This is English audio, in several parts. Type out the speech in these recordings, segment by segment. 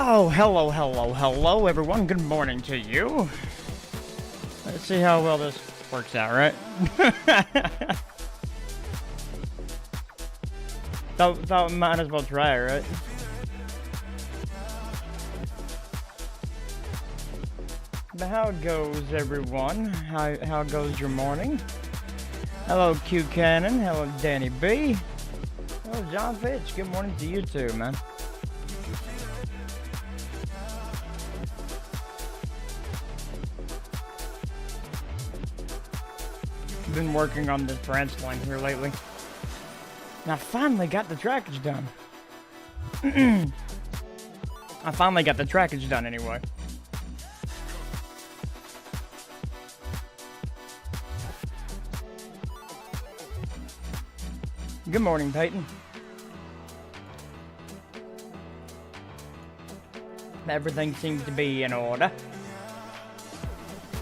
Oh, hello, everyone. Good morning to you. Let's see how well this works out, right? thought might as well try it, right? But how goes, everyone? How goes your morning? Hello, Q Cannon. Hello, Danny B. Hello, John Fitch. Good morning to you too, man. Been working on this branch line here lately. And I finally got the trackage done. I finally got the trackage done anyway. Good morning, Peyton. Everything seems to be in order.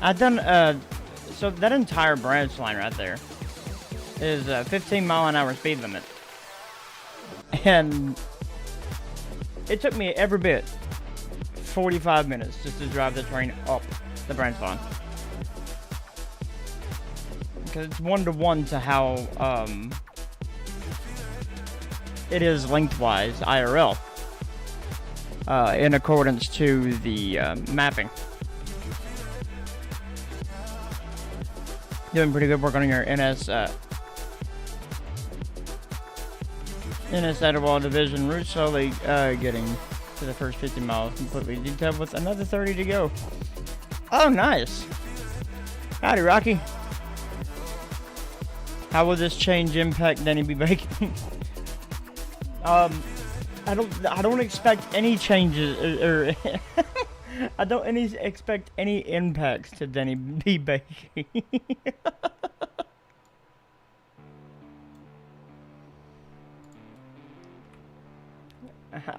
I've done, so that entire branch line right there is a 15-mile-an-hour speed limit. And it took me every bit 45 minutes just to drive the train up the branch line. Because it's 1-to-1 to how, it is lengthwise IRL. In accordance to the, mapping. Doing pretty good work on your NS Idlewild Division route, slowly getting to the first 50 miles completely detailed with another 30 to go. Oh, nice. Howdy, Rocky. How will this change impact Denny B. Bacon? I don't expect any changes, or I don't expect any impacts to Denny B. Baking.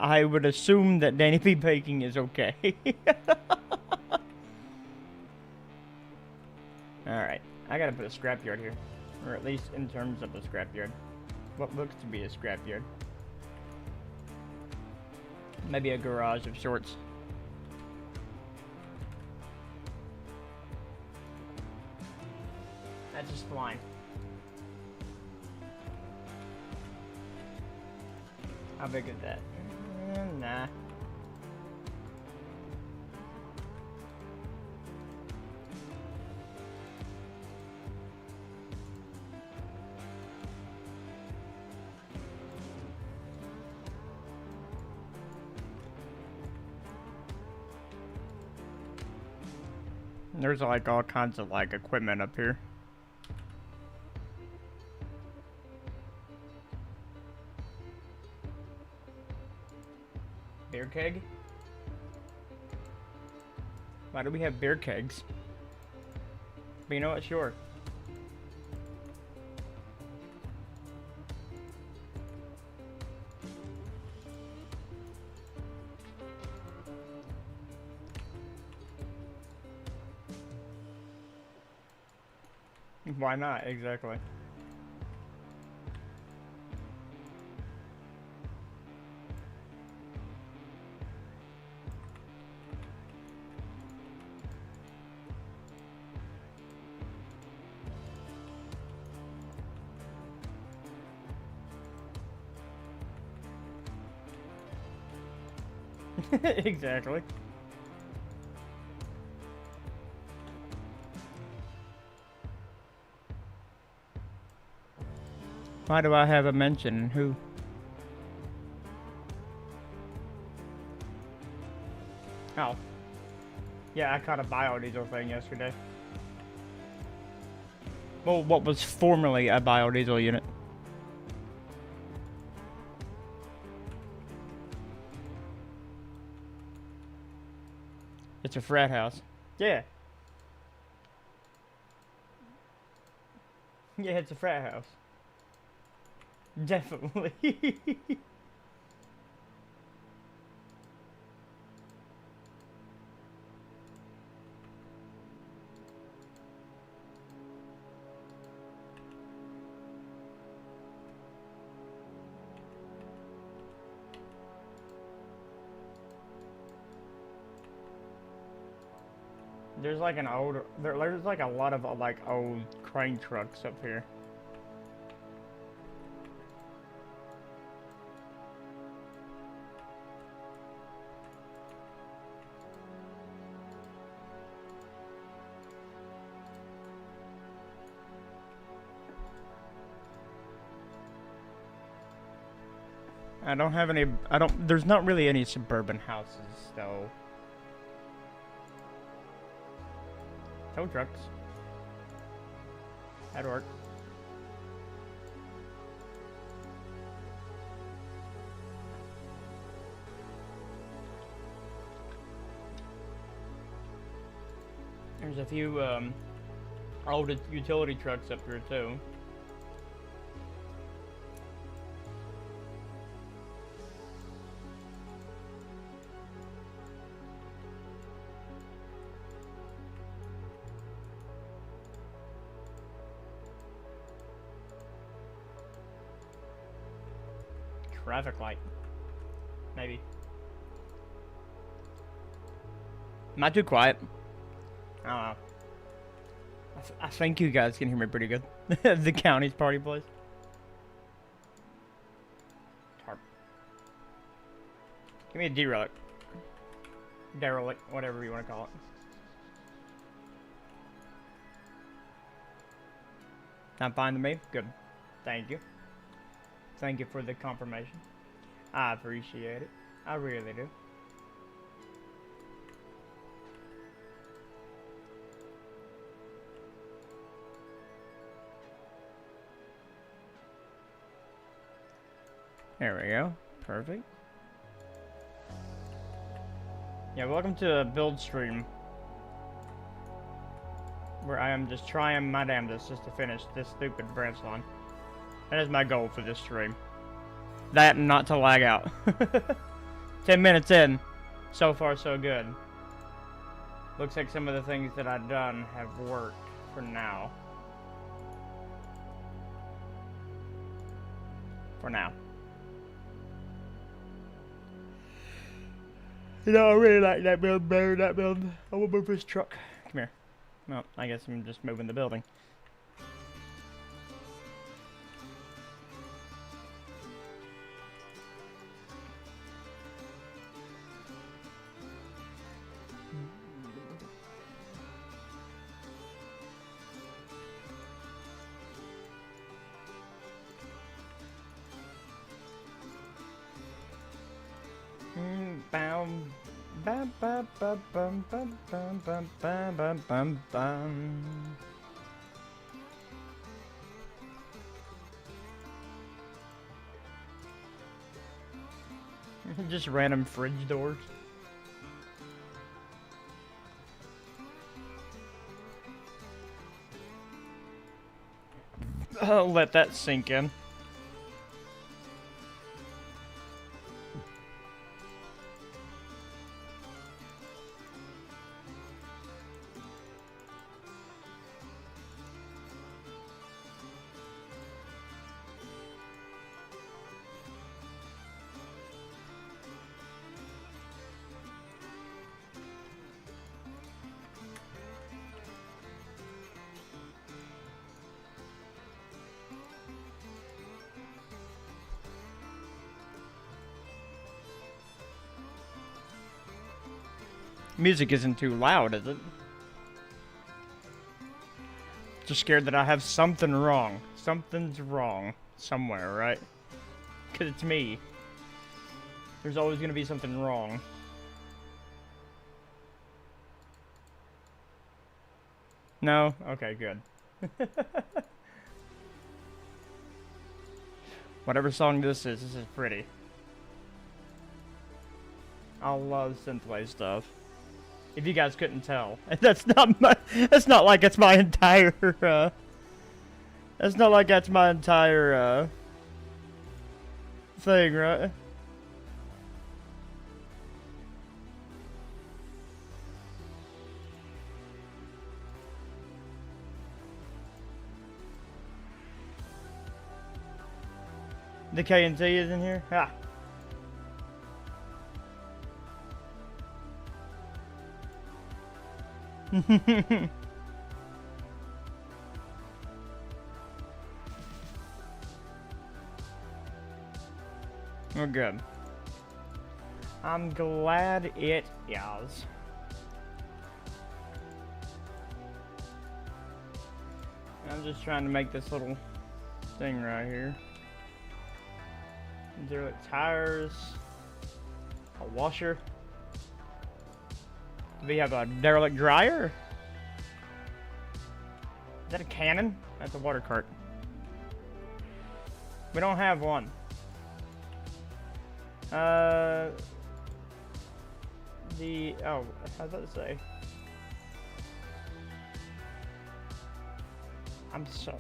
I would assume that Danny B. Baking is okay. Alright, I gotta put a scrapyard here. Or at least in terms of a scrapyard. What looks to be a scrapyard. Maybe a garage of sorts. That's just fine. How big is that? Nah. There's like all kinds of like equipment up here. Beer keg? Why do we have beer kegs? But you know what? Sure. Why not? Exactly. Exactly. Why do I have a mention? Who? Oh. Yeah, I caught a biodiesel thing yesterday. Well, what was formerly a biodiesel unit. It's a frat house. Yeah. Yeah, it's a frat house. Definitely. There's like an old, there's like a lot of like old crane trucks up here. I don't have any, there's not really any suburban houses, though. Tow trucks. That'd work. There's a few, old utility trucks up here, too. Traffic light. Maybe. Not too quiet. I don't know. I think you guys can hear me pretty good. The county's party place. Tarp. Give me a derelict. Derelict, whatever you want to call it. Not fine to me? Good. Thank you. Thank you for the confirmation. I appreciate it. I really do. There we go. Perfect. Yeah, welcome to a build stream, where I am just trying my damnedest just to finish this stupid branch line. That is my goal for this stream. That and not to lag out. 10 minutes in. So far, so good. Looks like some of the things that I've done have worked for now. For now. You know, I really like that build better than that build. I will move this truck. Come here. Well, I guess I'm just moving the building. Bum bum bum bum bum bum bum bum bum bum bum. Just random fridge doors. I'll let that sink in. Music isn't too loud, is it? Just scared that I have something wrong. Something's wrong somewhere, right? Because it's me. There's always going to be something wrong. No? Okay, good. Whatever song this is pretty. I love synthwave stuff. If you guys couldn't tell, that's not my. That's not like it's my entire. That's not like that's my entire thing, right? The K&T is in here. Ha. We're good. I'm glad it is. I'm just trying to make this little thing right here. Derelict tires. A washer. Do we have a derelict dryer? Is that a cannon? That's a water cart. We don't have one. Oh, I was about to say. I'm so.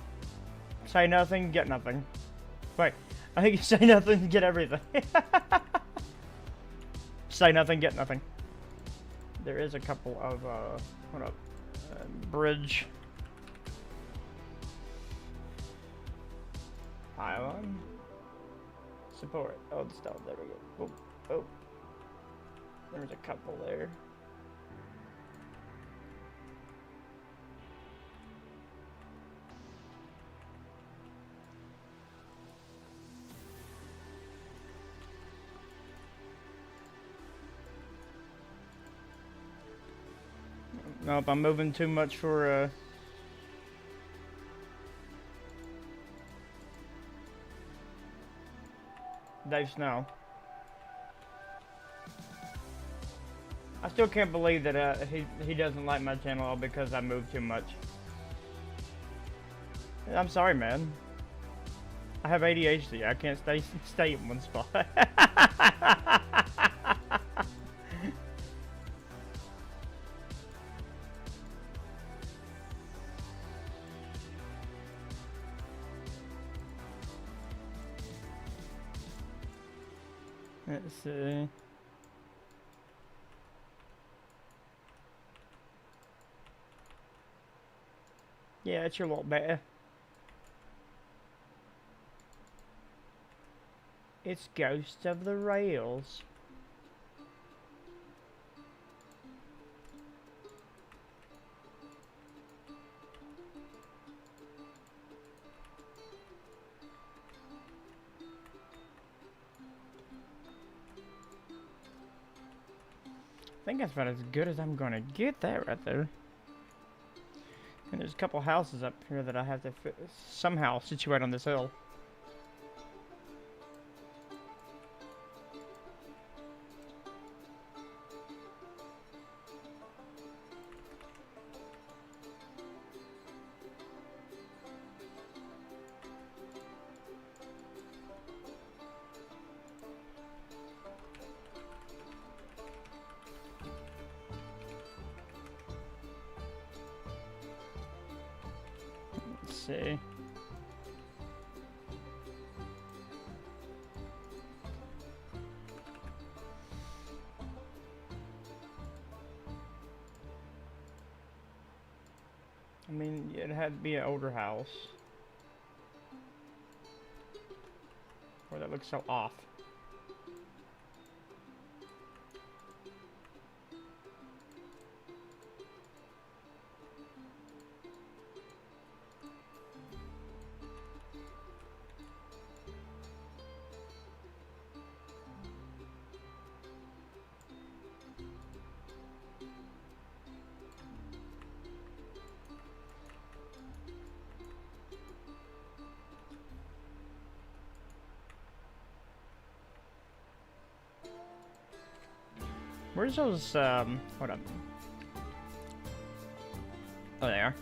Say nothing, get nothing. Wait, I think you say nothing, get everything. Say nothing, get nothing. There is a couple of, hold up, bridge. Pylon. Support. Oh, the stone. There we go. Oh, oh. There's a couple there. Nope, I'm moving too much for, Dave Snow. I still can't believe that he doesn't like my channel because I move too much. I'm sorry, man. I have ADHD. I can't stay in one spot. Let's see. Yeah, it's your lot better. It's Ghost of the Rails. I think that's about as good as I'm gonna get that right there. And there's a couple houses up here that I have to somehow situate on this hill. See. I mean, it had to be an older house. Or that looks so off. Where's those, hold up. Oh, they are.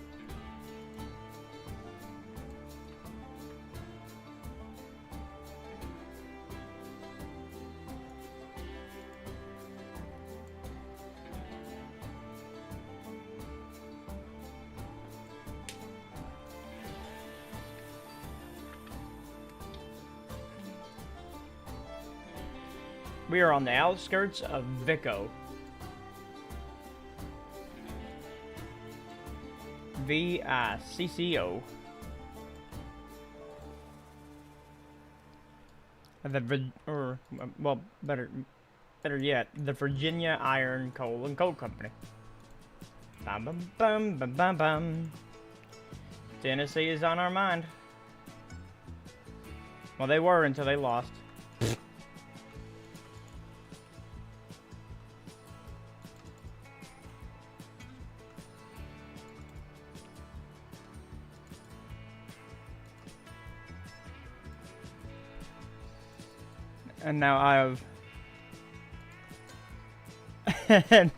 We are on the outskirts of Vico. V-I-C-C-O. Well, better yet, the Virginia Iron, Coal and Coal Company. Bum bum bum bum bum bum. Tennessee is on our mind. Well, they were until they lost. And now I have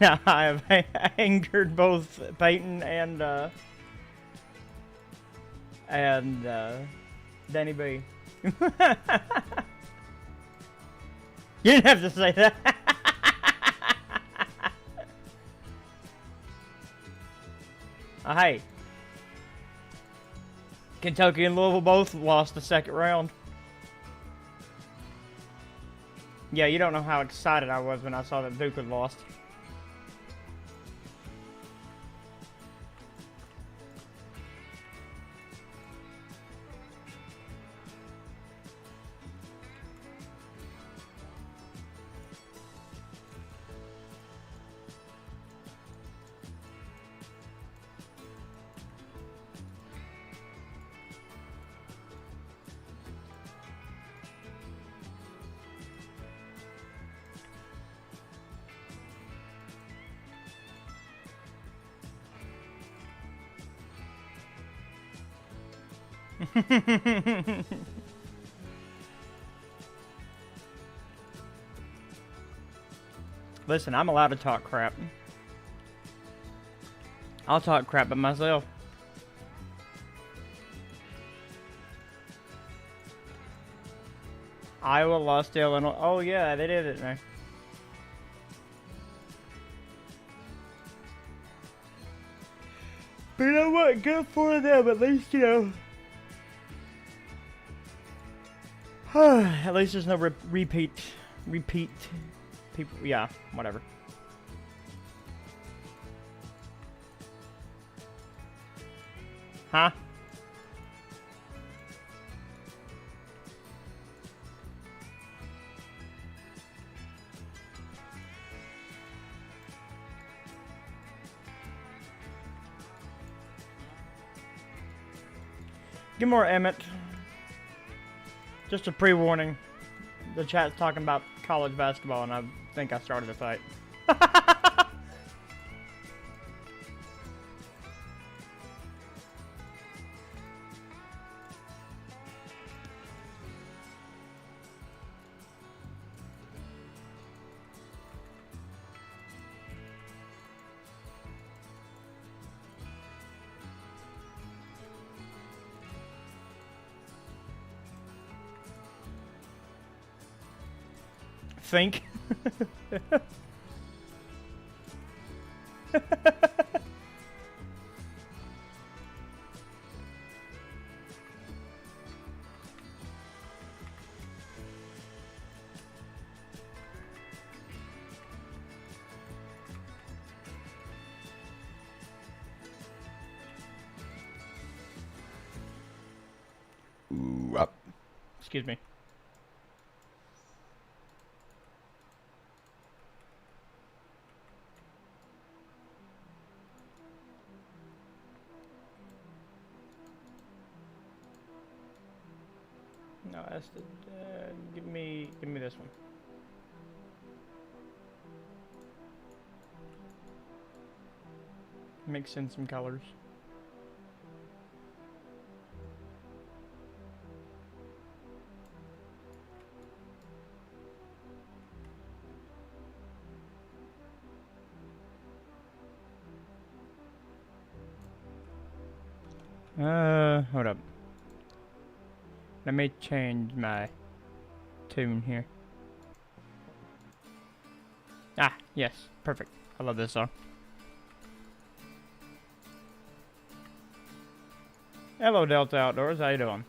now I have angered both Peyton and Danny B. You didn't have to say that. Hey, Kentucky and Louisville both lost the second round. Yeah, you don't know how excited I was when I saw that Vico had lost. Listen, I'm allowed to talk crap. I'll talk crap about myself. Iowa lost to Illinois. Oh yeah, they did it, man. But you know what? Good for them. At least, you know. At least there's no repeat people. Yeah, whatever. Huh? Give more Emmett. Just a pre-warning. The chat's talking about college basketball, and I think I started a fight. Think. Ooh, up. Excuse me. No, that's the. Give me this one. Mix in some colors. Hold up. Let me change my tune here. Ah, yes, perfect. I love this song. Hello, Delta Outdoors. How you doing?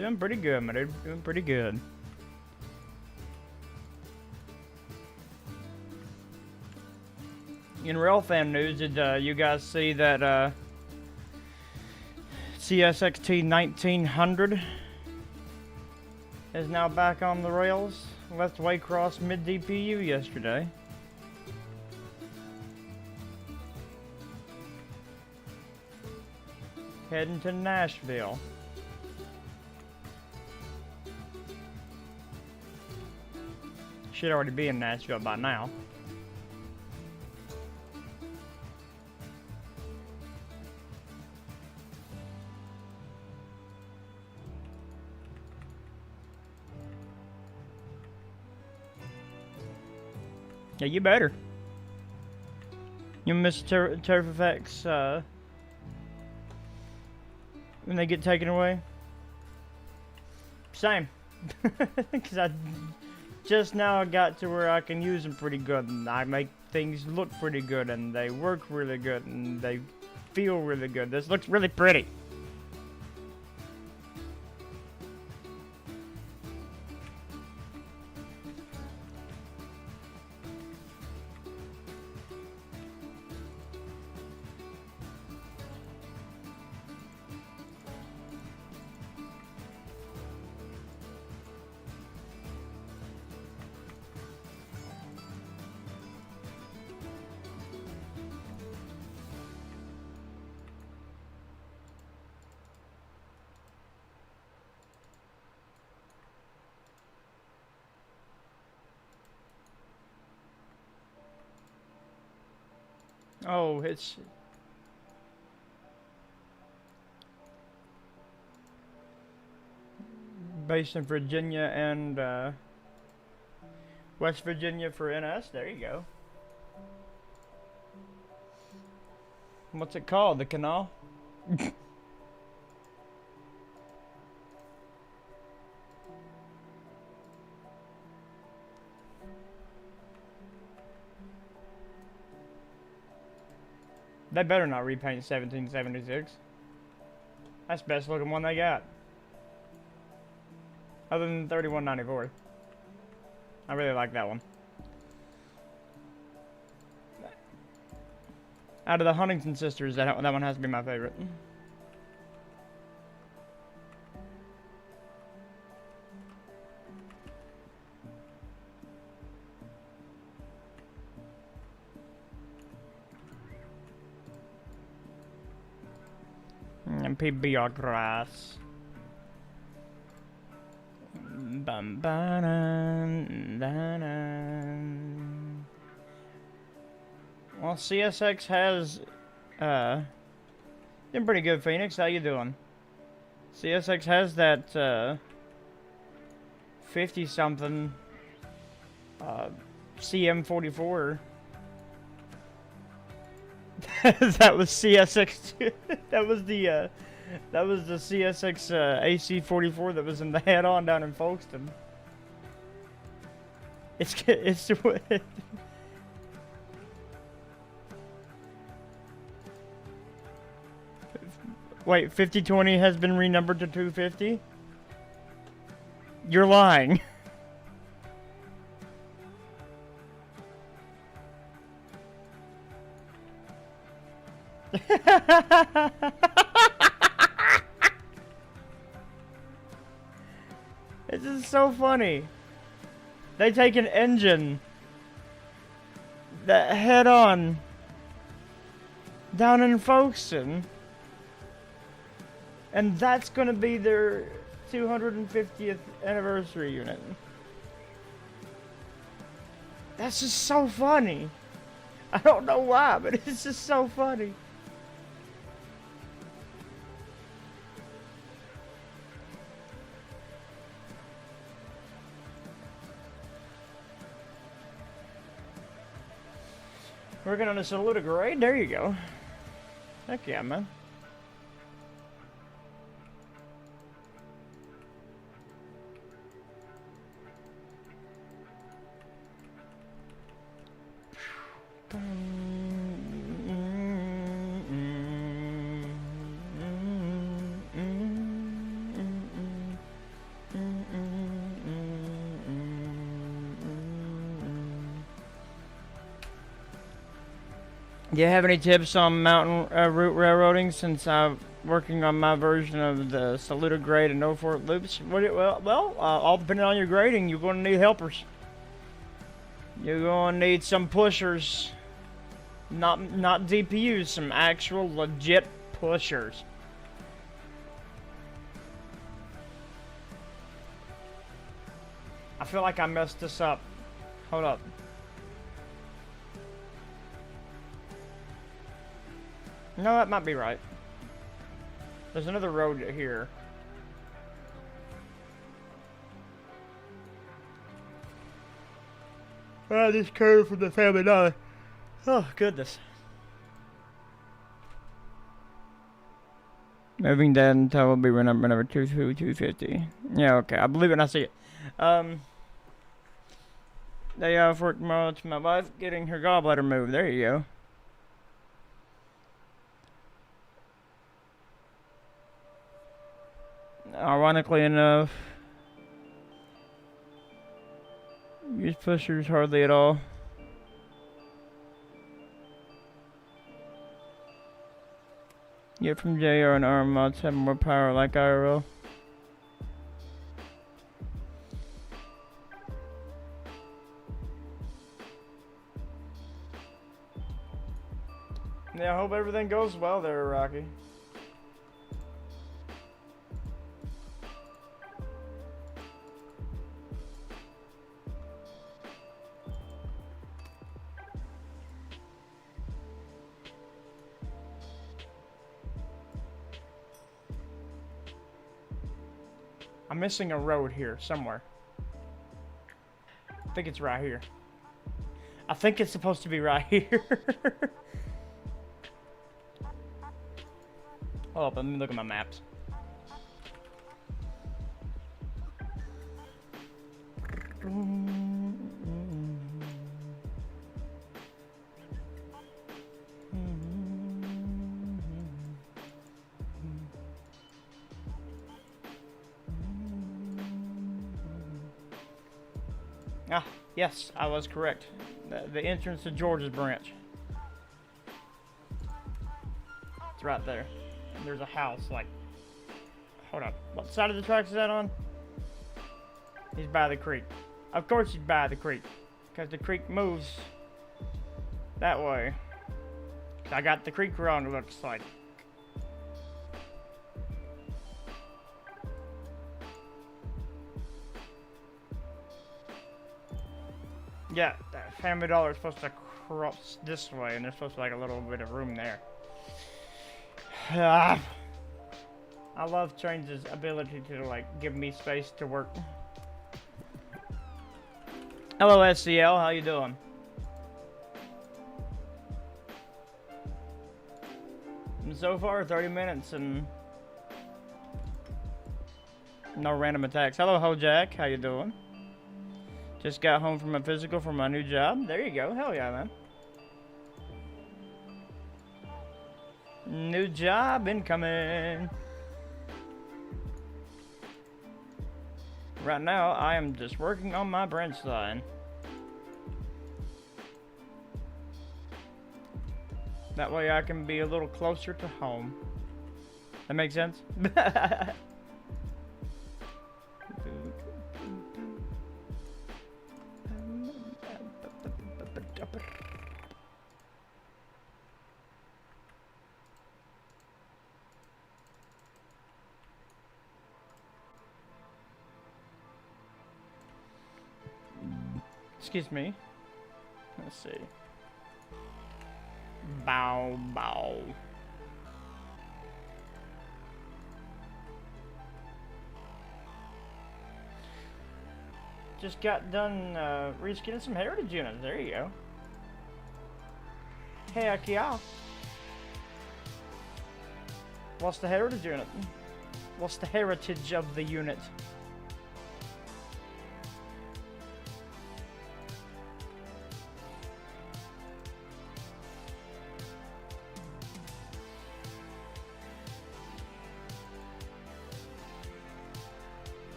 Doing pretty good, my dude. Doing pretty good. In Railfan news, did you guys see that CSXT 1900 is now back on the rails? Left Waycross mid DPU yesterday. Heading to Nashville. Should already be in Nashville by now. Yeah, you better. You miss turf effects when they get taken away? Same. Because I just now got to where I can use them pretty good, and I make things look pretty good, and they work really good, and they feel really good. This looks really pretty. Oh, it's based in Virginia and West Virginia for NS. There you go. What's it called? The canal? They better not repaint 1776. That's the best looking one they got. Other than 3194. I really like that one. Out of the Huntington sisters, that one has to be my favorite. And PBR grass. Bum ba Well, CSX has been pretty good, Phoenix. How you doing? CSX has that 50 something CM44. That was CSX. That was the CSX AC44 that was in the head-on down in Folkestone. It's Wait, 5020 has been renumbered to 250? You're lying. This is so funny. They take an engine that head on down in Folkestone, and that's gonna be their 250th anniversary unit. That's just so funny. I don't know why, but it's just so funny. Working on a Saluda grade? There you go. Heck yeah, man. Do you have any tips on mountain route railroading since I'm working on my version of the Saluda grade and no Fort loops? All depending on your grading, you're going to need helpers. You're going to need some pushers, not DPUs, some actual legit pushers. I feel like I messed this up. Hold up. No, that might be right. There's another road here. Ah, this curve from the Family Dollar. Oh, goodness. Moving dead until will be number 250. Yeah, okay. I believe it and I see it. Day off work tomorrow to my wife getting her gallbladder moved. There you go. Ironically enough, use pushers hardly at all. Get from JR and arm mods have more power like IRL. Yeah, I hope everything goes well there, Rocky. I'm missing a road here somewhere. I think it's right here. I think it's supposed to be right here. Hold up, let me look at my maps. Ah, yes, I was correct. The entrance to George's branch. It's right there. And there's a house, like... Hold up. What side of the tracks is that on? He's by the creek. Of course he's by the creek. Because the creek moves that way. I got the creek wrong, it looks like. Yeah, that Family Dollar is supposed to cross this way, and there's supposed to be like a little bit of room there. I love Trainz' ability to like give me space to work. Hello SCL, how you doing? And so far 30 minutes and no random attacks. Hello Hojack, how you doing? Just got home from a physical for my new job. There you go. Hell yeah, man. New job incoming. Right now, I am just working on my branch line. That way I can be a little closer to home. That makes sense? Excuse me. Let's see. Bow, bow. Just got done reskinning some heritage units. There you go. Heck yeah. What's the heritage unit? What's the heritage of the unit?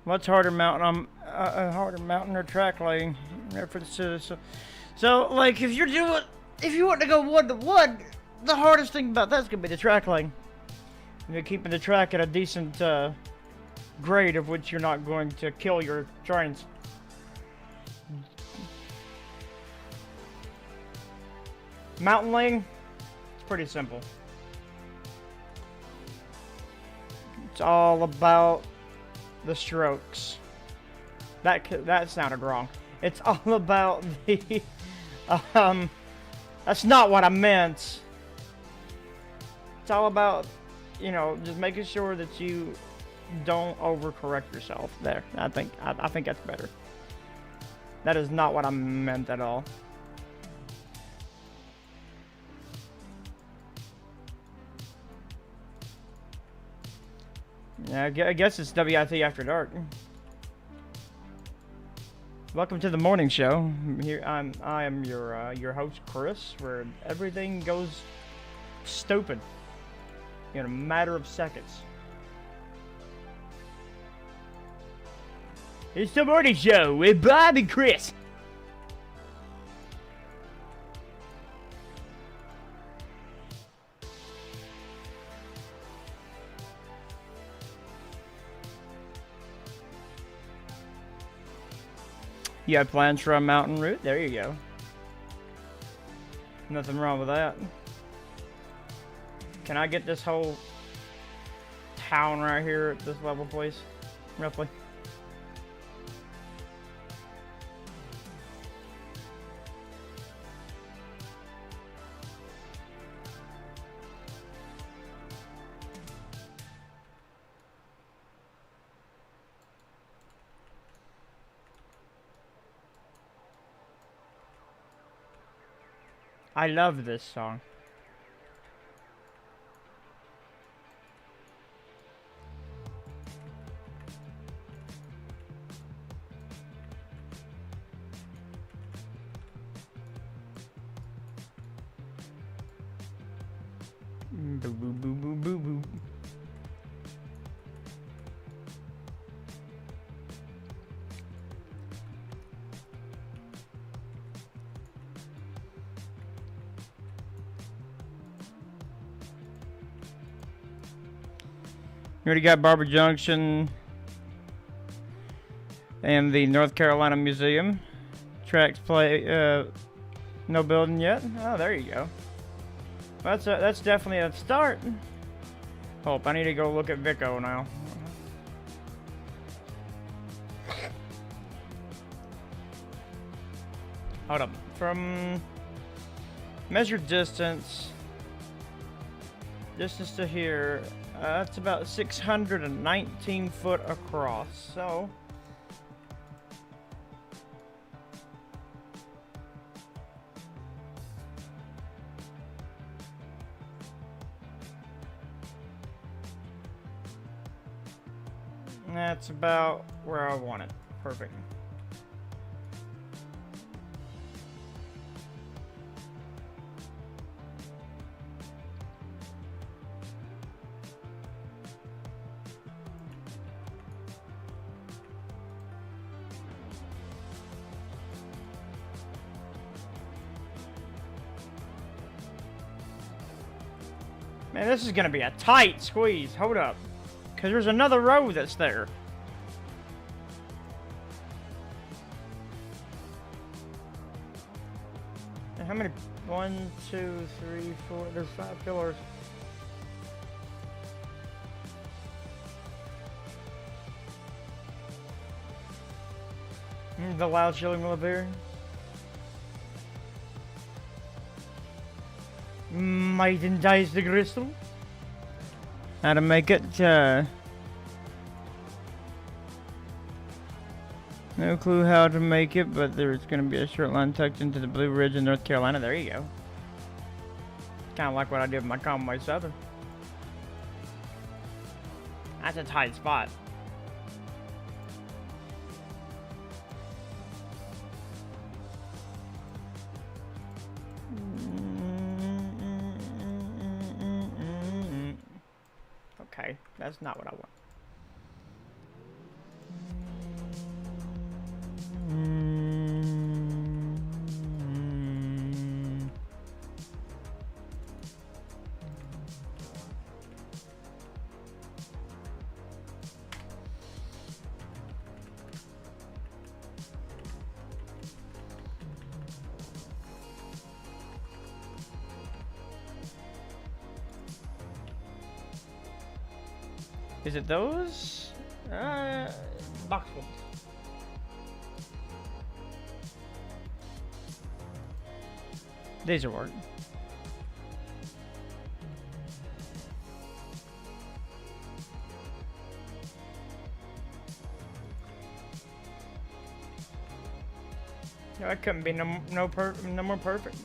What's harder, mountain? Harder mountain or track laying? Reference to so like if you want to go wood to wood, the hardest thing about that's gonna be the track laying. You're keeping the track at a decent grade of which you're not going to kill your trains. Mountain laying, it's pretty simple. It's all about the strokes. That sounded wrong. It's all about the that's not what I meant. It's all about, you know, just making sure that you don't overcorrect yourself. There, I think that's better. That is not what I meant at all. Yeah, I guess it's WIT After Dark. Welcome to the morning show. Here I am your host Chris, where everything goes stupid in a matter of seconds. It's the morning show with Bob and Chris. You have plans for a mountain route? There you go. Nothing wrong with that. Can I get this whole town right here at this level, please? Roughly. I love this song. Boo boo boo boo boo boo. You already got Barber Junction and the North Carolina Museum. Tracks play, no building yet? Oh, there you go. That's definitely a start. Hope, I need to go look at Vico now. Hold up. From measured distance to here, that's about 619 foot across, so that's about where I want it. Perfect. Man, this is gonna be a tight squeeze. Hold up. Because there's another row that's there. And how many? 1, 2, 3, 4. There's 5 pillars. The loud shilling will appear. Maiden dies the crystal. How to make it, no clue how to make it, but there's gonna be a short line tucked into the Blue Ridge in North Carolina. There you go. Kinda like what I did with my Conway Southern. That's a tight spot. Okay, that's not what I want. Is it those? Box ones. These are working. No, it couldn't be no more perfect.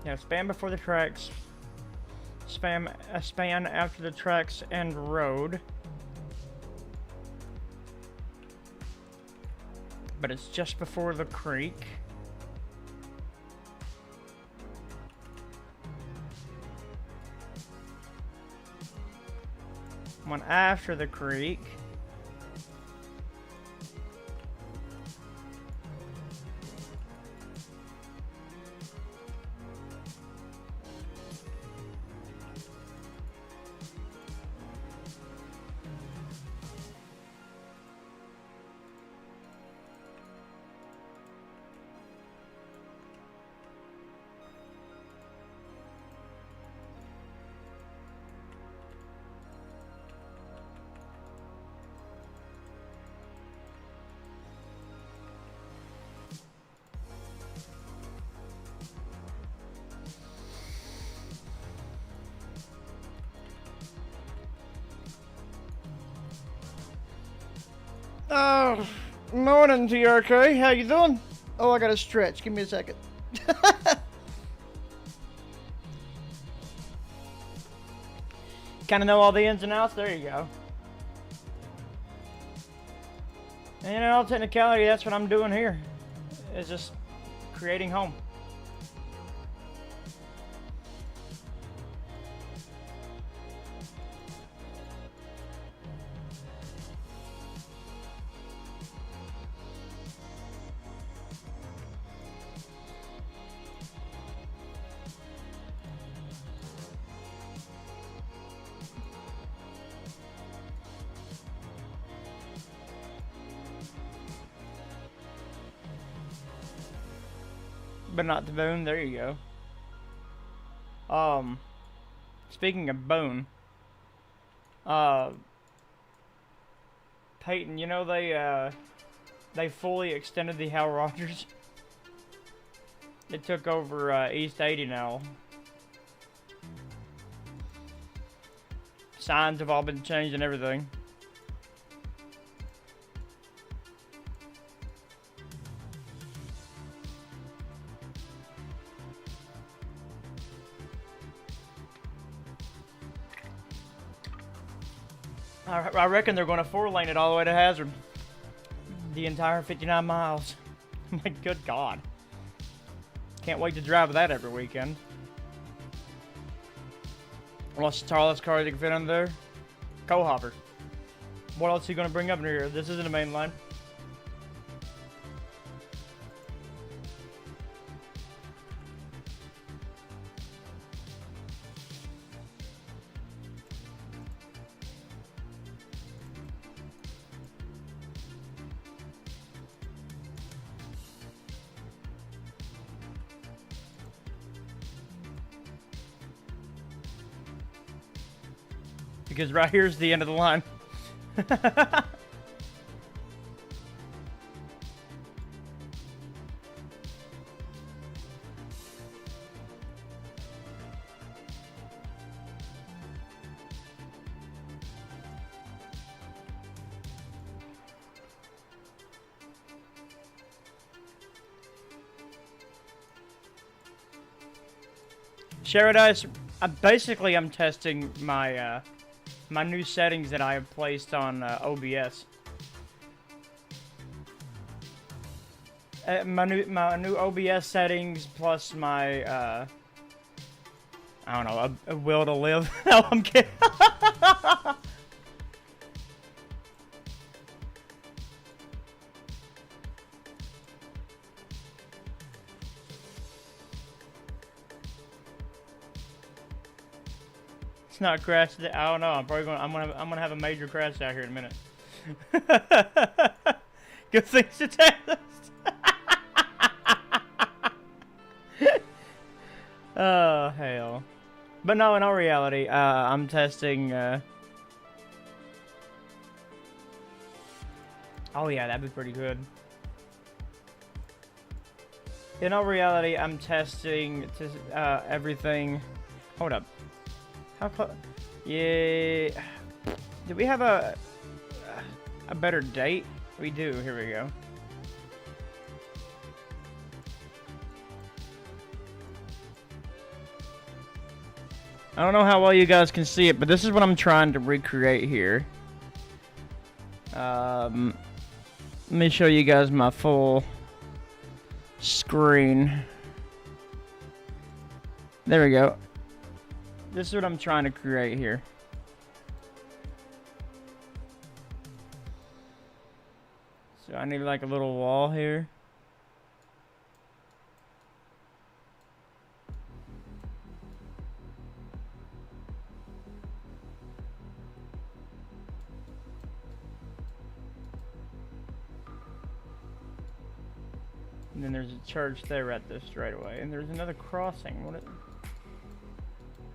Yeah, span before the tracks. Span after the tracks and road. But it's just before the creek. One after the creek. Oh, morning, TRK. How you doing? Oh, I gotta stretch. Give me a second. Kind of know all the ins and outs. There you go. And in all technicality, that's what I'm doing here. Is just creating home. But not the bone. There you go. Speaking of bone, Peyton, you know they fully extended the Hal Rogers. It took over East 80 now. Signs have all been changed and everything. I reckon they're going to 4-lane it all the way to Hazard. The entire 59 miles. My good God. Can't wait to drive that every weekend. What's the tallest car they can fit under there? Co-hopper. What else are you going to bring up in here? This isn't a main line. Because right here's the end of the line. Sheradice, basically I'm testing my my new settings that I have placed on OBS. My new OBS settings plus my I don't know, a will to live. No, I'm kidding. It's not crashed. I don't know. I'm gonna have a major crash out here in a minute. Good things to test. Oh, hell. But no, in all reality, I'm testing, oh yeah, that'd be pretty good. In all reality, I'm testing everything. Hold up. How close? Yeah. Do we have a better date? We do. Here we go. I don't know how well you guys can see it, but this is what I'm trying to recreate here. Let me show you guys my full screen. There we go. This is what I'm trying to create here. So I need like a little wall here. And then there's a church there at this straight away. And there's another crossing. What is it?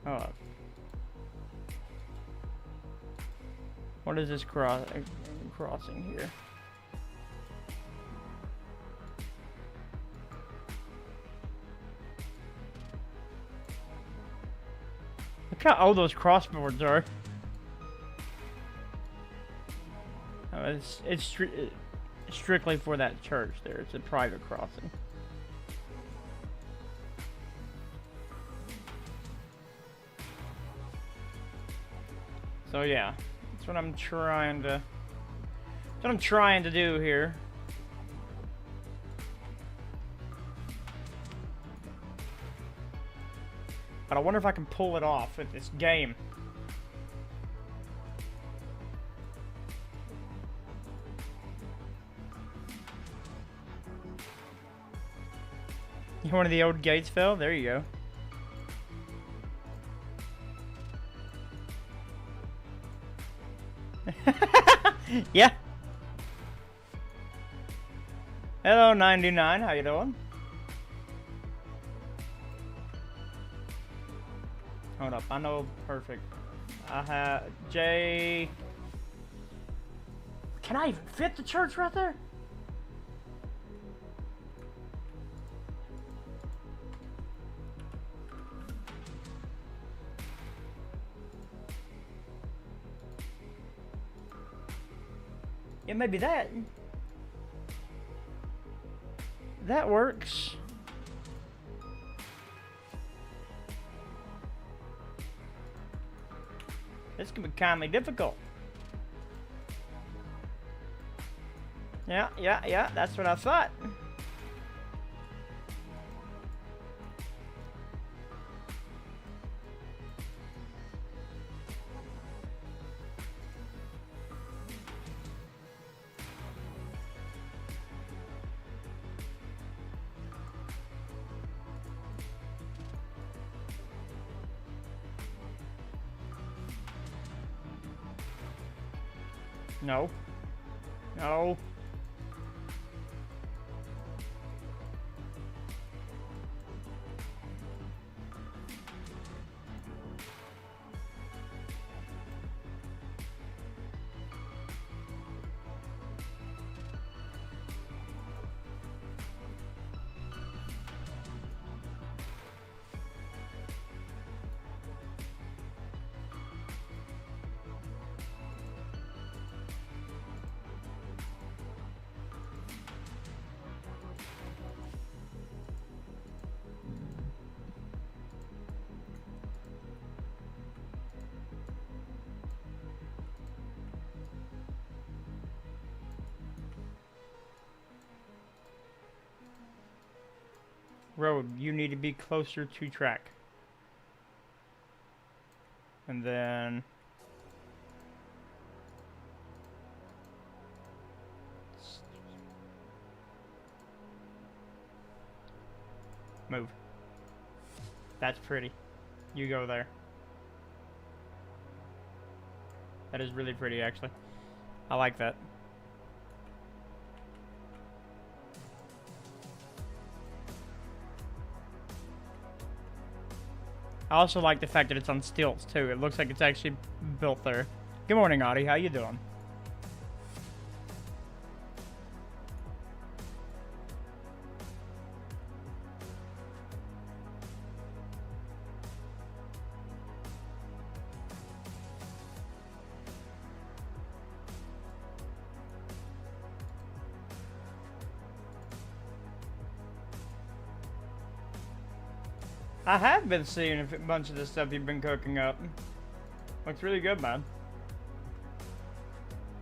Oh. What is this crossing here? Look how old those crossboards are. Oh, it's strictly for that church there. It's a private crossing. So yeah, that's what I'm trying to. That's what I'm trying to do here. But I wonder if I can pull it off with this game. One of the old gates fell. There you go. Yeah. Hello, 99. How you doing? Hold up. I know. Perfect. I have Jay. Can I even fit the church right there? Yeah, maybe that. That works. This can be kindly difficult. Yeah, that's what I thought. No. No. Road, you need to be closer to track. And then move. That's pretty. You go there. That is really pretty, actually. I like that. I also like the fact that it's on stilts too. It looks like it's actually built there. Good morning, Audie. How you doing? I have been seeing a bunch of the stuff you've been cooking up. Looks really good, man.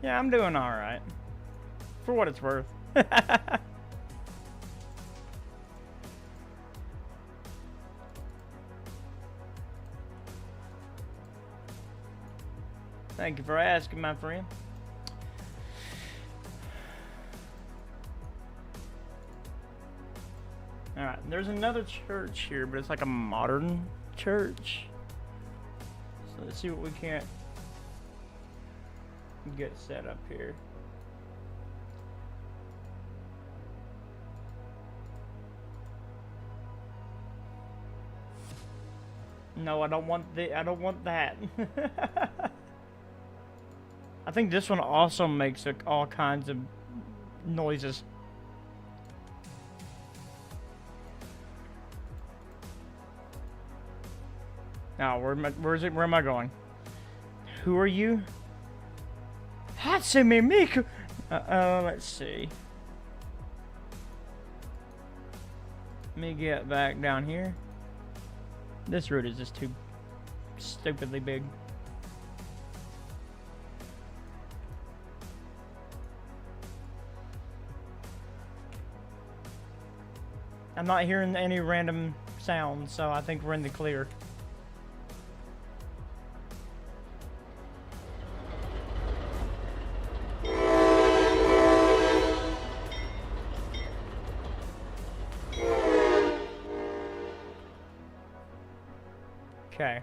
Yeah, I'm doing alright. For what it's worth. Thank you for asking, my friend. Alright, there's another church here, but it's like a modern church. So let's see what we can't get set up here. No, I don't want that. I think this one also makes all kinds of noises. Now, where am I going? Who are you? Hatsumi Miku! Let's see. Let me get back down here. This route is just too stupidly big. I'm not hearing any random sounds, so I think we're in the clear. Okay.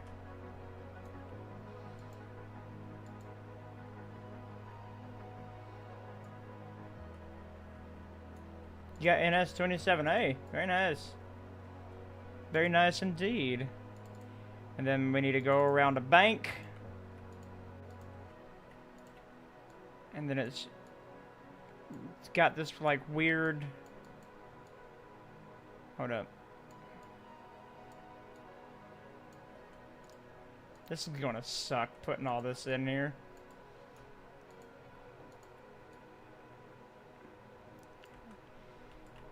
You got NS27A. Very nice. Very nice indeed. And then we need to go around a bank. And then it's got this like weird... Hold up. This is gonna suck putting all this in here.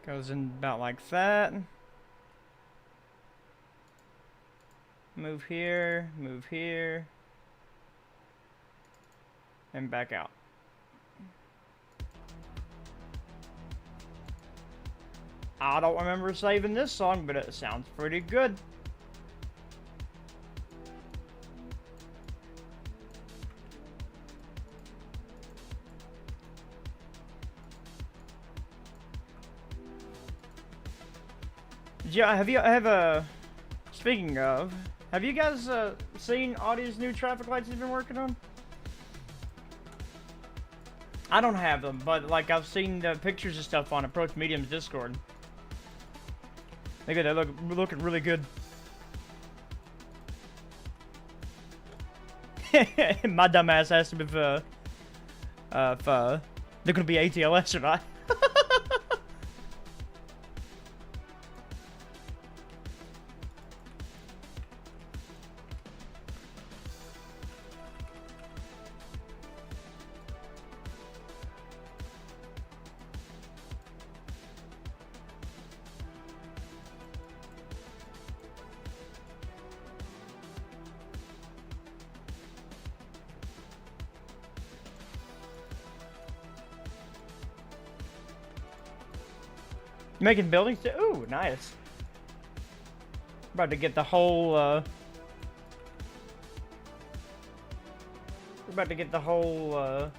Goes in about like that. Move here, and back out. I don't remember saving this song, but it sounds pretty good. Yeah, speaking of, have you guys seen Audie's new traffic lights he's been working on? I don't have them, but like I've seen the pictures and stuff on Approach Medium's Discord. Look at that, looking really good. My dumbass asked him if they're gonna be ATLS or not. Making buildings too? Ooh, nice. About to get the whole, we're about to get the whole,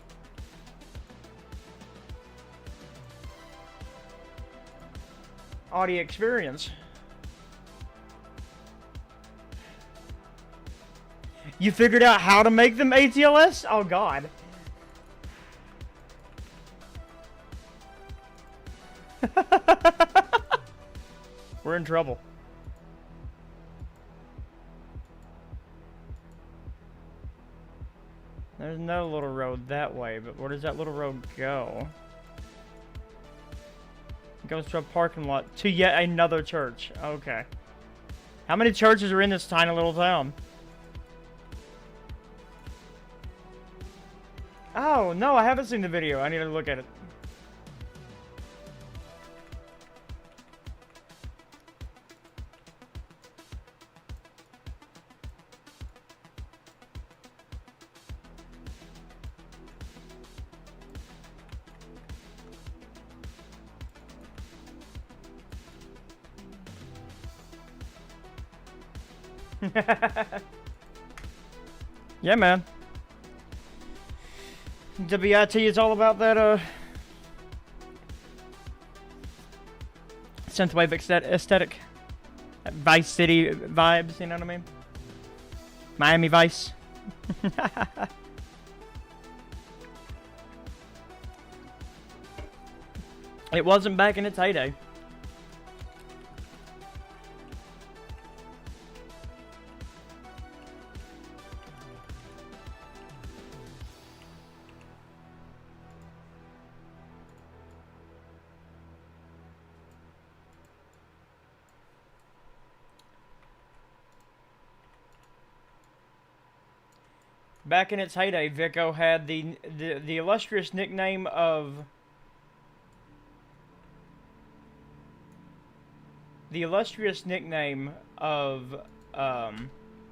audio experience. You figured out how to make them ATLS? Oh, God. We're in trouble. There's no little road that way, but where does that little road go? It goes to a parking lot to yet another church. Okay. How many churches are in this tiny little town? Oh, no, I haven't seen the video. I need to look at it. Yeah, man. WIT is all about that, synthwave aesthetic. Vice City vibes, you know what I mean? Miami Vice. It wasn't back in its heyday. Back in its heyday, Vico had the illustrious nickname of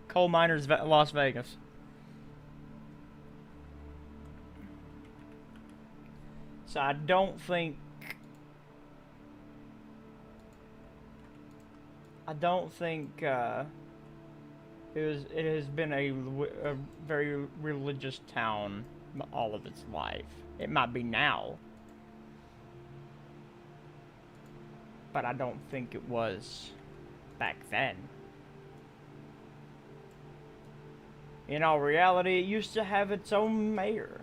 Coal Miners Las Vegas. So I don't think it has been a very religious town all of its life. It might be now, but I don't think it was back then. In all reality, it used to have its own mayor.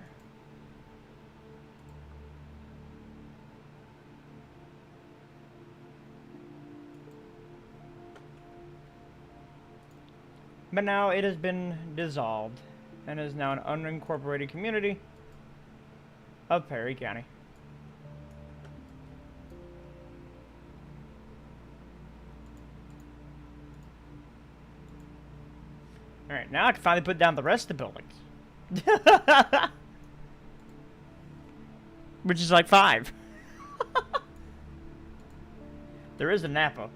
But now it has been dissolved and is now an unincorporated community of Perry County. Alright, now I can finally put down the rest of the buildings. Which is like 5. There is a Napa.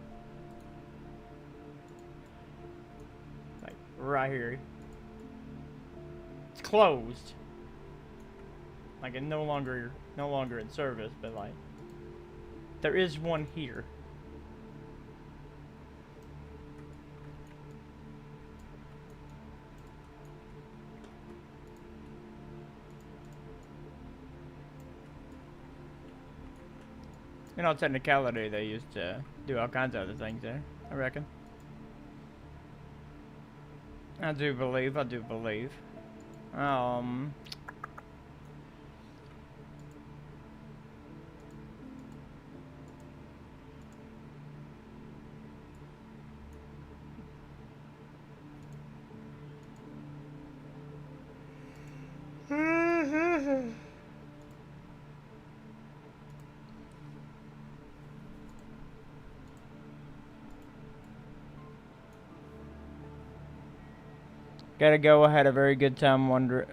Right here. It's closed. Like it no longer in service, but like there is one here. In all technicality, they used to do all kinds of other things there, I reckon. I do believe. Gotta go. I had a very good time where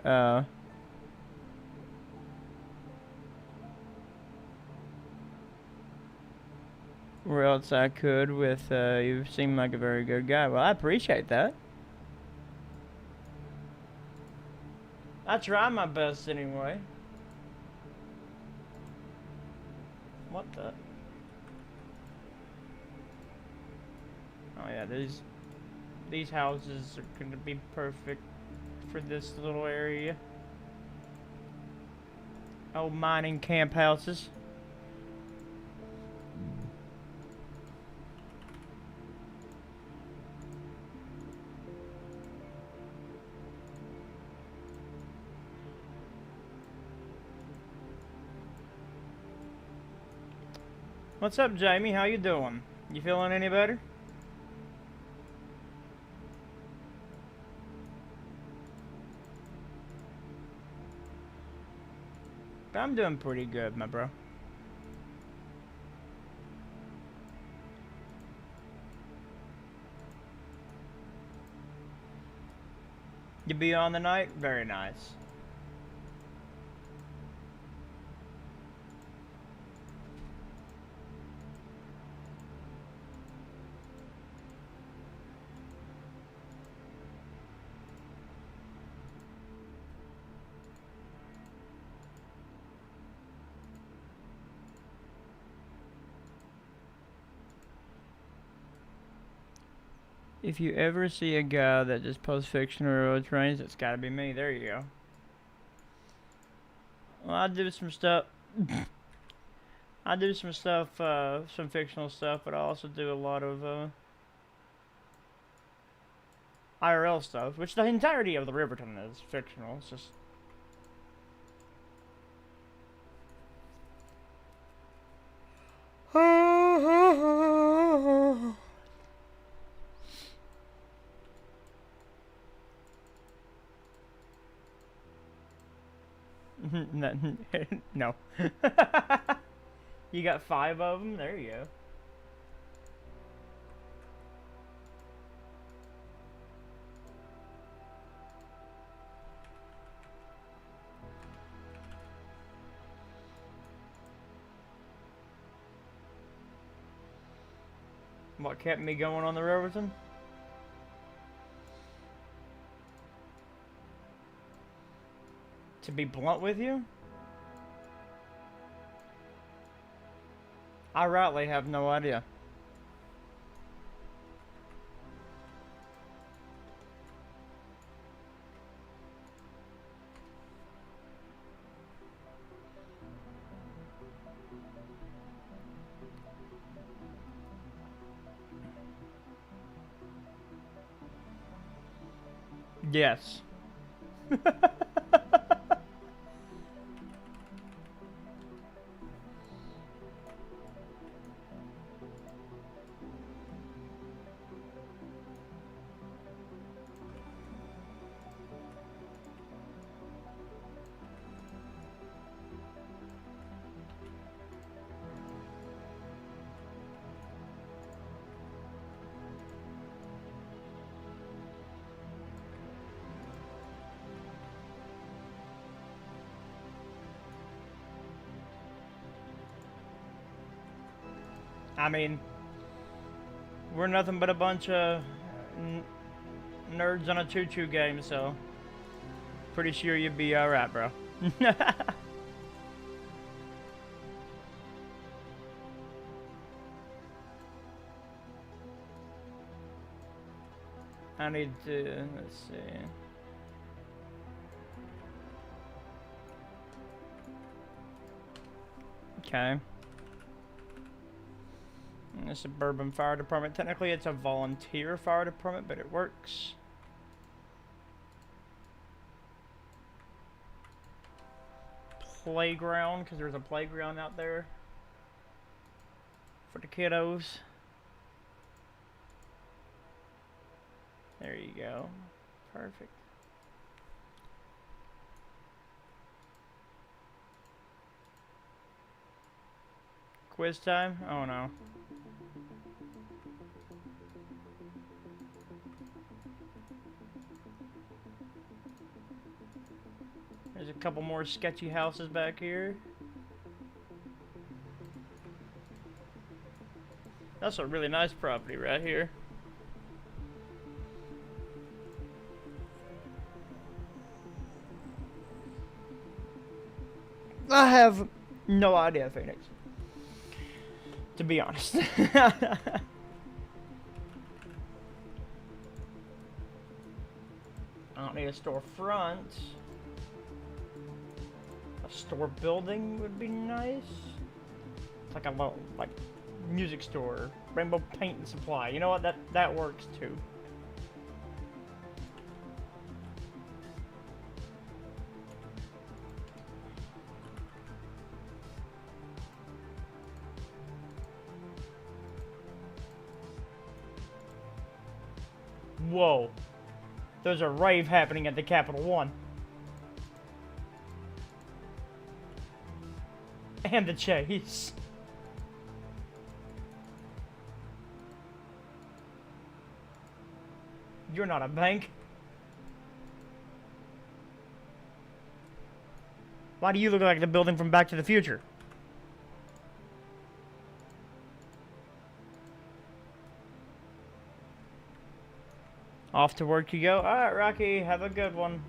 else I could with, you seem like a very good guy. Well, I appreciate that. I try my best anyway. What the? Oh yeah, these houses are gonna be perfect for this little area. Old mining camp houses. What's up, Jamie? How you doing? You feeling any better? I'm doing pretty good, my bro. You be on the night? Very nice. If you ever see a guy that just posts fiction or Trainz, it's gotta be me. There you go. Well, I do some stuff. I do some stuff, some fictional stuff, but I also do a lot of IRL stuff, which the entirety of the Riverton is fictional. It's just. No. You got 5 of them? There you go. What kept me going on the Riverton? To be blunt with you, I rightly have no idea. Yes. I mean, we're nothing but a bunch of nerds on a choo-choo game, so pretty sure you'd be alright, bro. I need to, let's see. Okay. The Suburban Fire Department. Technically, it's a volunteer fire department, but it works. Playground, because there's a playground out there for the kiddos. There you go. Perfect. Quiz time? Oh no. There's a couple more sketchy houses back here. That's a really nice property right here. I have no idea, Phoenix. To be honest. I don't need a storefront. A store building would be nice. It's like a little, like, music store. Rainbow Paint and Supply. You know what? That works too. Whoa. There's a rave happening at the Capital One. And the chase. You're not a bank. Why do you look like the building from Back to the Future? Off to work you go. Alright, Rocky, have a good one.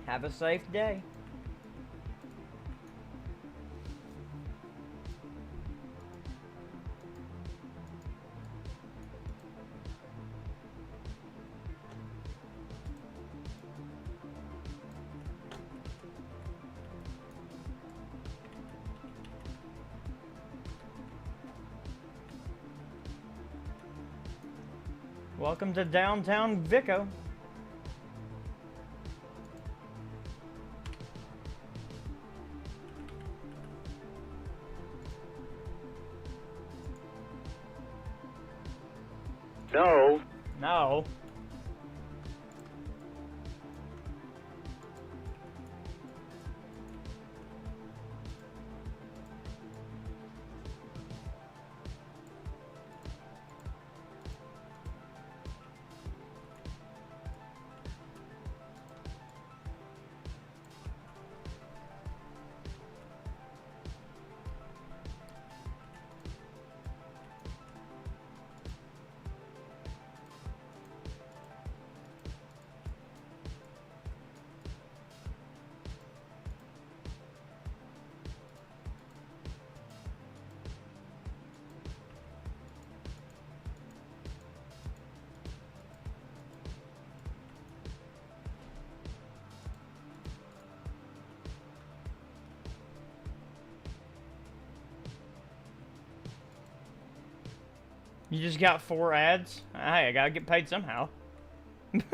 Have a safe day. Welcome to downtown Vico. No. No. You just got 4 ads? Hey, I gotta get paid somehow. Like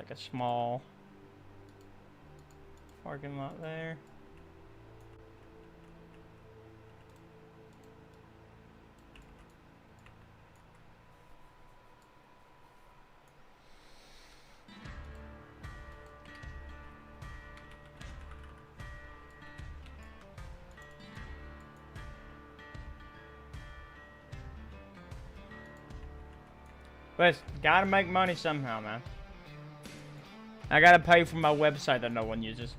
a small parking lot there. But gotta make money somehow, man. I gotta pay for my website that no one uses.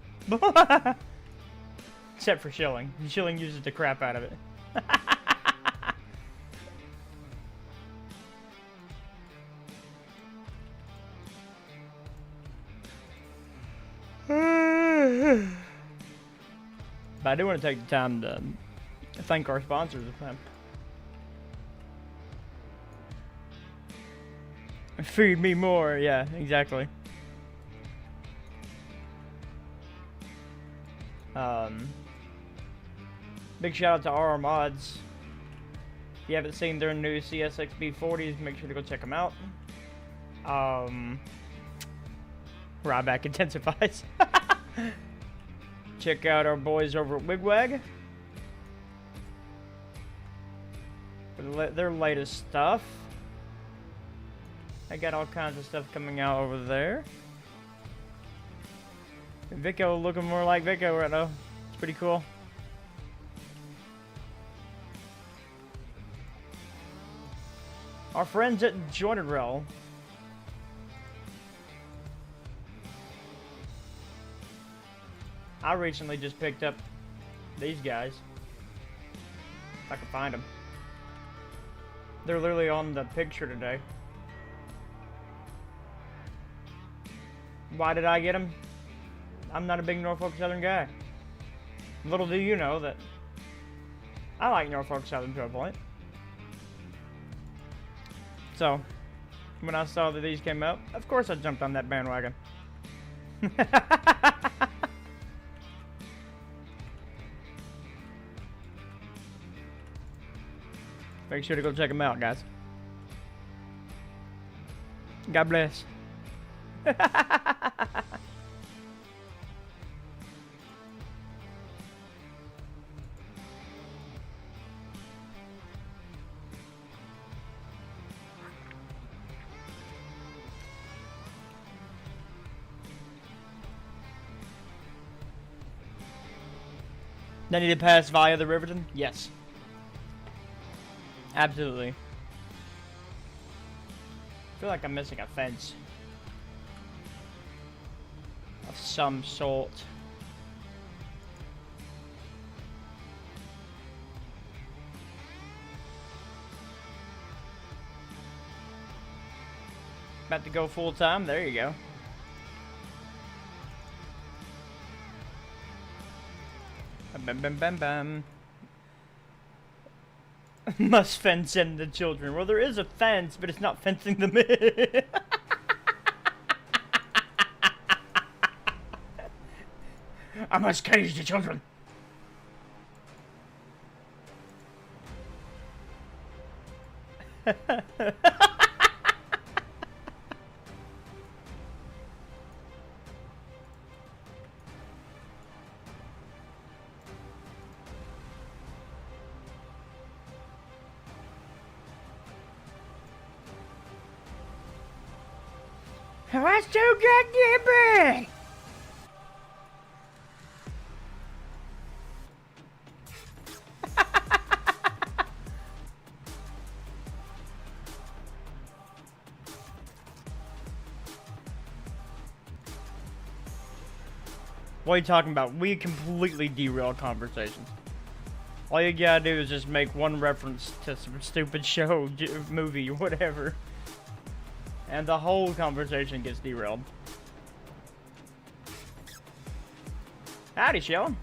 Except for Shilling. Shilling uses the crap out of it. But I do want to take the time to thank our sponsors this time. Feed me more, yeah, exactly. Big shout out to RR Mods. If you haven't seen their new CSXB40s, make sure to go check them out. Ryback intensifies. Check out our boys over at Wigwag for their latest stuff. I got all kinds of stuff coming out over there. Vico looking more like Vico right now. It's pretty cool. Our friends at Jointed Rail. I recently just picked up these guys. If I can find them. They're literally on the picture today. Why did I get them? I'm not a big Norfolk Southern guy. Little do you know that I like Norfolk Southern to a point. So, when I saw that these came out, of course I jumped on that bandwagon. Make sure to go check them out, guys. God bless. They need to pass via the Riverton? Yes. Absolutely. I feel like I'm missing a fence. Of some sort. About to go full time? There you go. Bam bam bam bam. Must fence in the children. Well, there is a fence, but it's not fencing them in. I must cage the children. What's so goddamn big? What are you talking about? We completely derail conversations. All you gotta do is just make one reference to some stupid show, movie, whatever. And the whole conversation gets derailed. Howdy, Shelley.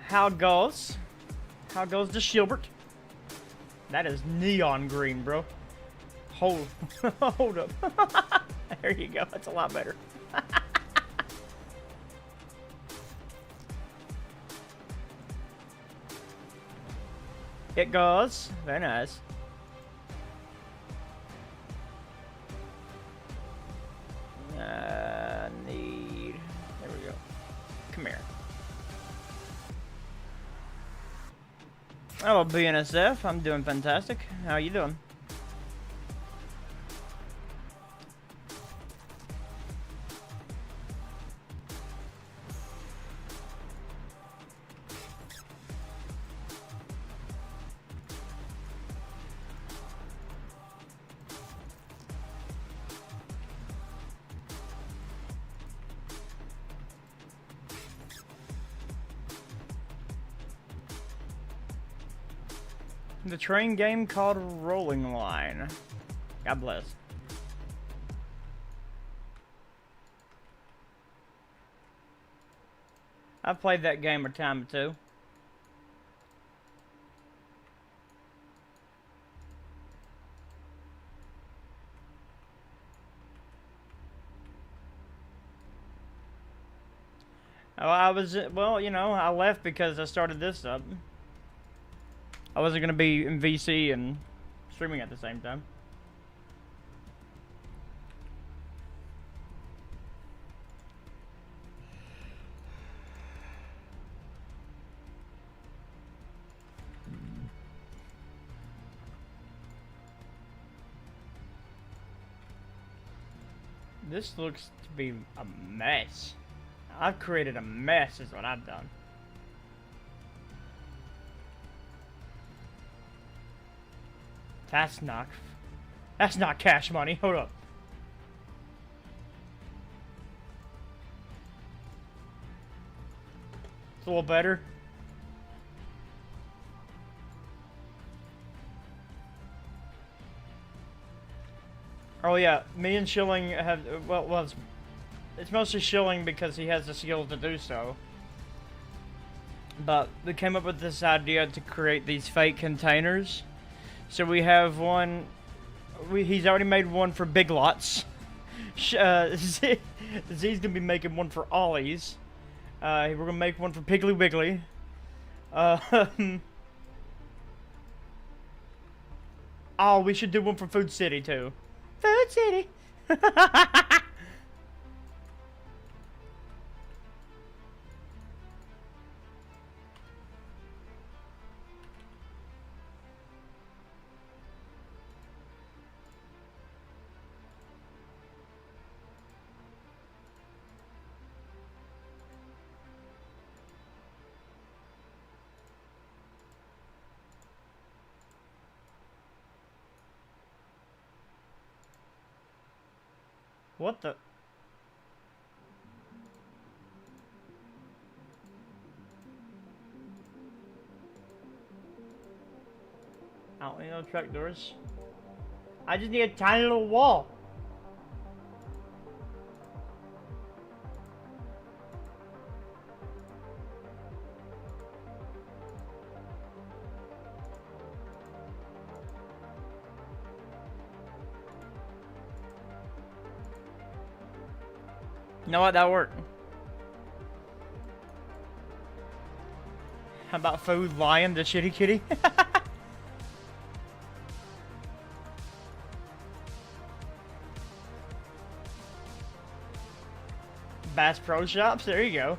How goes? How goes the Shilbert? That is neon green, bro. Hold up. There you go. That's a lot better. It goes. Very nice. There we go. Come here. Oh, BNSF. I'm doing fantastic. How you doing? The train game called Rolling Line. God bless. I've played that game a time or two. Well, you know, I left because I started this up. I wasn't gonna be in VC and streaming at the same time. This looks to be a mess. I've created a mess is what I've done. That's not cash money. Hold up. It's a little better. Oh yeah, me and Schilling have, well, it's mostly Schilling because he has the skills to do so. But we came up with this idea to create these fake containers. So we have one, he's already made one for Big Lots. Z's gonna be making one for Ollie's. We're gonna make one for Piggly Wiggly. Oh, we should do one for Food City too. Food City! What the? I don't need no truck doors. I just need a tiny little wall. You know what? That'll work. How about Food Lion, the shitty kitty? Bass Pro Shops, there you go.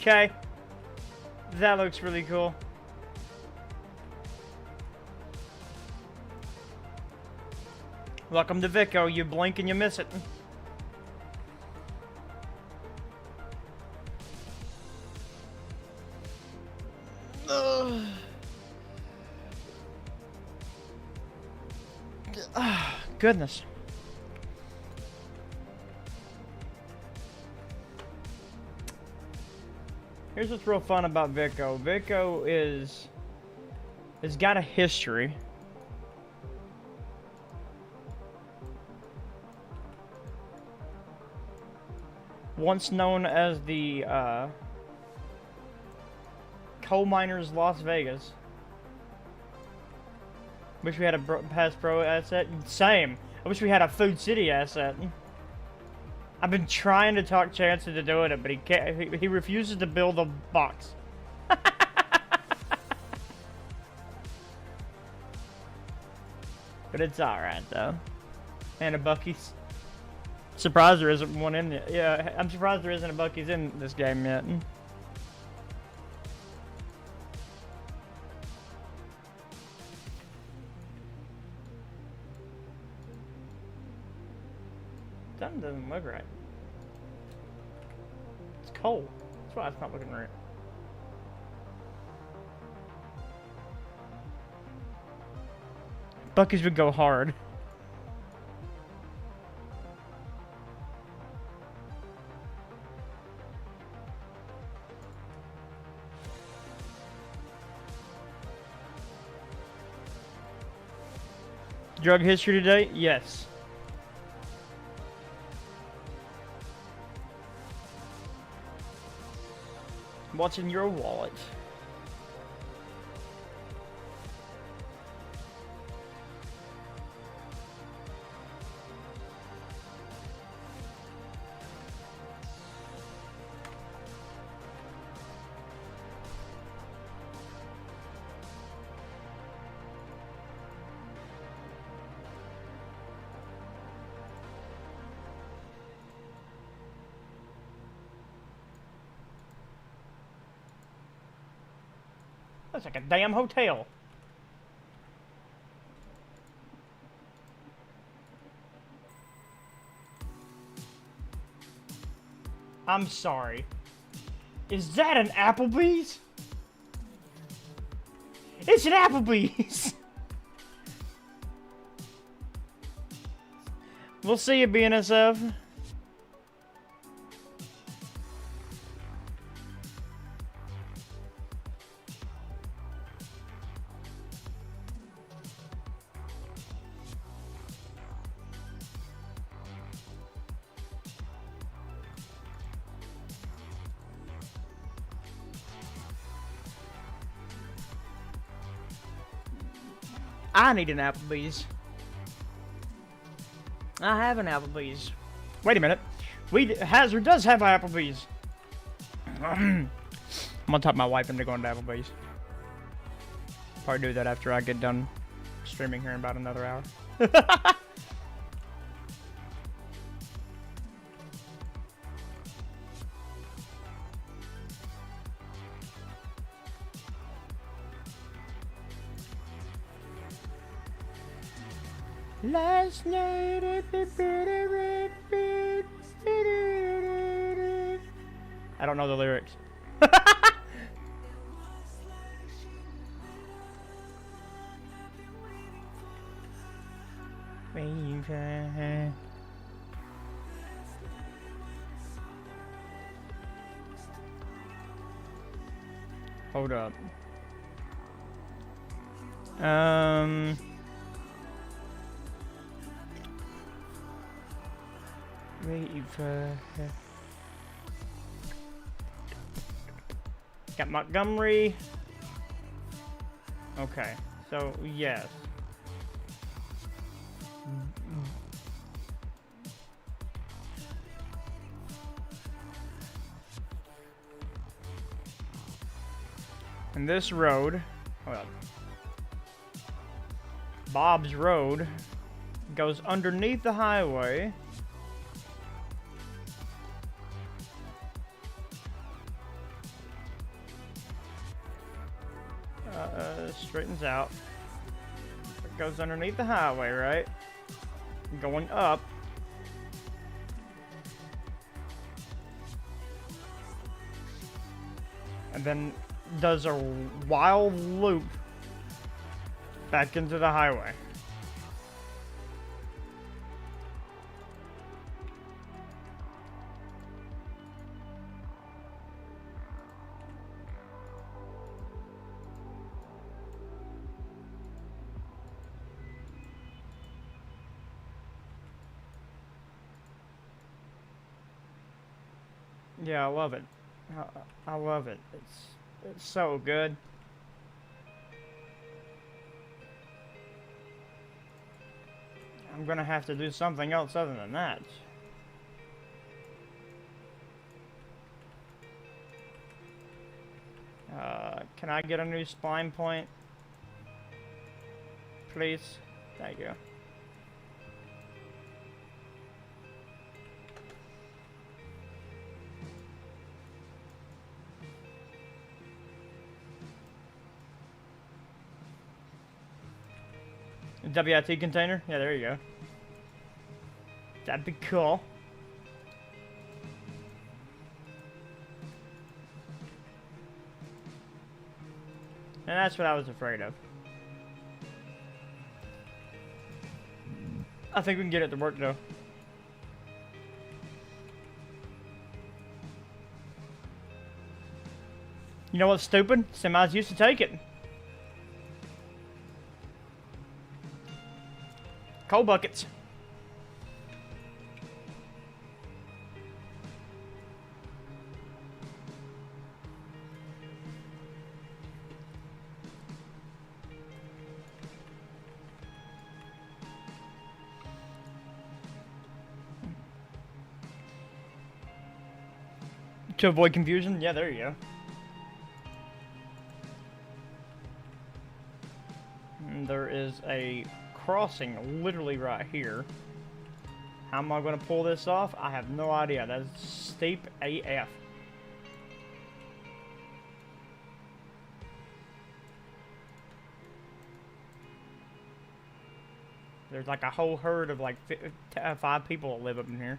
Okay. That looks really cool. Welcome to Vico, you blink and you miss it. Goodness. Here's what's real fun about Vico. Vico has got a history. Once known as the Coal Miners Las Vegas. Wish we had a Pass Pro asset. Same. I wish we had a Food City asset. I've been trying to talk Chance into doing it, but he can't. He refuses to build a box. But it's alright, though. And a Buc-ee's. Surprised there isn't one in it. Yeah, I'm surprised there isn't a Buc-ee's in this game yet. Something doesn't look right. It's cold. That's why it's not looking right. Buc-ee's would go hard. Drug history today? Yes. What's in your wallet? That's like a damn hotel. I'm sorry. Is that an Applebee's? It's an Applebee's! We'll see you, BNSF. I need an Applebee's. I have an Applebee's. Wait a minute. Hazard does have an Applebee's. I'm gonna talk my wife into going to Applebee's. Probably do that after I get done streaming here in about another hour. Last night I don't know the lyrics. Okay. Hold up. Got Montgomery. Okay, so yes. And this road, well, Bob's Road, goes underneath the highway. Straightens out. It goes underneath the highway, right? Going up. And then does a wild loop back into the highway. Yeah, I love it. I love it. It's so good. I'm gonna have to do something else other than that. Can I get a new spline point? Please? Thank you. WIT container? Yeah, there you go. That'd be cool. And that's what I was afraid of. I think we can get it to work though. You know what's stupid? Semis used to take it. Coal buckets. To avoid confusion? Yeah, there you go. And there is a crossing literally right here. How am I going to pull this off? I have no idea. That's steep AF. There's like a whole herd of like 5 people that live up in here.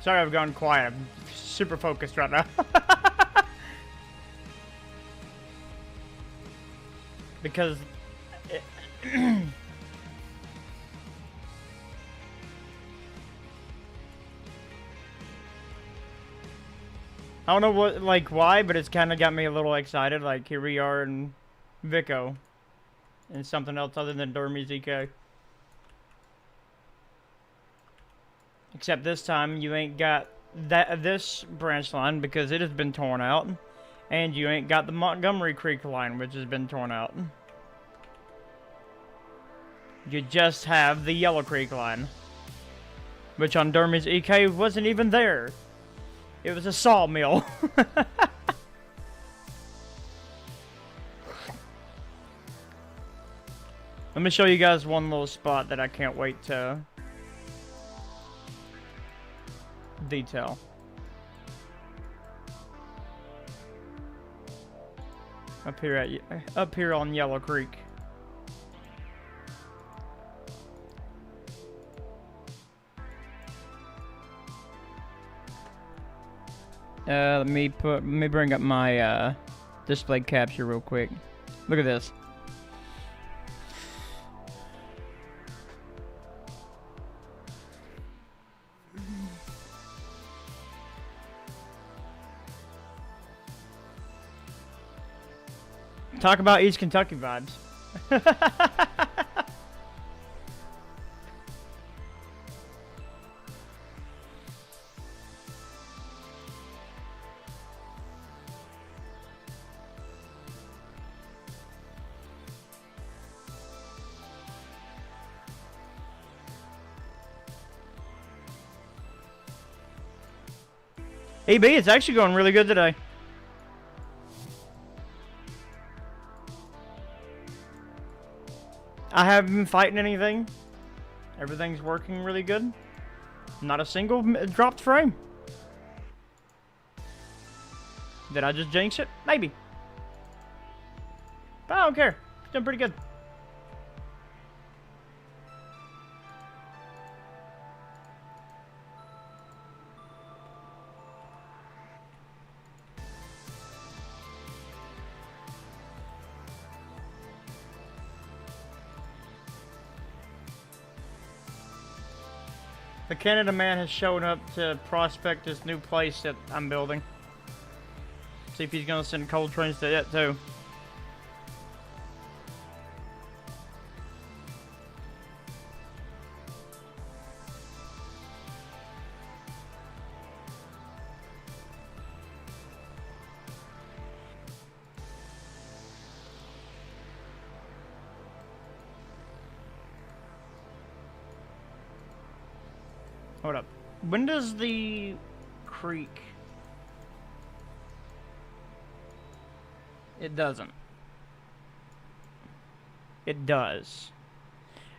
Sorry I've gone quiet. I'm super focused right now. Because... I don't know what, like, why, but it's kind of got me a little excited. Like, here we are in Vico. And something else other than Dormy's EK. Except this time, you ain't got this branch line because it has been torn out. And you ain't got the Montgomery Creek line, which has been torn out. You just have the Yellow Creek line. Which on Dormy's EK wasn't even there. It was a sawmill. Let me show you guys one little spot that I can't wait to detail. Up here on Yellow Creek. Let me bring up my display capture real quick. Look at this. Talk about East Kentucky vibes. EB, it's actually going really good today. I haven't been fighting anything. Everything's working really good. Not a single dropped frame. Did I just jinx it? Maybe. But I don't care. It's doing pretty good. The Canada man has shown up to prospect this new place that I'm building. See if he's gonna send cold trains to it too. Hold up. When does the creek... It doesn't. It does.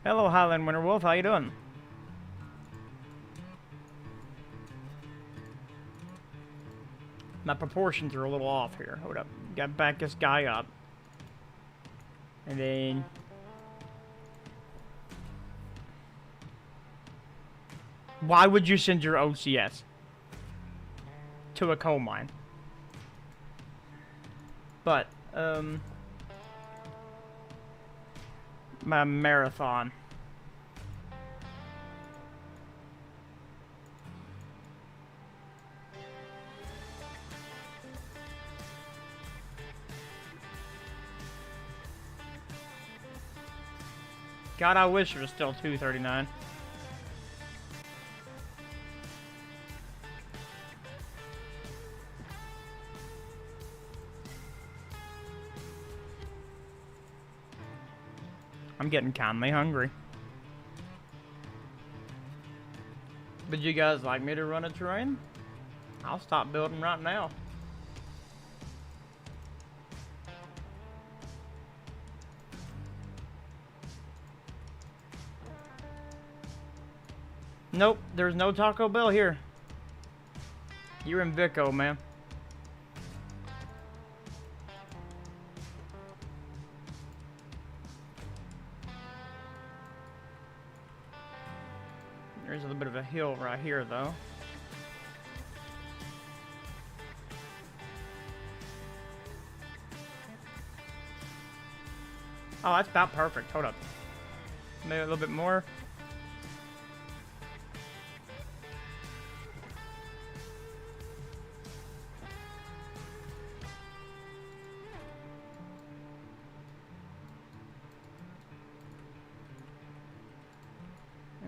Hello, Highland Winterwolf. How you doing? My proportions are a little off here. Hold up. Gotta back this guy up. And then... Why would you send your OCS to a coal mine? But, my marathon. God, I wish it was still 239. I'm getting kindly hungry. Would you guys like me to run a terrain? I'll stop building right now. Nope, there's no Taco Bell here. You're in Vico, man. There's a little bit of a hill right here, though. Oh, that's about perfect. Hold up. Maybe a little bit more.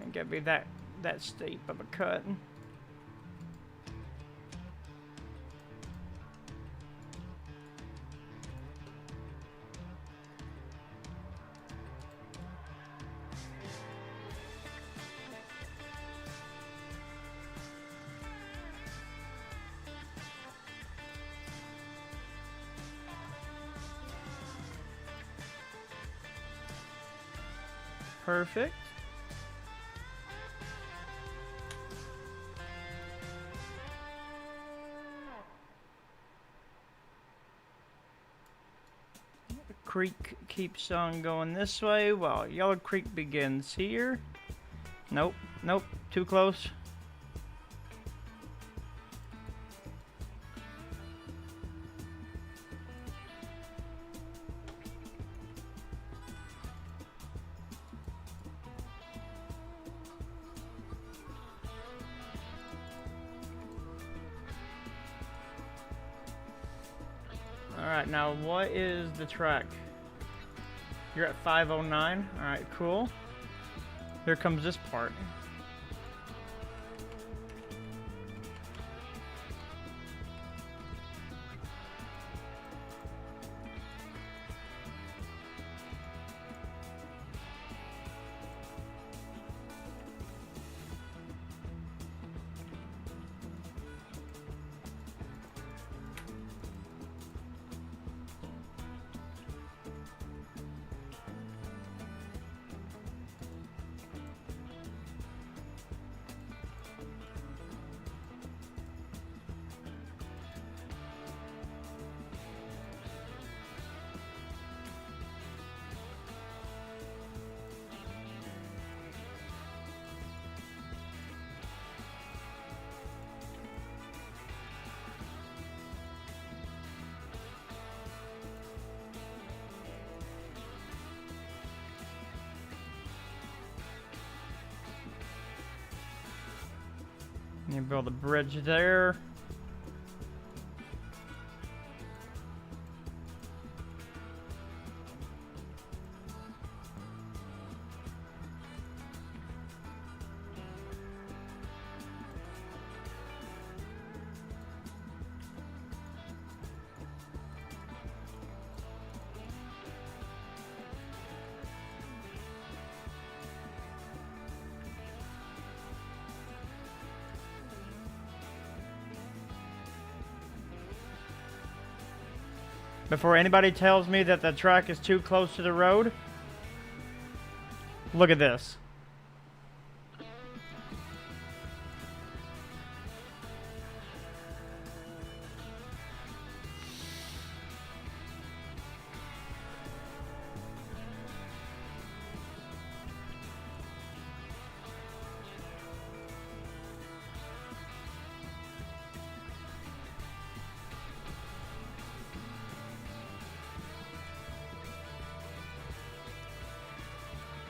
Ain't gonna be that steep of a cut. Perfect. The creek keeps on going this way while Yellow Creek begins here. Nope, nope, too close. Alright, now what is the track? You're at 509. Alright, cool. Here comes this part. You build a bridge there. Before anybody tells me that the track is too close to the road, look at this.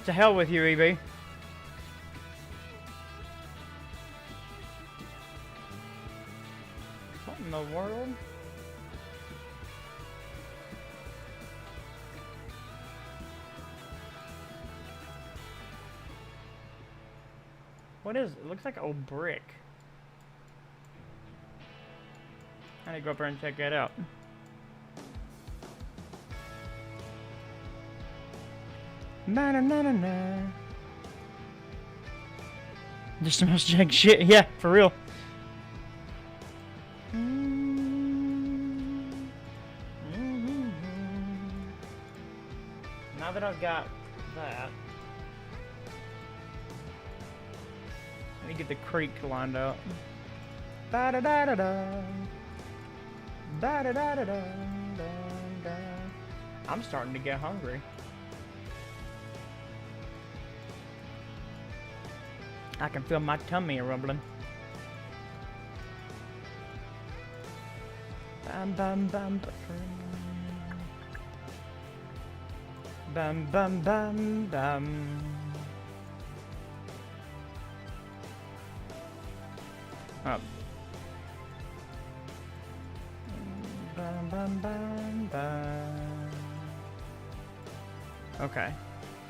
To hell with you, EB. What in the world? What is it? It looks like old brick. I need to go up there and check that out. Na na na na na. Just smells jack shit. Yeah, for real. Now that I've got that, I need to get the creek lined up. Ba da da da da. Ba da da da da. I'm starting to get hungry. I can feel my tummy rumbling. Bam, bam, bam, bam. Bum bum bum bum. Oh. Bum bum bum bum. Okay.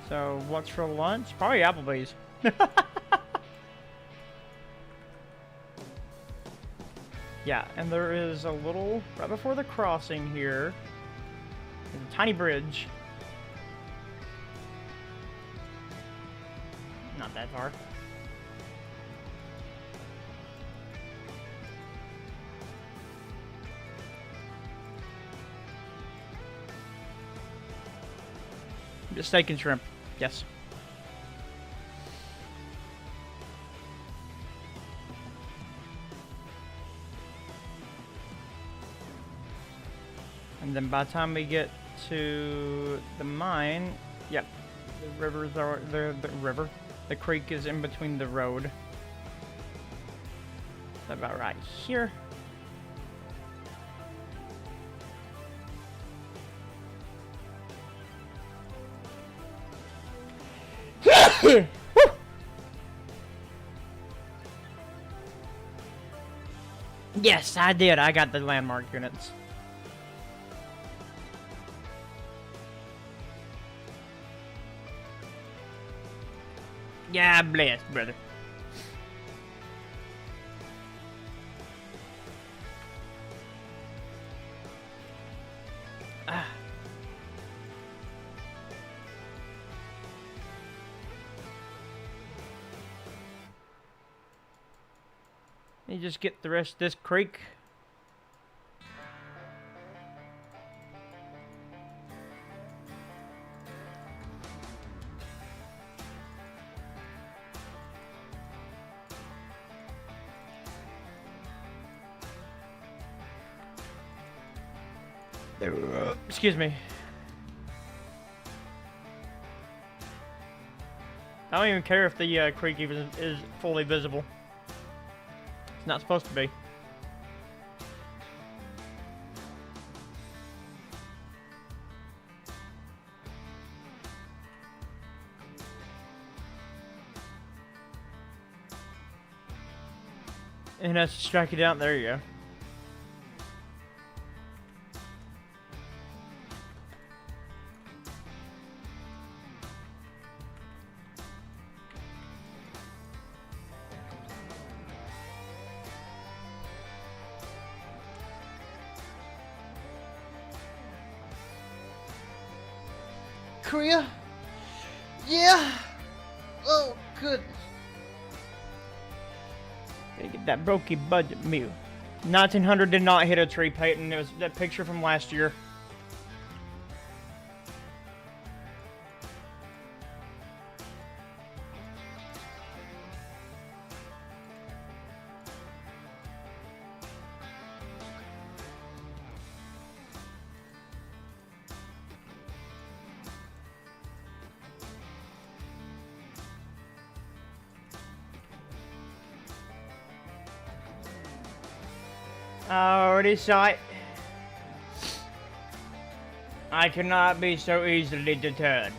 So what's for lunch? Probably Applebee's. Yeah, and there is a little right before the crossing here. There's a tiny bridge. Not that far. Just steak and shrimp. Yes. And then by the time we get to the mine, yep, the rivers are the river. The creek is in between the road. That's about right here. Yes, I did. I got the landmark units. Yeah, bless, brother. Ah. You just get the rest of this creek. Excuse me. I don't even care if the creek even is fully visible. It's not supposed to be. And that's strike it out. There you go. Korea? Yeah! Oh, good. Gotta get that brokey budget meal. 1900 did not hit a tree, Peyton. It was that picture from last year. I already saw it. I cannot be so easily deterred.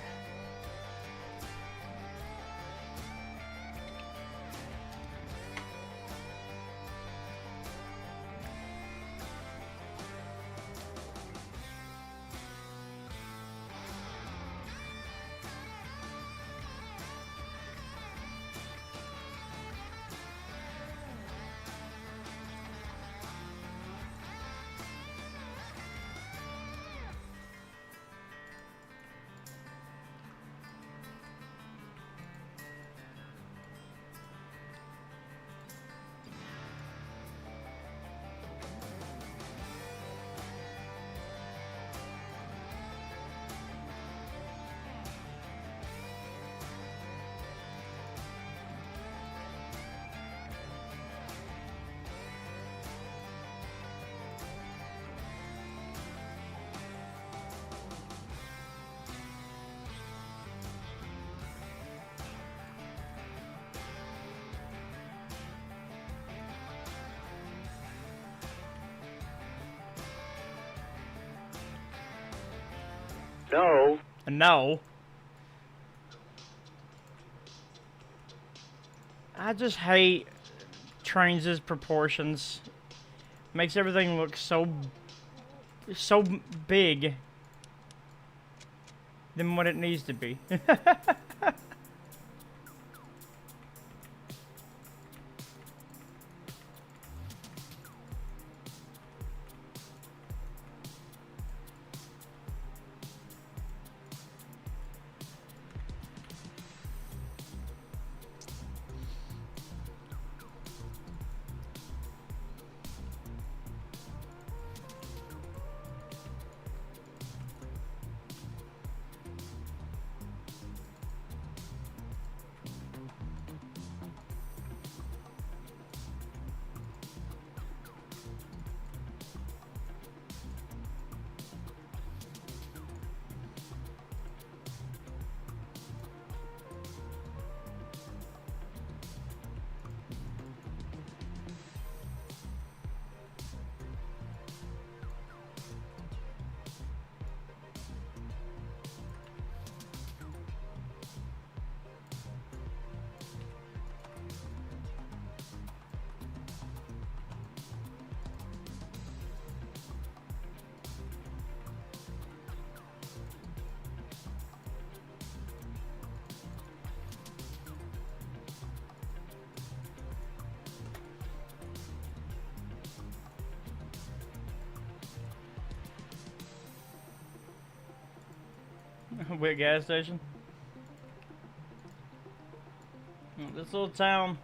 No. No. I just hate Trainz' proportions. Makes everything look so big than what it needs to be. Weird gas station. This little town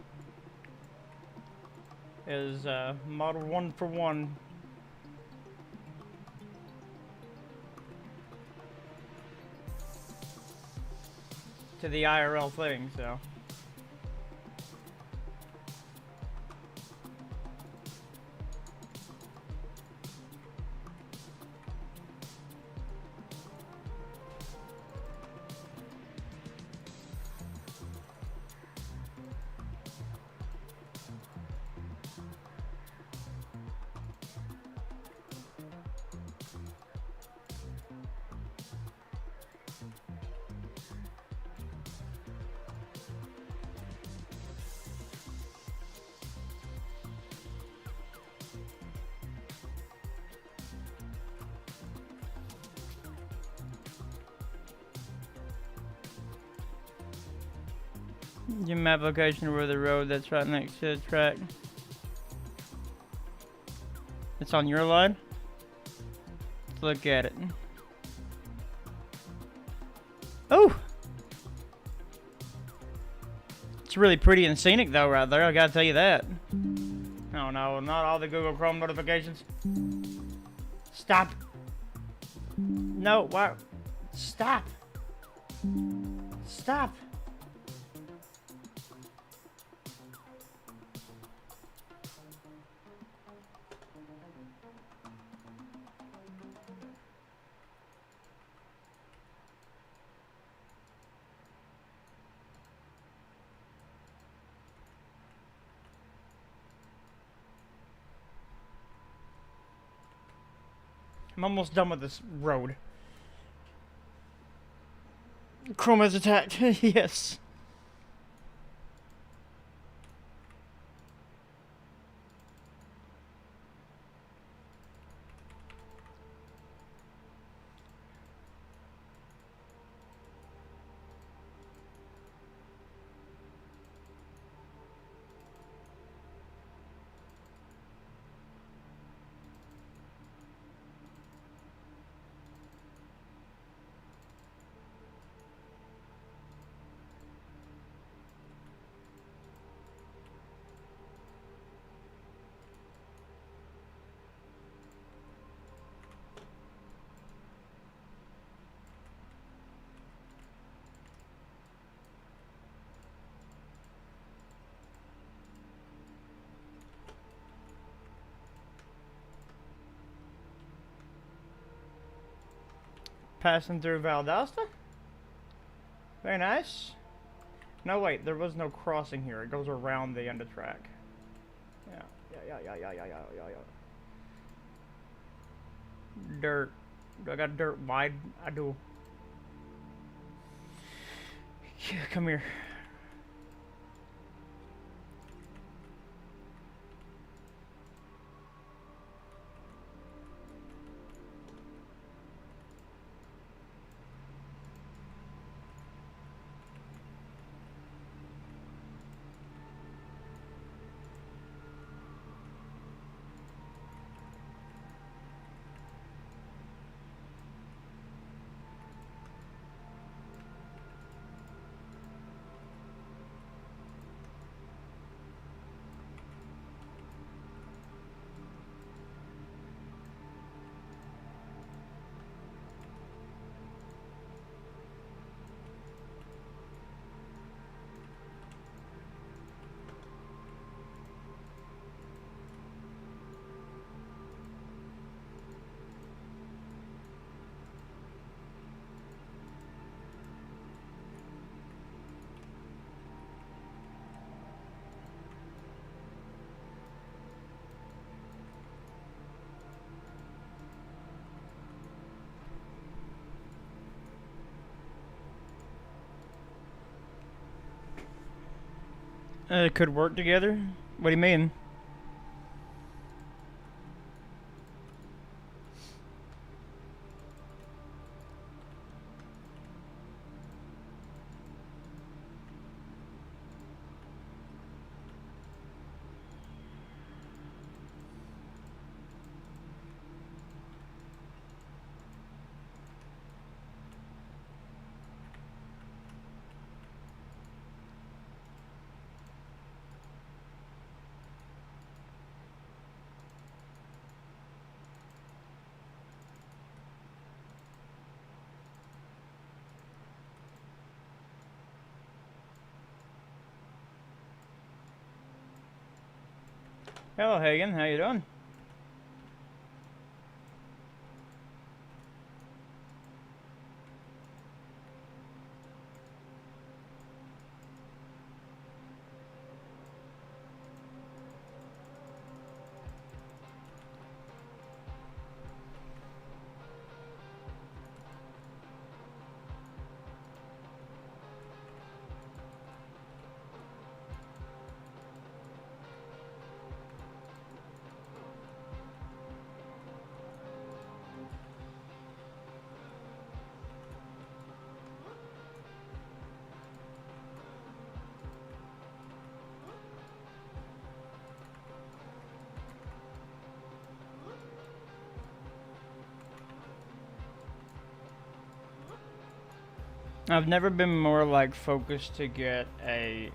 is modeled 1-for-1 to the IRL thing, so. Your map location over the road that's right next to the track. It's on your line? Let's look at it. Oh! It's really pretty and scenic though right there, I gotta tell you that. Oh no, not all the Google Chrome notifications. Stop. No, why? Stop. Stop. I'm almost done with this road. Chrome has attacked. Yes. Passing through Valdosta. Very nice. No, wait, there was no crossing here. It goes around the end of track. Yeah. Dirt. Do I got dirt wide? I do. Come here. Could work together? What do you mean? Hello, Hagen. How you doing? I've never been more like focused to get a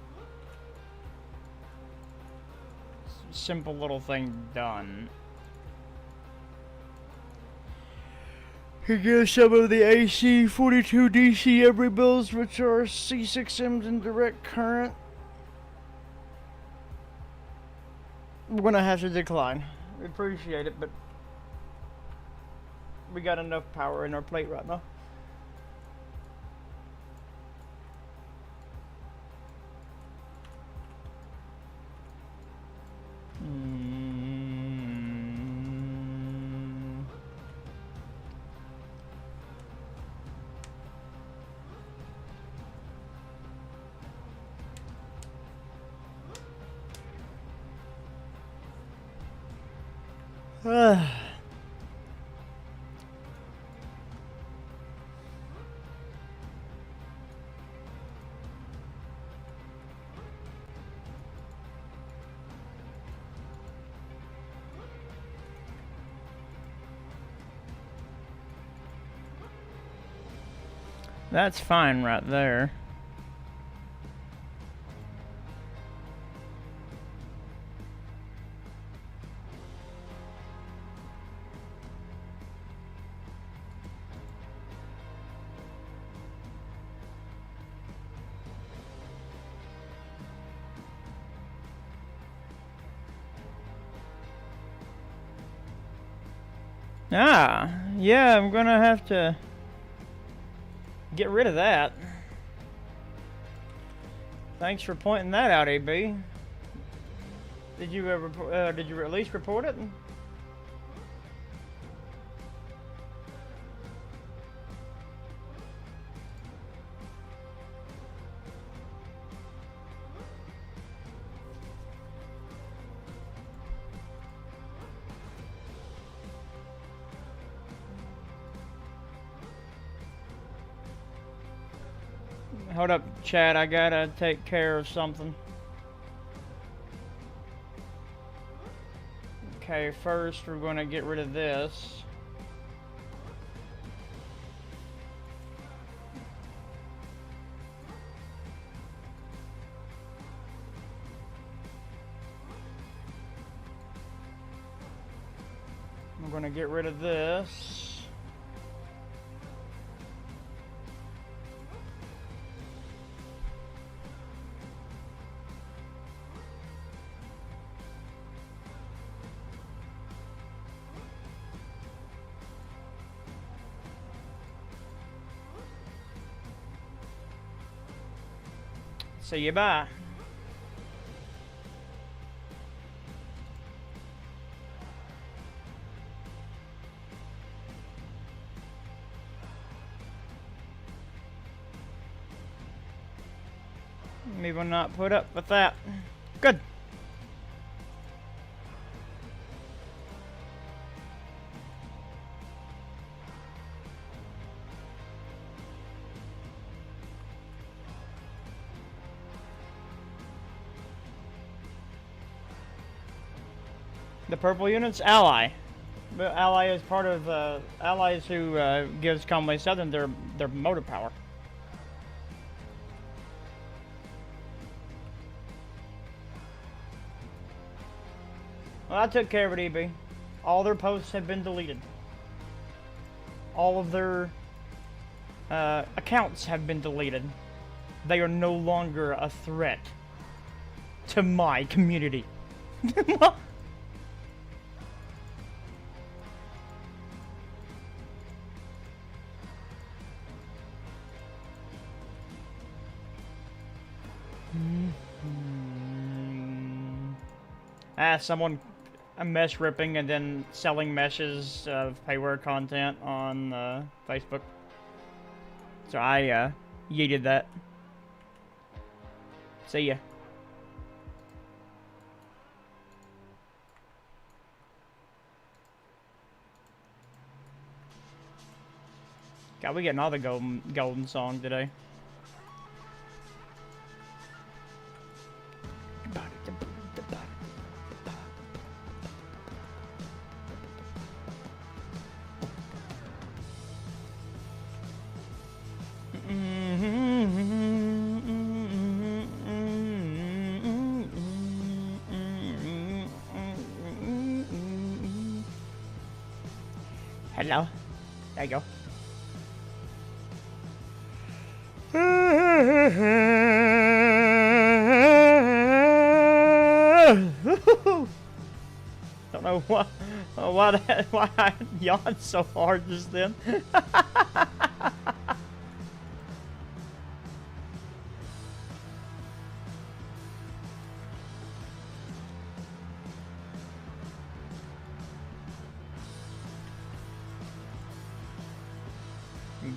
simple little thing done. To get some of the AC 42 DC every builds, which are C6Ms in direct current. We're gonna have to decline. We appreciate it, but we got enough power in our plate right now. That's fine right there. Ah, yeah, I'm gonna have to get rid of that. Thanks for pointing that out, AB. Did you at least report it? Hold up, Chad. I gotta take care of something. Okay, first we're gonna get rid of this. We're gonna get rid of this. See you bye. We will not put up with that. Good. The purple unit's Ally. But Ally is part of Allies who gives Conway Southern their motor power. Well, I took care of it, EB. All their posts have been deleted. All of their accounts have been deleted. They are no longer a threat to my community. Someone mesh ripping and then selling meshes of payware content on Facebook. So I yeeted that. See ya. God, we getting all the golden song today. Hello. There you go. Don't know why I yawned so hard just then.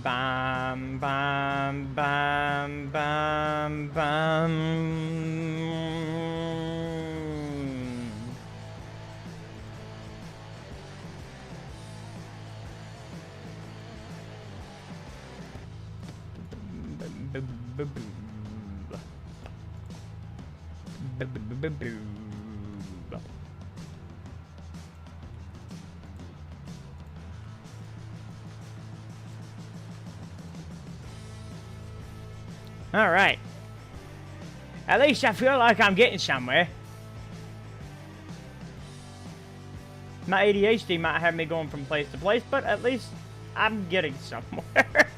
Bam, bam, bam, bam, bam. All right. At least I feel like I'm getting somewhere. My ADHD might have me going from place to place, but at least I'm getting somewhere.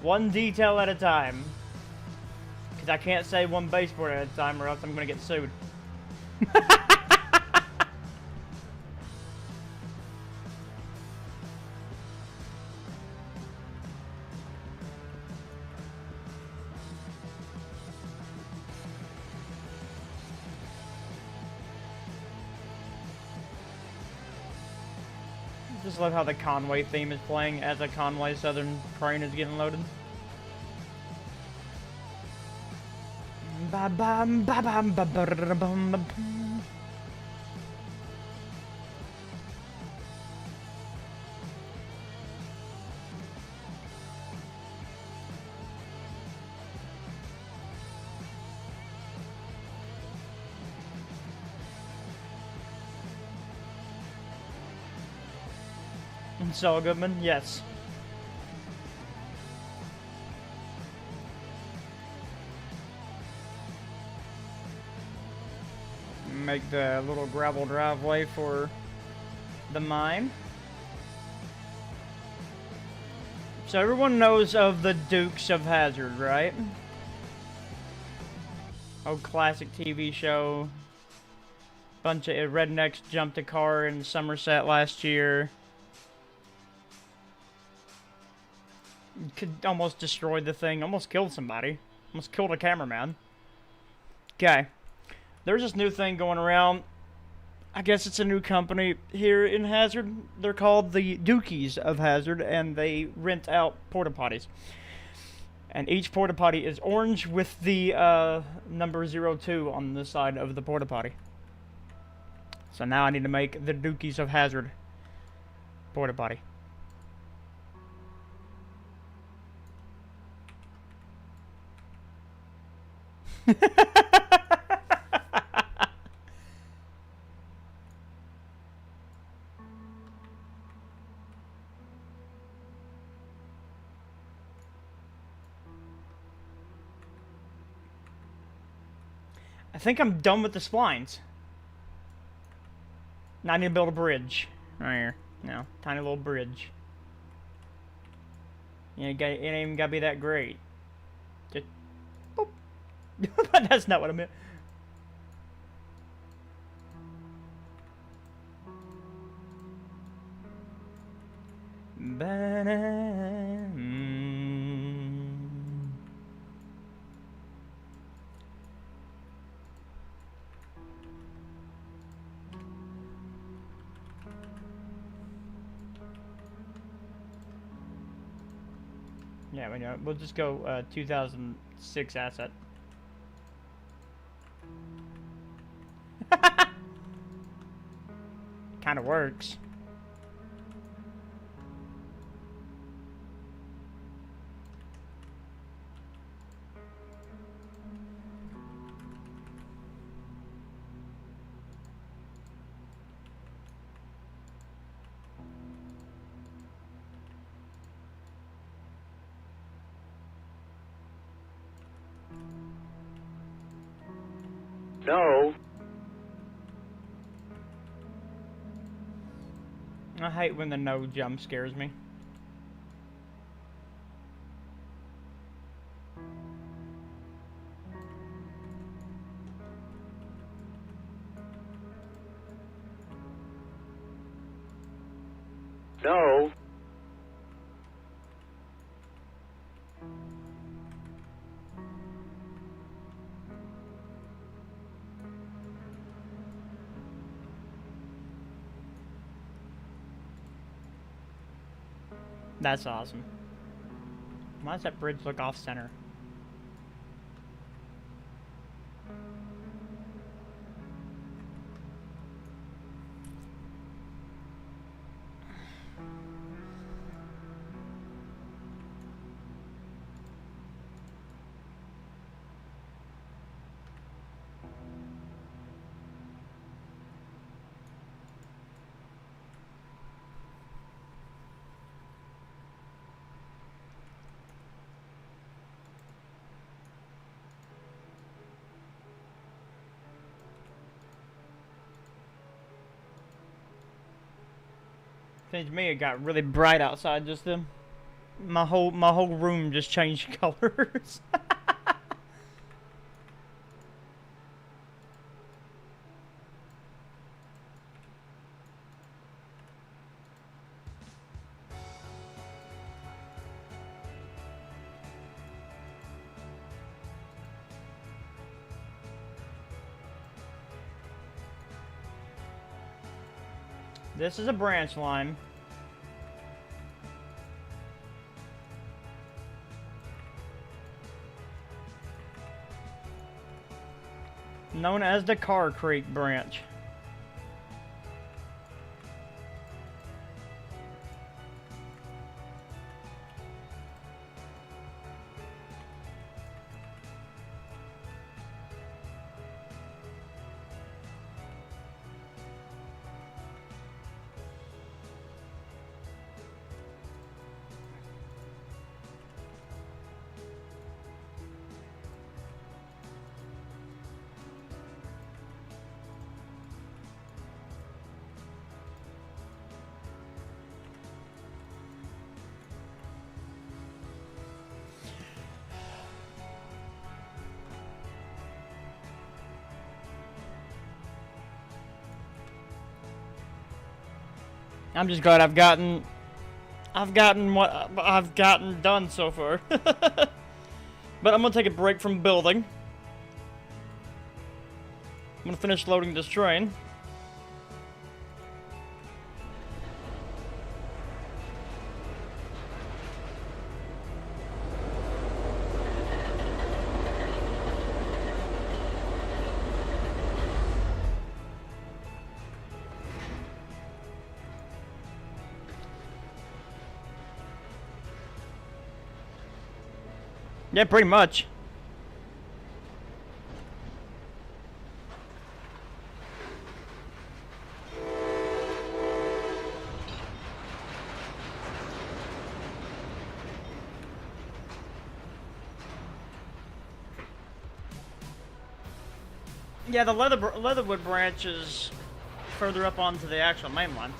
One detail at a time. Because I can't say one baseboard at a time or else I'm going to get sued. Just love how the Conway theme is playing as a Conway Southern crane is getting loaded. Ba bam ba bam ba ba bum bum. Saul Goodman, yes. Make the little gravel driveway for the mine. So everyone knows of the Dukes of Hazzard, right? Old classic TV show. Bunch of rednecks jumped a car in Somerset last year. Could almost destroy the thing. Almost killed somebody. Almost killed a cameraman. Okay. There's this new thing going around. I guess it's a new company here in Hazard. They're called the Dukies of Hazard, and they rent out porta potties. And each porta potty is orange with the number 02 on the side of the porta potty. So now I need to make the Dukies of Hazard porta potty. I think I'm done with the splines. Now I need to build a bridge. Right here. No, tiny little bridge. It ain't even gotta be that great. Just boop. That's not what I meant. Yeah, we'll just go 2006 asset. Kind of works. No. I hate when the no jump scares me. No. That's awesome. Why does that bridge look off center? Seems to me it got really bright outside just then. My whole room just changed colors. This is a branch line. Known as the Car Creek branch. I'm just glad I've gotten what I've gotten done so far. But I'm gonna take a break from building. I'm gonna finish loading this train. Yeah, pretty much. Yeah, the Leatherwood branch is further up onto the actual main line.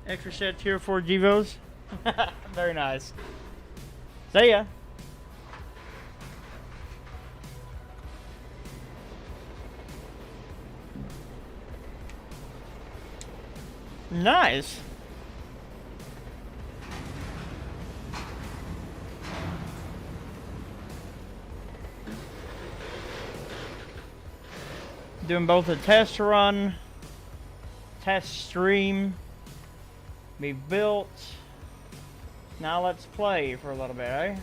Extra set tier 4 Gevos. Very nice. See ya. Nice. Doing both a test run, test stream, be built. Now let's play for a little bit, eh?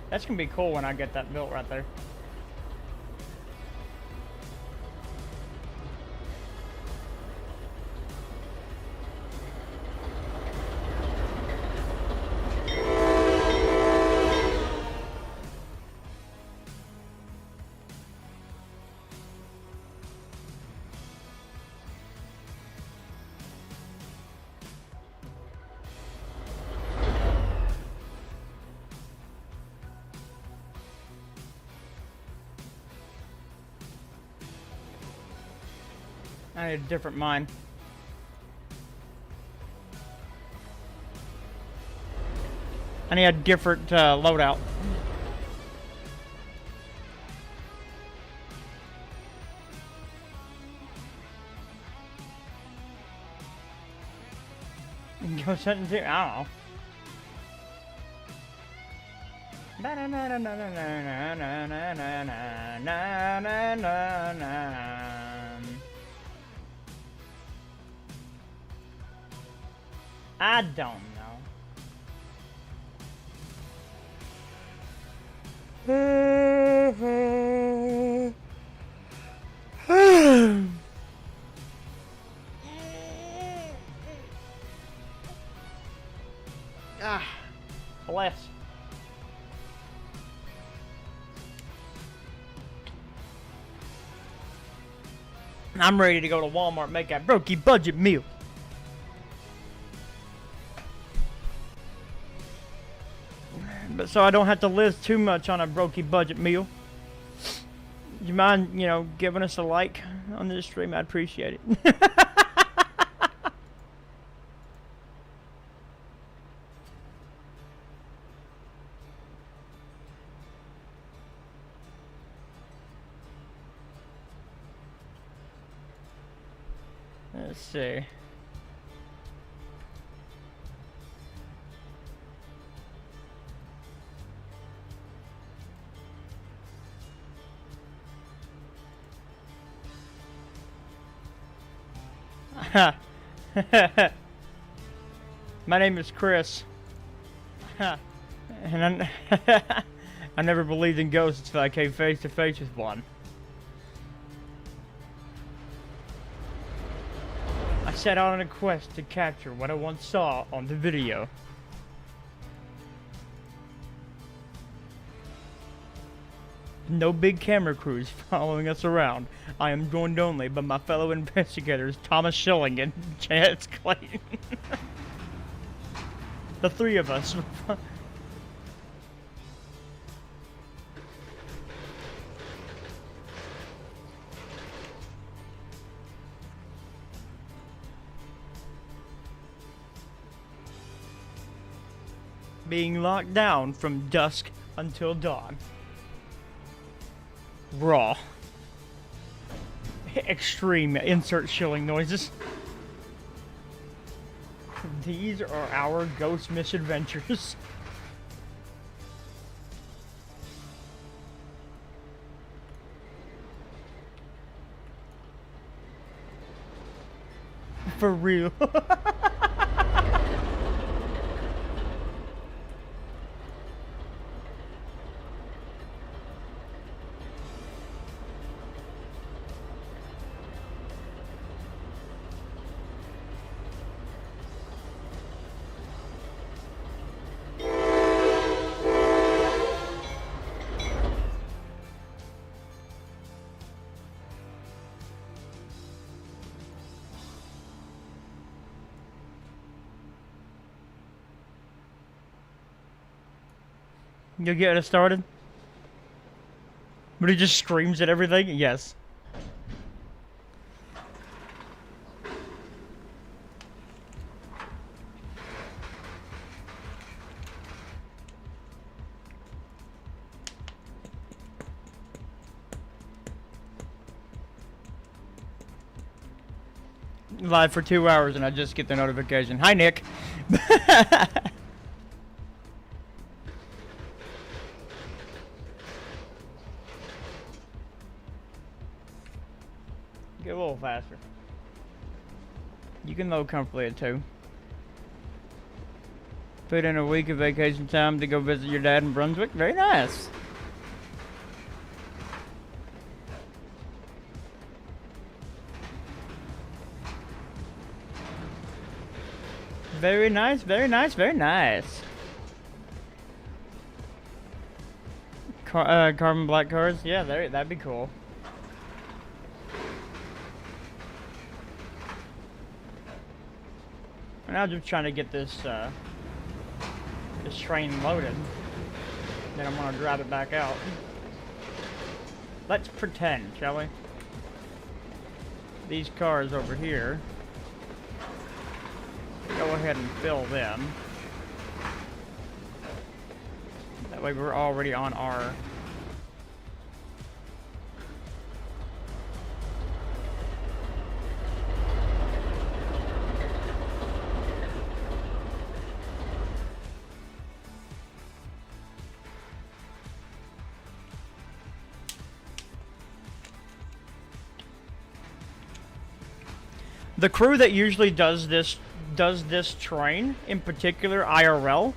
That's gonna be cool when I get that built right there. I need a different mine. I need a different loadout. Go something to, I don't know. I don't know. Ah, bless. I'm ready to go to Walmart and make that brokey budget meal. But so I don't have to live too much on a brokey budget meal. You mind, you know, giving us a like on this stream? I'd appreciate it. Let's see. My name is Chris. And I never believed in ghosts until I came face to face with one. set out on a quest to capture what I once saw on the video. No big camera crews following us around. I am joined only by my fellow investigators, Thomas Schilling and Chance Clayton. The three of us. Being locked down from dusk until dawn. Raw. Extreme insert Schilling noises. These are our ghost misadventures. For real. You get us started? But he just screams at everything? Yes. Live for 2 hours and I just get the notification. Hi, Nick. Get a little faster. You can load comfortably at 2. Put in a week of vacation time to go visit your dad in Brunswick. Very nice. Very nice, very nice, very nice. Carbon black cars? Yeah, that'd be cool. Now I'm just trying to get this this train loaded. Then I'm gonna drive it back out. Let's pretend, shall we? These cars over here. Go ahead and fill them. That way we're already on our... The crew that usually does this train, in particular IRL,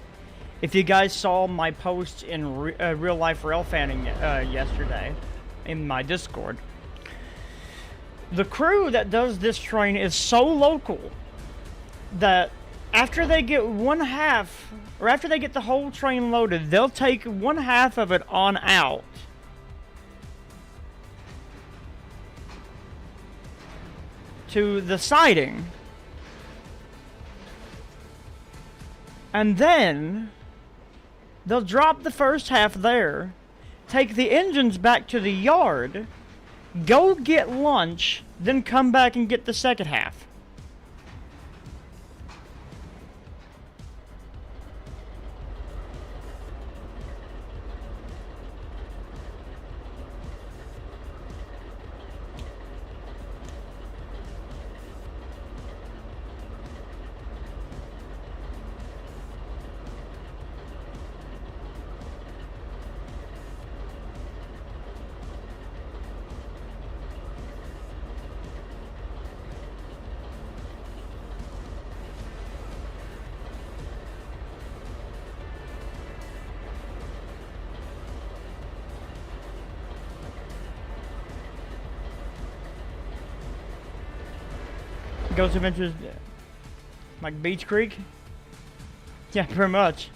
if you guys saw my post in real life rail fanning yesterday in my Discord, the crew that does this train is so local that after they get one half, or after they get the whole train loaded, they'll take one half of it on out. To the siding. And then they'll drop the first half there, take the engines back to the yard, go get lunch, then come back and get the second half. Ghost Adventures, like Beach Creek? Yeah, pretty much.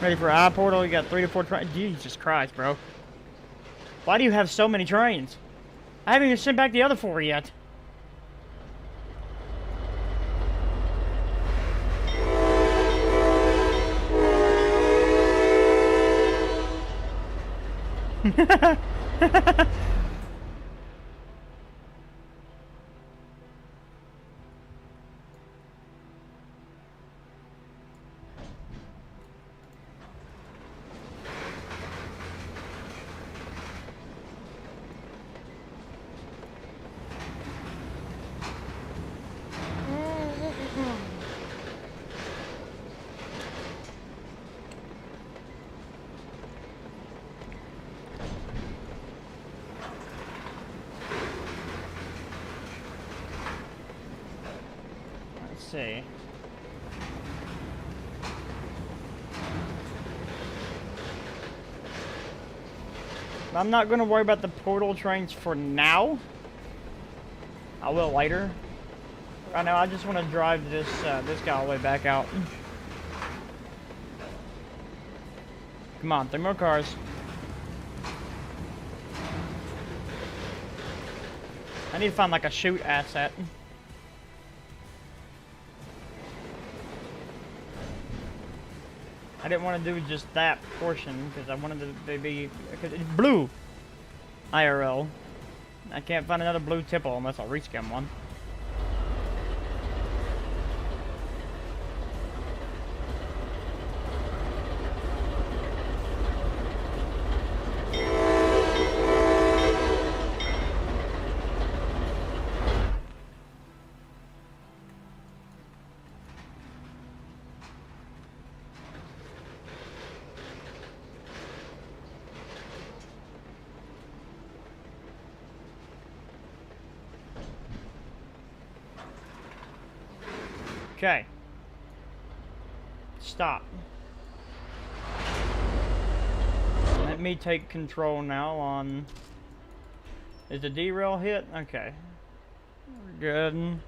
Ready for eye portal? You got 3 to 4 trains. Jesus Christ, bro. Why do you have so many trains? I haven't even sent back the other 4 yet. Let's see. I'm not going to worry about the portal trains for now. I will later. Right now, I just want to drive this this guy all the way back out. Come on, 3 more cars. I need to find like a shoot asset. I didn't want to do just that portion because I wanted to be because it's blue IRL. I can't find another blue tipple unless I reskin one. Okay. Stop. Let me take control now on... Is the derail hit? Okay. We're good.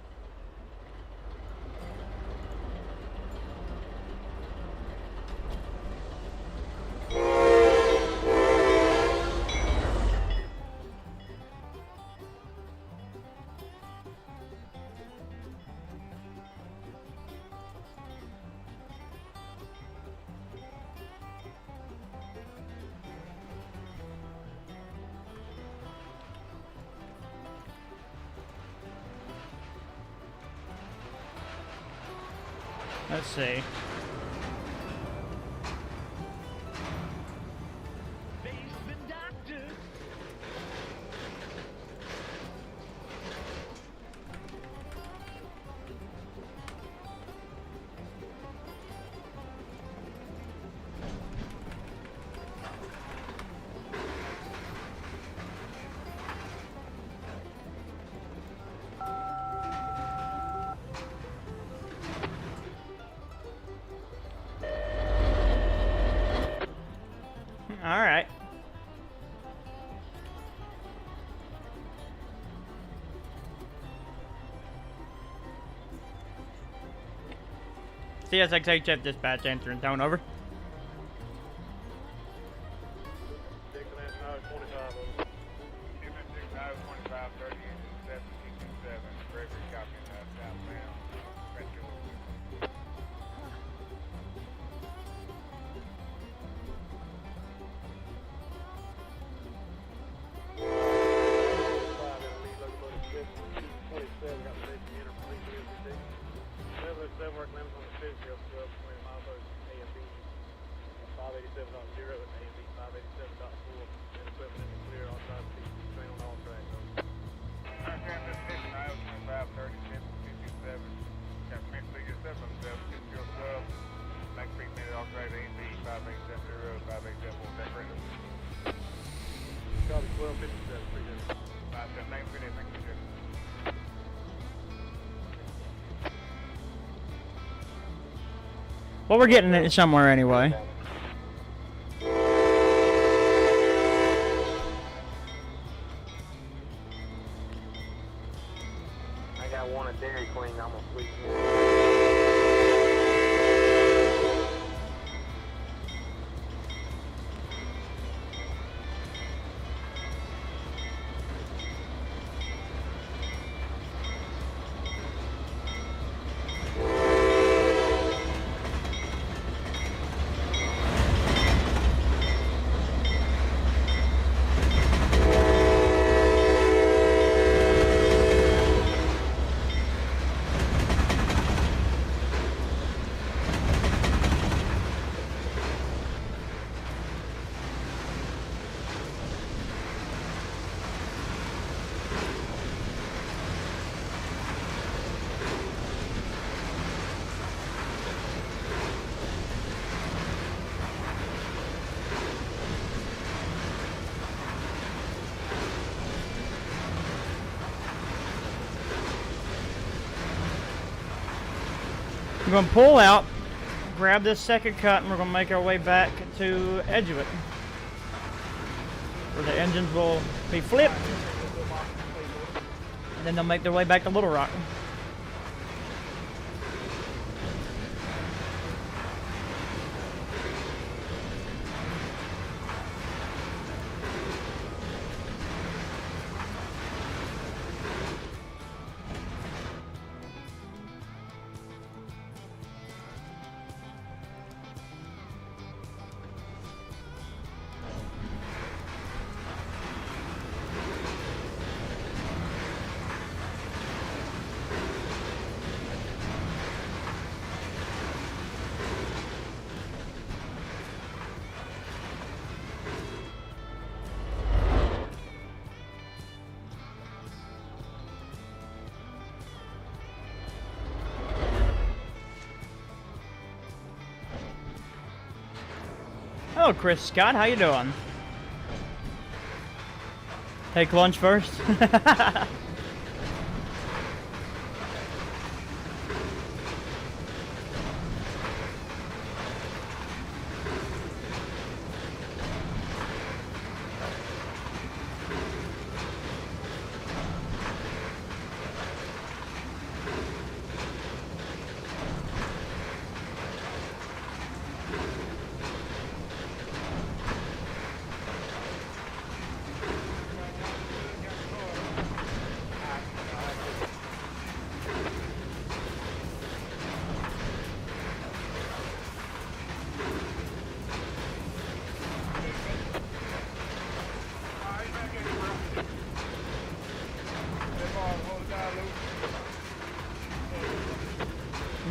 Let's see. All right. CSXHF dispatch answering tone over. Copy 1257, appreciate it. Alright, sir, thank you for that, thank you, sir. Well, we're getting it somewhere anyway. I got one at Dairy Queen. I'm gonna sleep in. We're gonna pull out, grab this second cut, and we're gonna make our way back to Edgewood, where the engines will be flipped, and then they'll make their way back to Little Rock. Hello, Chris Scott. How you doing? Take lunch first.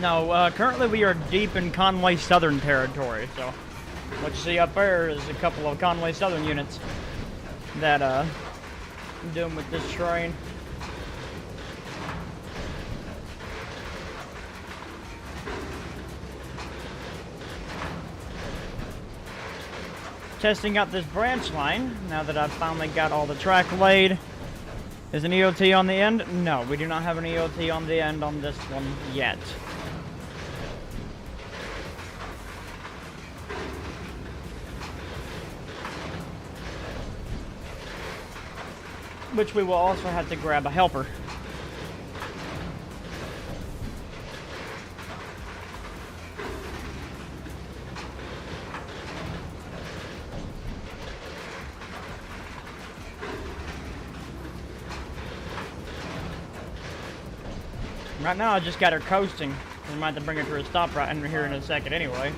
No, currently we are deep in Conway Southern territory, so what you see up there is a couple of Conway Southern units that I'm doing with this train. Testing out this branch line now that I've finally got all the track laid. Is an EOT on the end? No, we do not have an EOT on the end on this one yet. Which we will also have to grab a helper. Right now I just got her coasting. We might have to bring her to a stop right in here in a second anyway.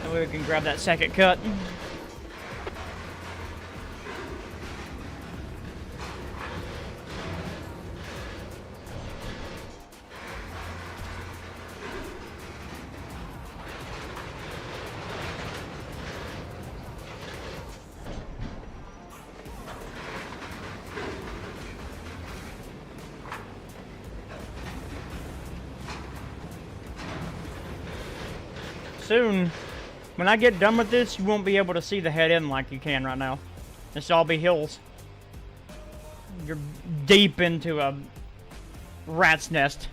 And we can grab that second cut. Soon, when I get done with this, you won't be able to see the head end like you can right now. This all be hills. You're deep into a rat's nest.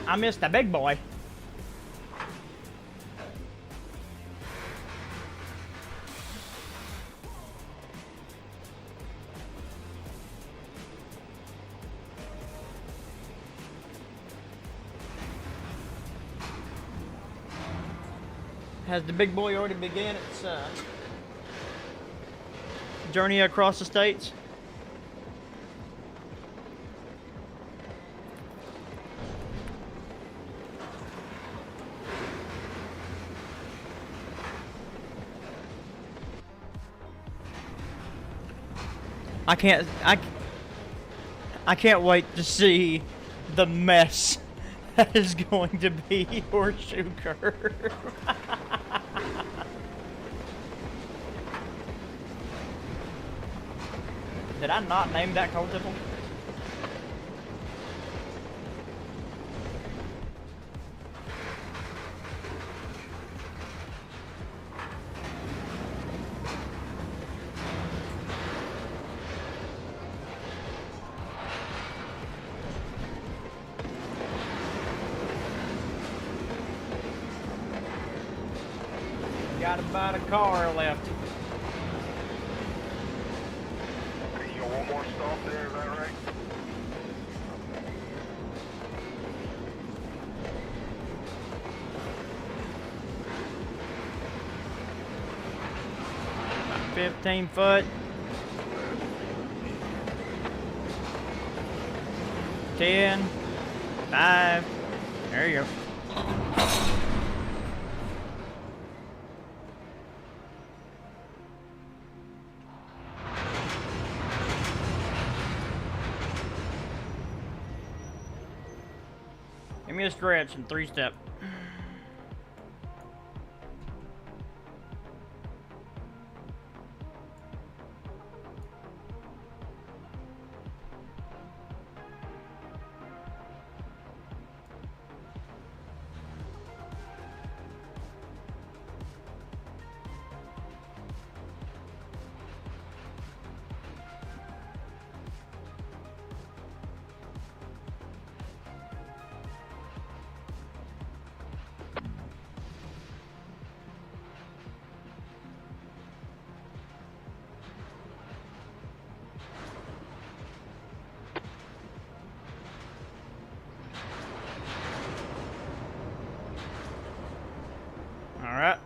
I missed the big boy. Has the big boy already began its journey across the states? I can't wait to see the mess that is going to be Horseshoe Curve. Did I not name that coal tipple? Got about a car left. You got one more stop there, is that right? About 15 foot. 10. 5. There you go. Give me a stretch and 3-step. Alright.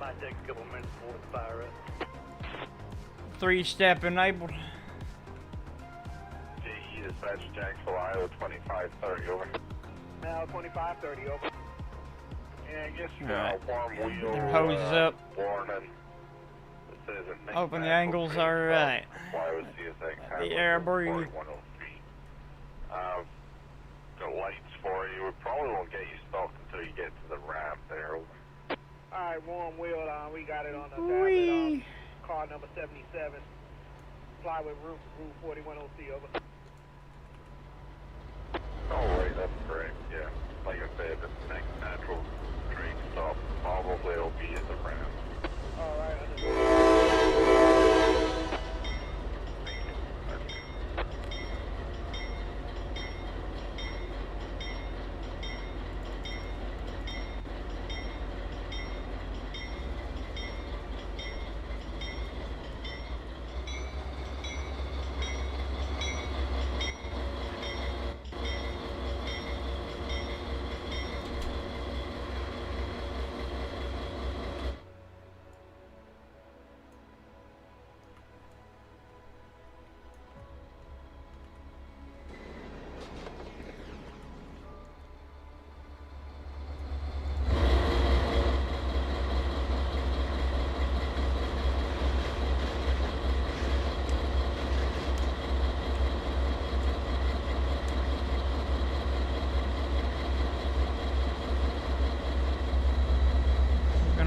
Might take a couple minutes before the fire up. 3-step enabled. GE dispatch Jacksonville, Iowa 2530 over. Now 2530 over. Yeah, I guess you Alright. got a warm wheel. Hoses up. Warning. It says it makes Open the natural angles, trees alright. Why was CSX The air breathe. 4103. Got lights for you. We probably won't get you stopped until you get to the ramp there. Alright, warm wheel, we got it on the Whee! tablet, car number 77. Fly with route 4103 over. Alright, that's correct, yeah. Like I said, the next natural train stop probably will be at the ramp. Alright,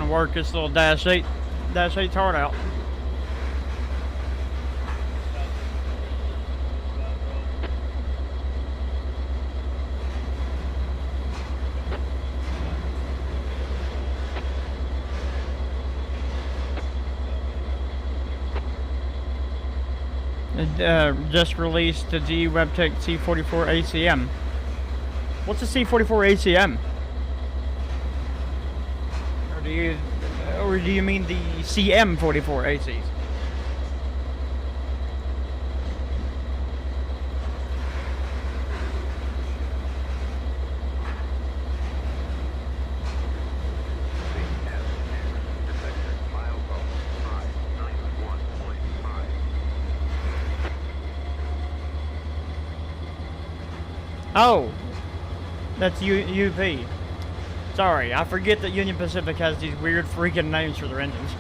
gonna work this little dash 8 tart out. It just released the GE WebTech C44 ACM. What's a C44 ACM? Or do you mean the CM44 ACs? Oh, that's UP. Sorry, I forget that Union Pacific has these weird freaking names for their engines.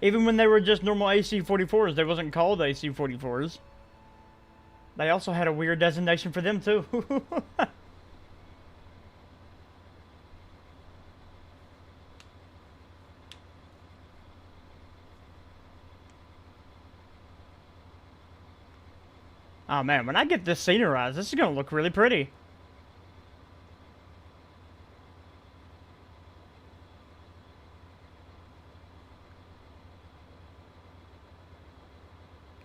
Even when they were just normal AC-44s, they wasn't called AC-44s. They also had a weird designation for them too. Oh man, when I get this scenerized, this is gonna look really pretty.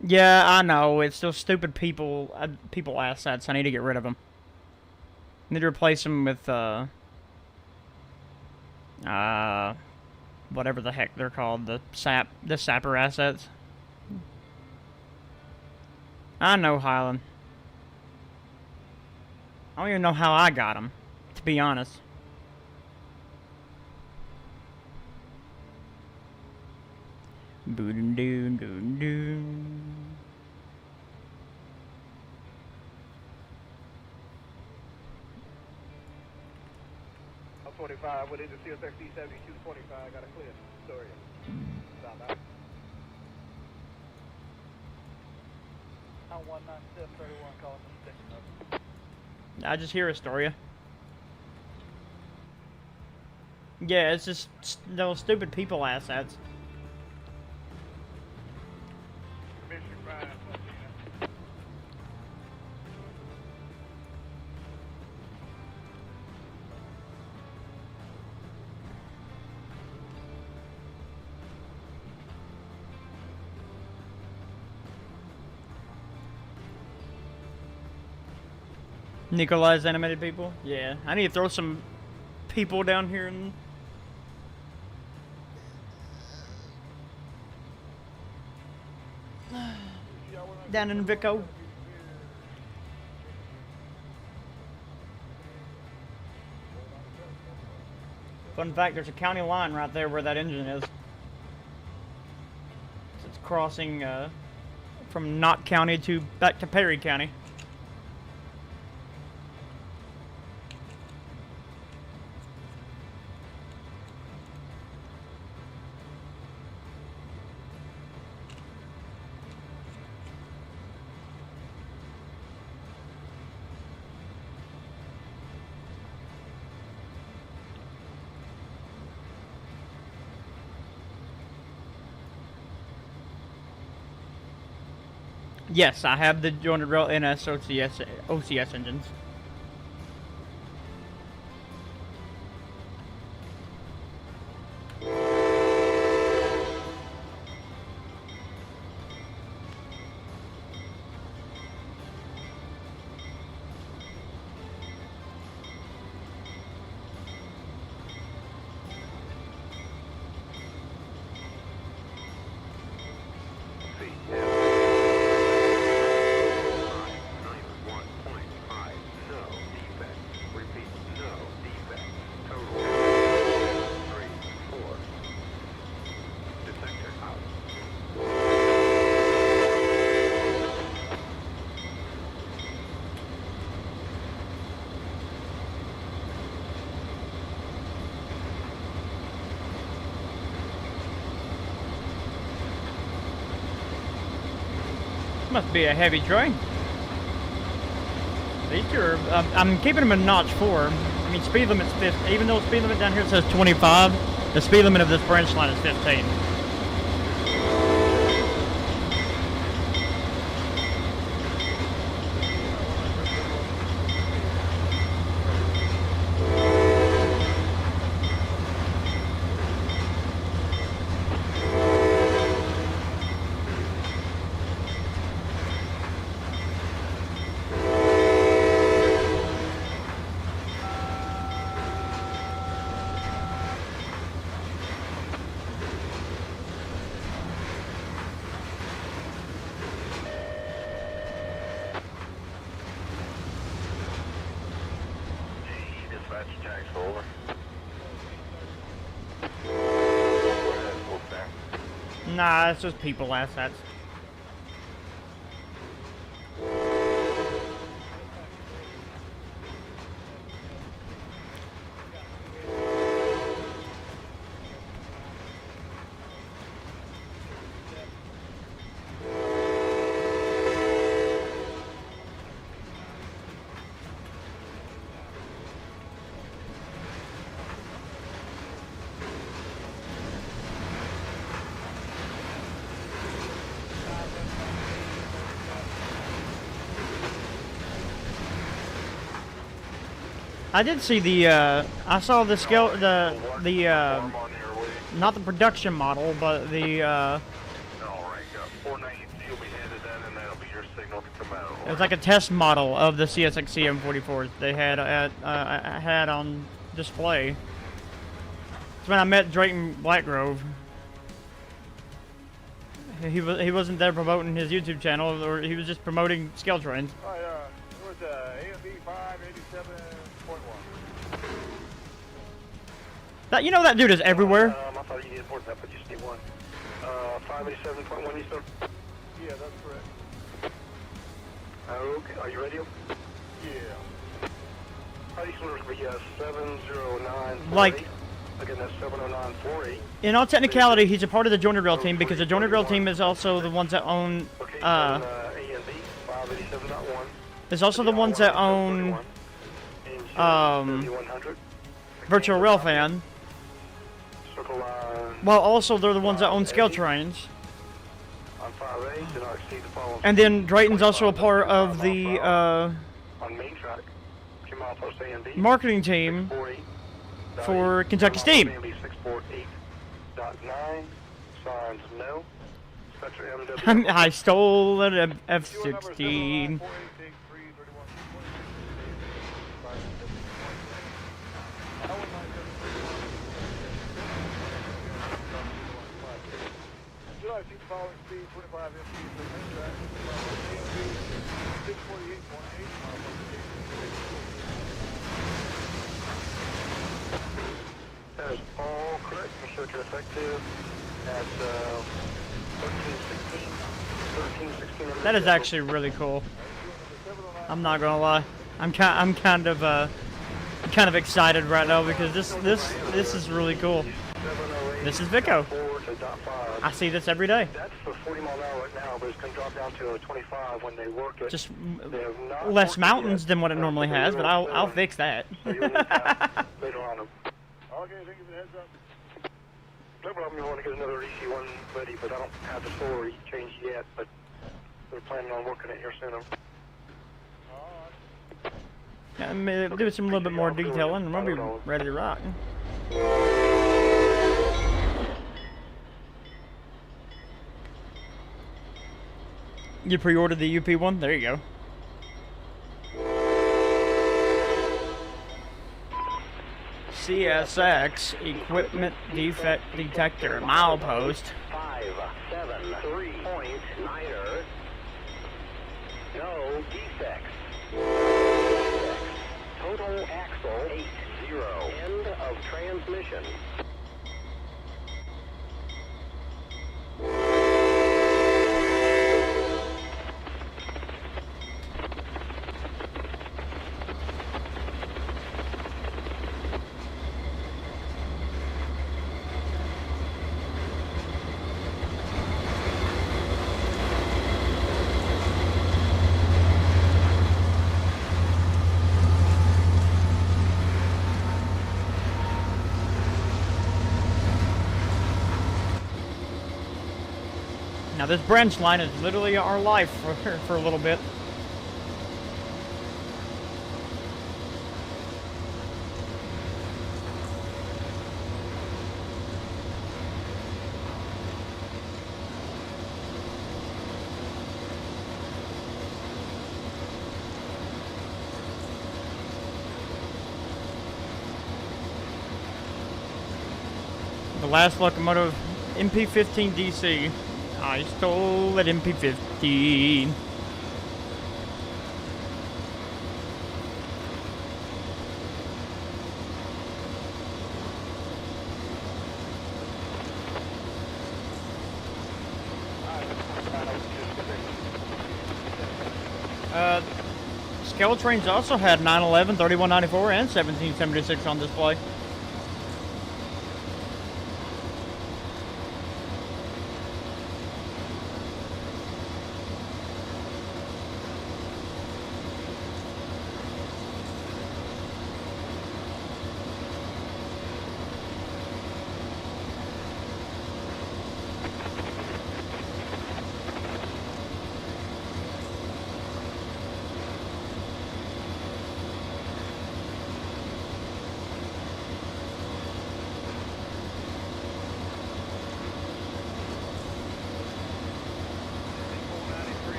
Yeah, I know. It's those stupid people assets. I need to get rid of them. I need to replace them with, whatever the heck they're called. The sapper assets. I know, Highland. I don't even know how I got them, to be honest. Boom doom doom doom. 45 with engine CSX D7225, got a clear. Sorry. Stop out. I'm 19731 calling from station up. I just hear Astoria. Yeah, it's just those stupid people assets. Mission 5, Nikolai's animated people? Yeah. I need to throw some people down here and down in Vico. Fun fact, there's a county line right there where that engine is. It's crossing from Knott County to back to Perry County. Yes, I have the jointed rail NS OCS engines. must be a heavy train. These two are, I'm keeping them in notch 4. I mean, speed limit's 50. Even though speed limit down here says 25, the speed limit of this branch line is 15. Dispatch tags over. Nah, it's just people assets. I did see the, I saw the scale, not the production model, but the, All right, 490, you'll be headed in, and that'll be your signal to come out. it was like a test model of the CSXC M44s they had had on display. It's when I met Drayton Blackgrove. He wasn't there promoting his YouTube channel, or he was just promoting scale trains. All right, it was AMB 587.1. That, you know, that dude is everywhere. I thought you needed more than that, but you just need one. 587.1, you said? Yeah, that's correct. Okay, are you ready? Yeah. These orders will be 709. Like, Again, that's 70948. in all technicality, he's a part of the Jointed Rail team because the Jointed Rail team is also the ones that own, Okay, AMB 587.1. is also the ones that own, Virtual Rail Fan. Circle line Well, also they're the ones that own scale trains. on 5A, do not exceed the following. And then Drayton's also a part of the On main track, 2 mile post AMB. marketing team 648. for Kentucky Steam. AMB 648.9. Signs no. Spectre MW. I stole an F-16. July 6 following speed 25 mph for main track. AMB 648.8 miles per That is all correct. Make sure you're effective at 1316. That is actually really cool. I'm not gonna lie. I'm kind of excited right now because this is really cool. This is Vico. I see this every day. That's for 40 mile an hour right now, but it's going to drop down to 25 when they work it. Just They have not less worked it mountains yet. than what it normally has, but I'll fix that. So you'll need that later on. Okay, thank you for the heads up. No problem, you want to get another EC1 ready, but I don't have the story changed yet, but they're planning on working it here soon. Yeah, maybe do some little bit more detailing, and we'll be ready to rock. You pre-ordered the UP one? There you go. CSX Equipment Defect Detector Milepost. 573.9er. No defects. Total axle 80. End of transmission. Now this branch line is literally our life for a little bit. The last locomotive, MP15 DC. I stole that MP15. Scale Trainz also had 911, 3194, and 1776 on display.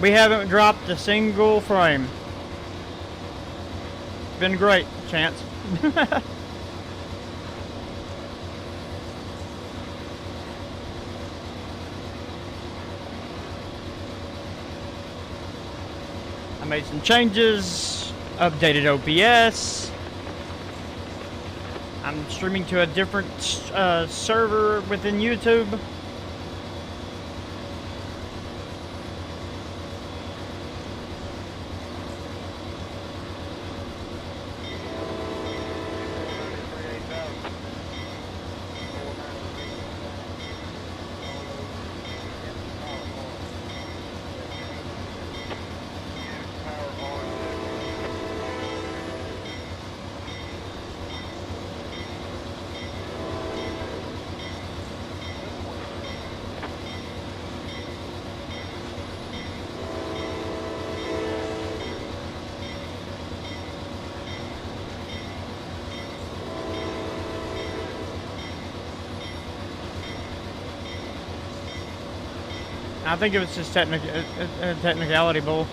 We haven't dropped a single frame. Been great, Chance. I made some changes, updated OBS. I'm streaming to a different server within YouTube. I think it was just technicality bull.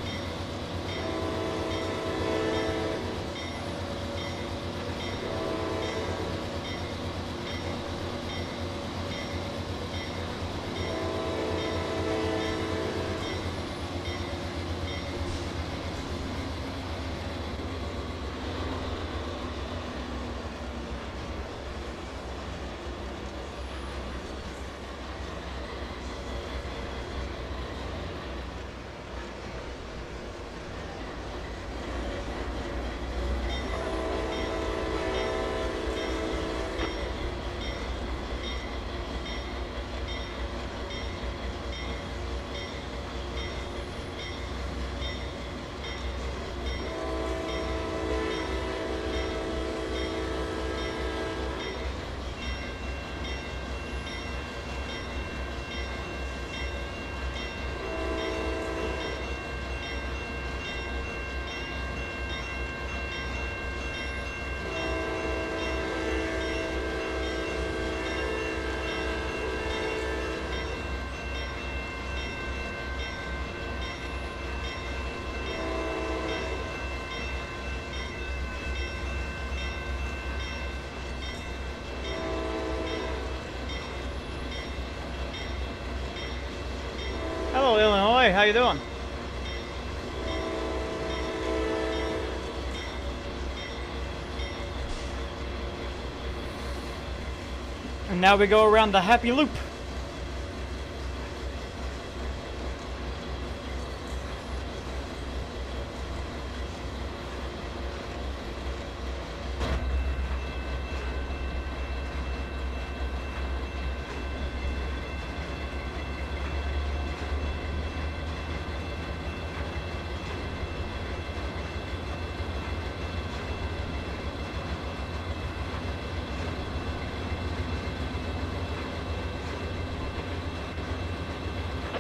Hello, Illinois. How you doing? And now we go around the happy loop.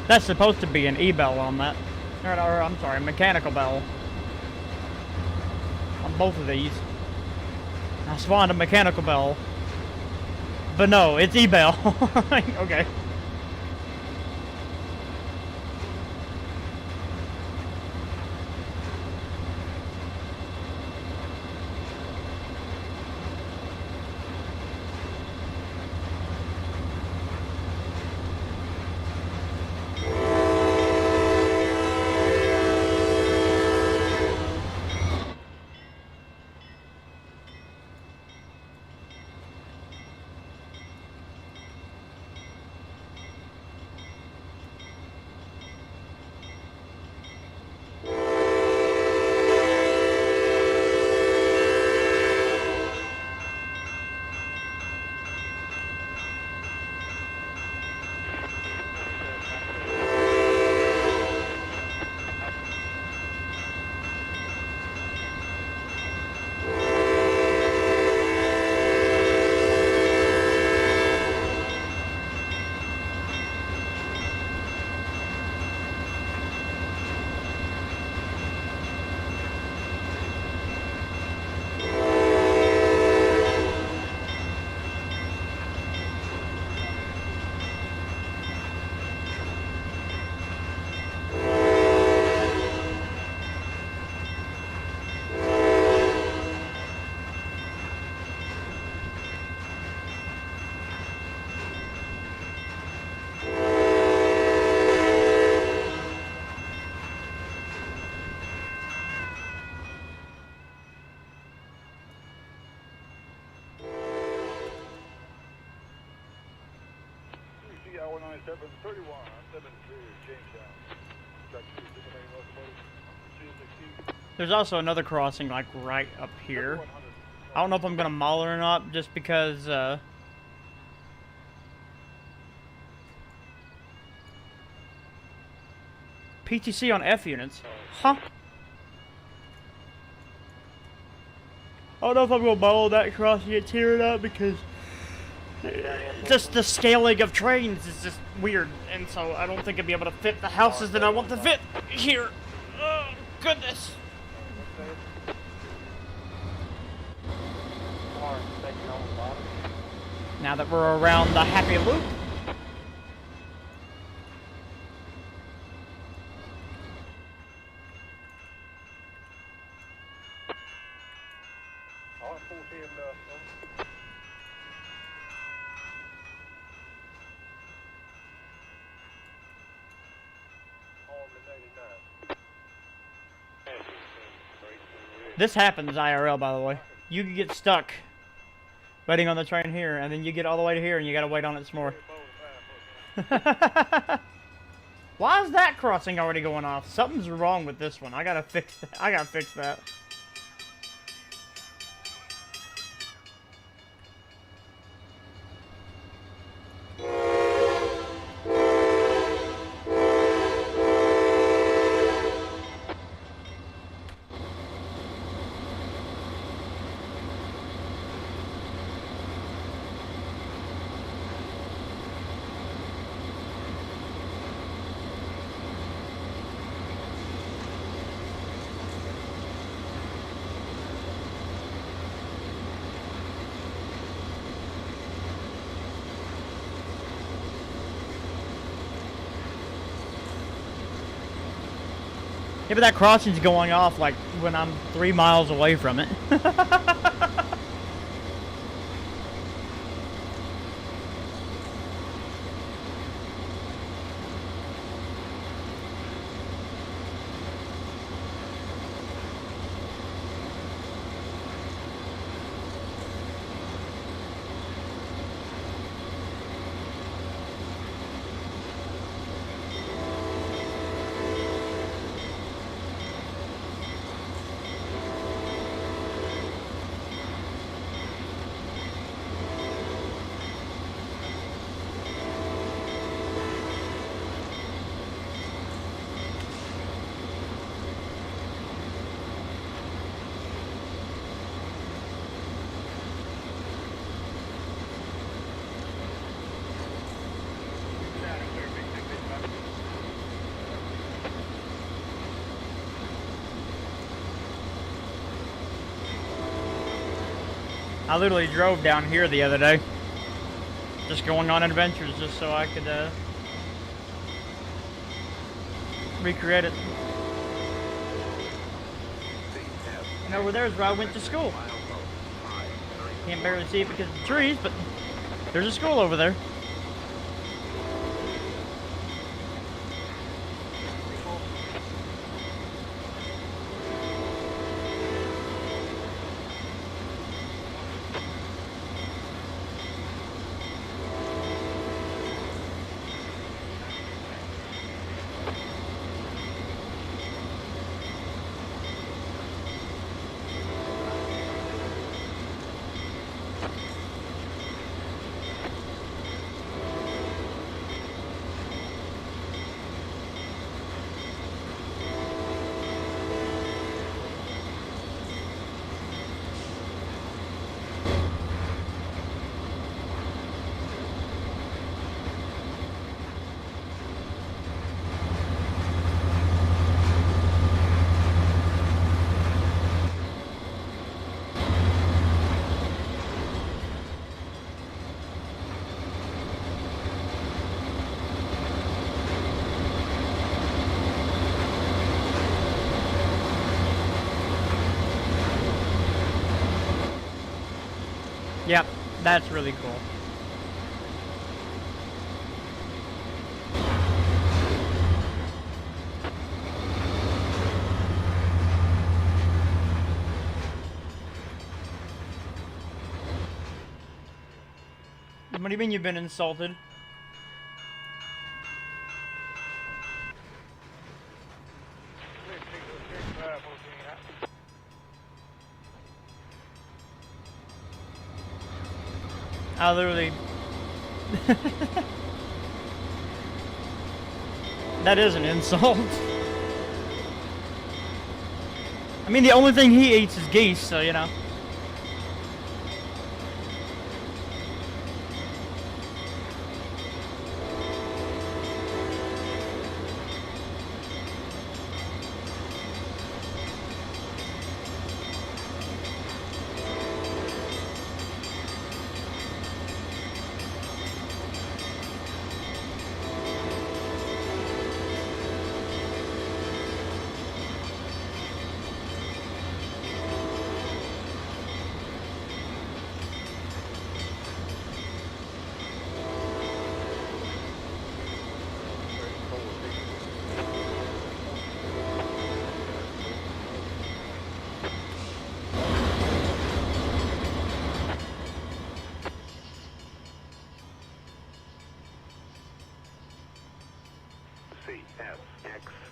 That's supposed to be an E-bell on that. Or, I'm sorry, a mechanical bell. On both of these. I spawned a mechanical bell. But no, it's E-bell. Okay. There's also another crossing, like, right up here. I don't know if I'm gonna maul it or not, just because, PTC on F units. Huh? I don't know if I'm gonna maul that crossing and tear it up, because just the scaling of trains is just weird, and so I don't think I'll be able to fit the houses that I want to fit here. Oh, goodness. Now that we're around the happy loop. This happens IRL, by the way. You can get stuck waiting on the train here, and then you get all the way to here, and you gotta wait on it some more. Why is that crossing already going off? Something's wrong with this one. I gotta fix that. I gotta fix that. Yeah, but that crossing's going off like when I'm 3 miles away from it. I literally drove down here the other day. Just going on adventures just so I could recreate it. And over there is where I went to school. Can't barely see it because of the trees, but there's a school over there. Yep, that's really cool. What do you mean you've been insulted? I literally... That is an insult. I mean, the only thing he eats is geese, so you know.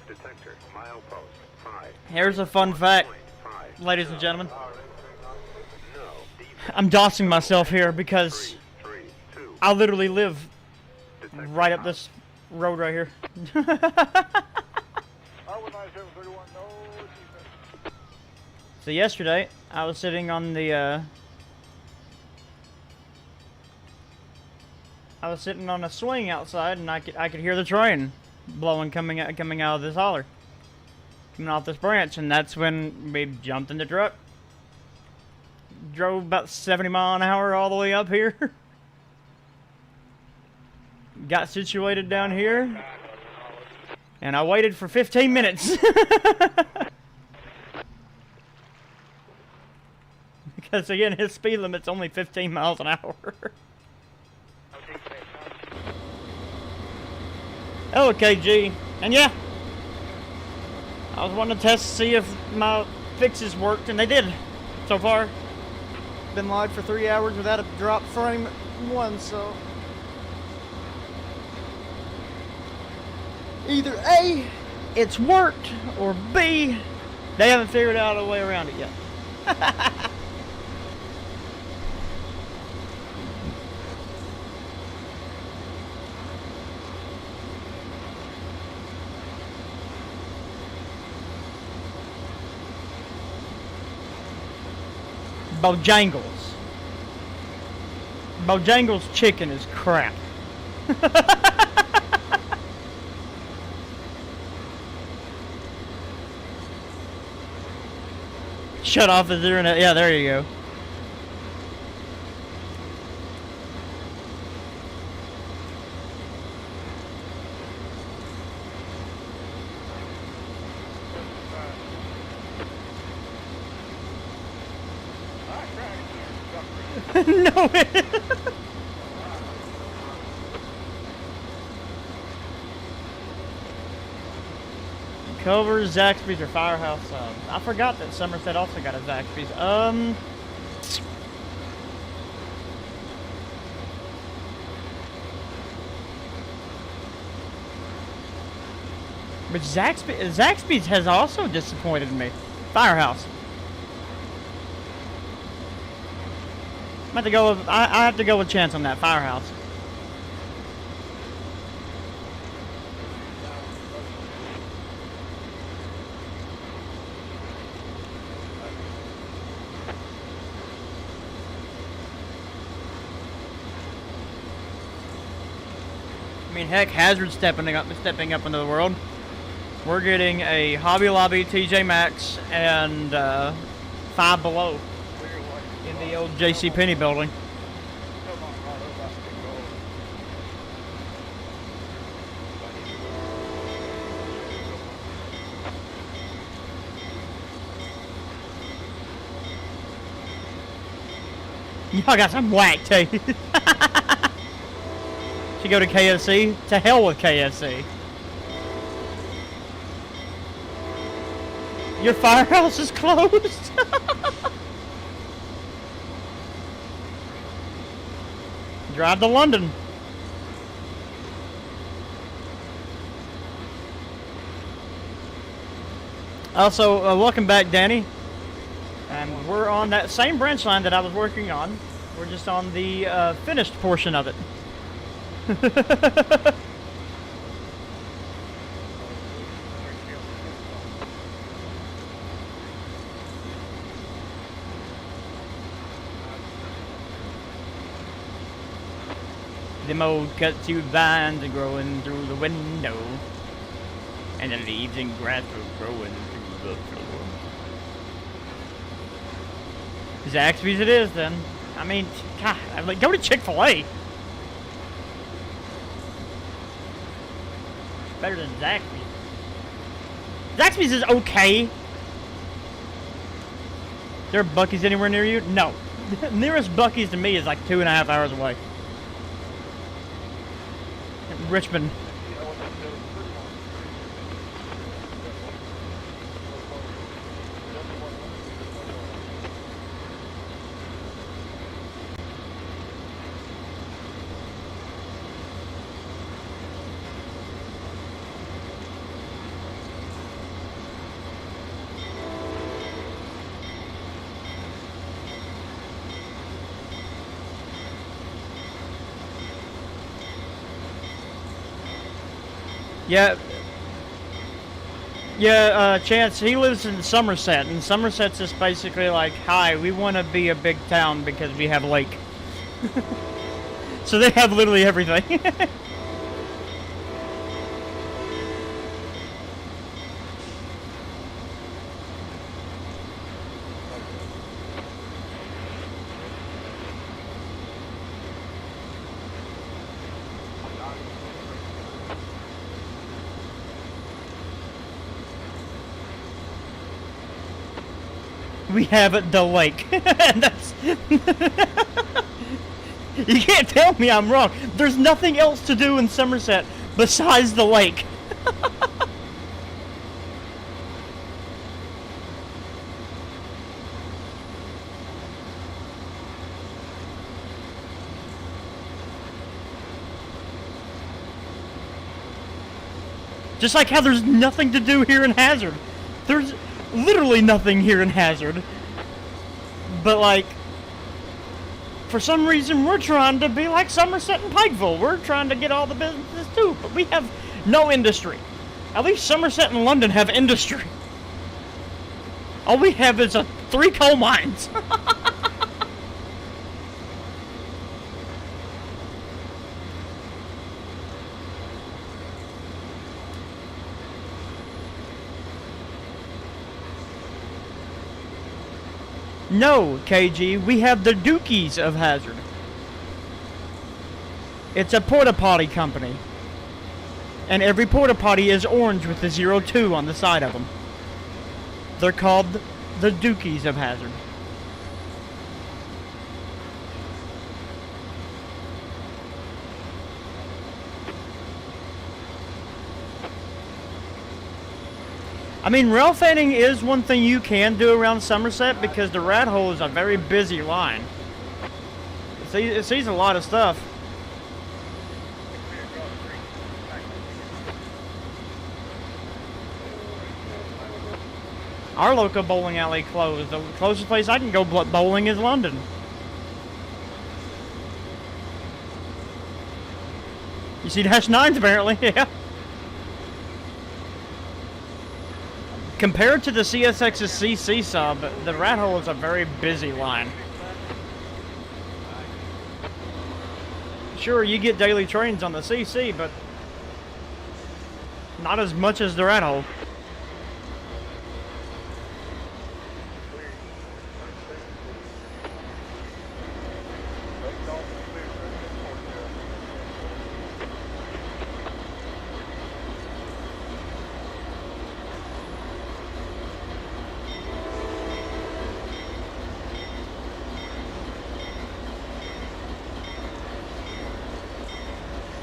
Detector, milepost 5. Here's a fun fact, ladies and gentlemen. I'm doxing myself here because I literally live right up this road right here. So yesterday, I was sitting on the, I was sitting on a swing outside, and I could hear the train blowing coming out of this holler, coming off this branch, and that's when we jumped in the truck, drove about 70 miles an hour all the way up here, got situated down here, and I waited for 15 minutes. Because again, his speed limit's only 15 miles an hour. Okay, G. And yeah, I was wanting to test to see if my fixes worked, and they did. So far, been live for 3 hours without a drop frame once, so either A, it's worked, or B, they haven't figured out a way around it yet. Bojangles. Bojangles chicken is crap. Shut off his internet. Yeah, there you go. No. Culver's, Zaxby's, or Firehouse. I forgot that Somerset also got a Zaxby's. But Zaxby's has also disappointed me. Firehouse. I'm have to go with, I have to go with Chance on that. Firehouse. I mean, heck, Hazard's stepping up into the world. We're getting a Hobby Lobby, TJ Maxx, and Five Below in the old JCPenney building. Y'all got some whack taste. Should go to KFC? To hell with KFC. Your firehouse is closed? Drive to London. Also, welcome back, Danny. And we're on that same branch line that I was working on. We're just on the finished portion of it. Them old cut-to vines are growing through the window, and the leaves and grass are growing through the floor. Zaxby's it is then. I mean, God, I'm like, go to Chick-fil-A. Better than Zaxby's. Zaxby's is okay. There are Buc-ee's anywhere near you? No. Nearest Buc-ee's to me is like 2.5 hours away. Richmond. Yeah, Chance, he lives in Somerset, and Somerset's just basically like, hi, we want to be a big town because we have a lake. So they have literally everything. We have the lake. And that's you can't tell me I'm wrong. There's nothing else to do in Somerset besides the lake. Just like how there's nothing to do here in Hazard. There's literally nothing here in Hazard. But like, for some reason we're trying to be like Somerset and Pikeville. We're trying to get all the businesses too, but we have no industry. At least Somerset and London have industry. All we have is 3 coal mines. No, KG, we have the Dookies of Hazard. It's a porta potty company. And every porta potty is orange with the 02 on the side of them. They're called the Dookies of Hazard. I mean, rail fanning is one thing you can do around Somerset because the rat hole is a very busy line. It sees a lot of stuff. Our local bowling alley closed. The closest place I can go bowling is London. You see Dash 9s apparently, yeah. Compared to the CSX's CC sub, the rat hole is a very busy line. Sure, you get daily trains on the CC, but not as much as the rat hole.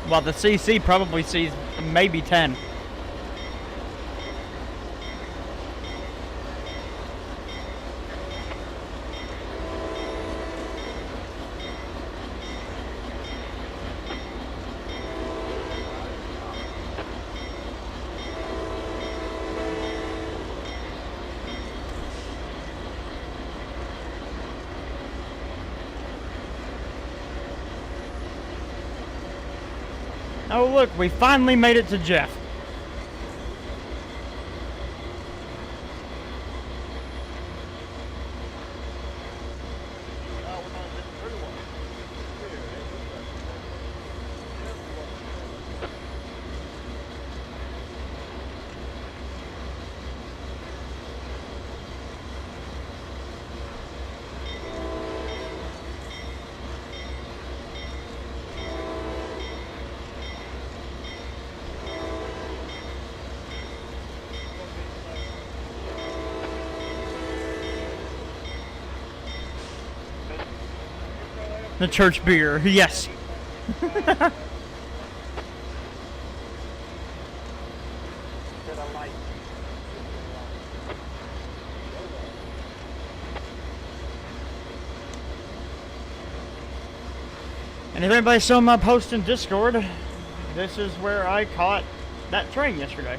Well, the CC probably sees maybe 10. Oh look, we finally made it to Jeff. The church beer, yes. And if anybody saw my post in Discord, this is where I caught that train yesterday.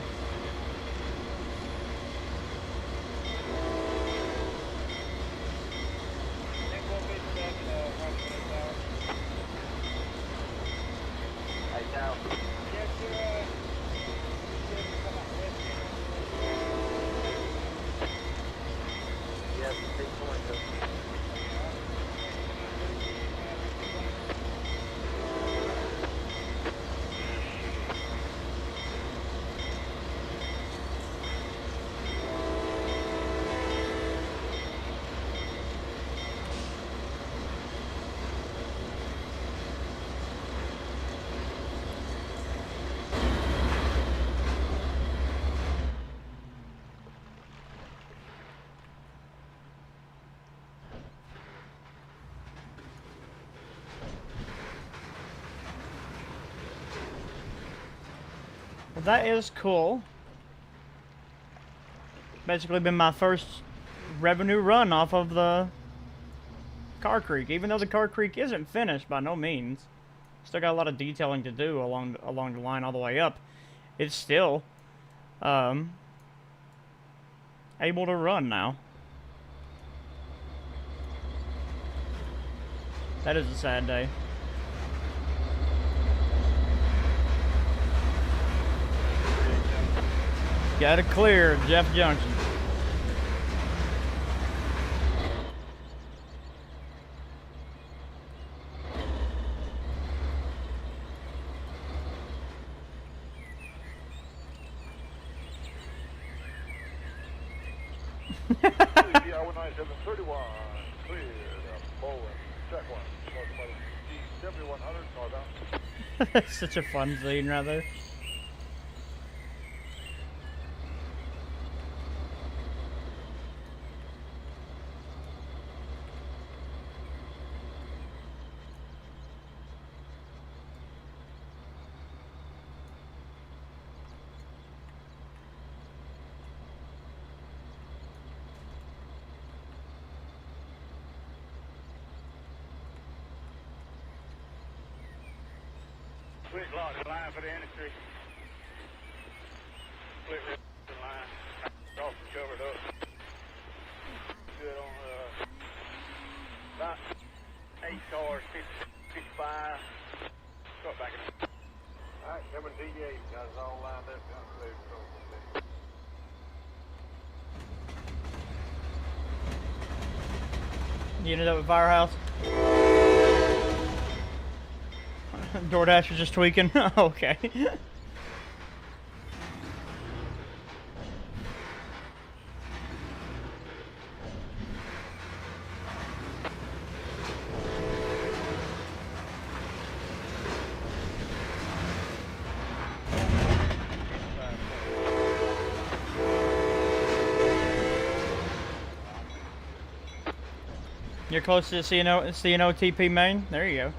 Well, that is cool. Basically been my first revenue run off of the Car Creek, even though the Car Creek isn't finished by no means. Still got a lot of detailing to do along the line all the way up. It's still able to run now. That is a sad day. Got it clear, Jeff Junction. PR 19731, clear, Bowling, check one, D7100, northbound. That's such a fun scene right there. quick lock the line for the industry. Split the line. Off and covered up. Good on about 8 cars, 55. Start backing up. Alright, coming D8, guys all lined up, got ready to go. You ended up at Firehouse? DoorDash was just tweaking? Okay. You're close to the CNO TP main? There you go.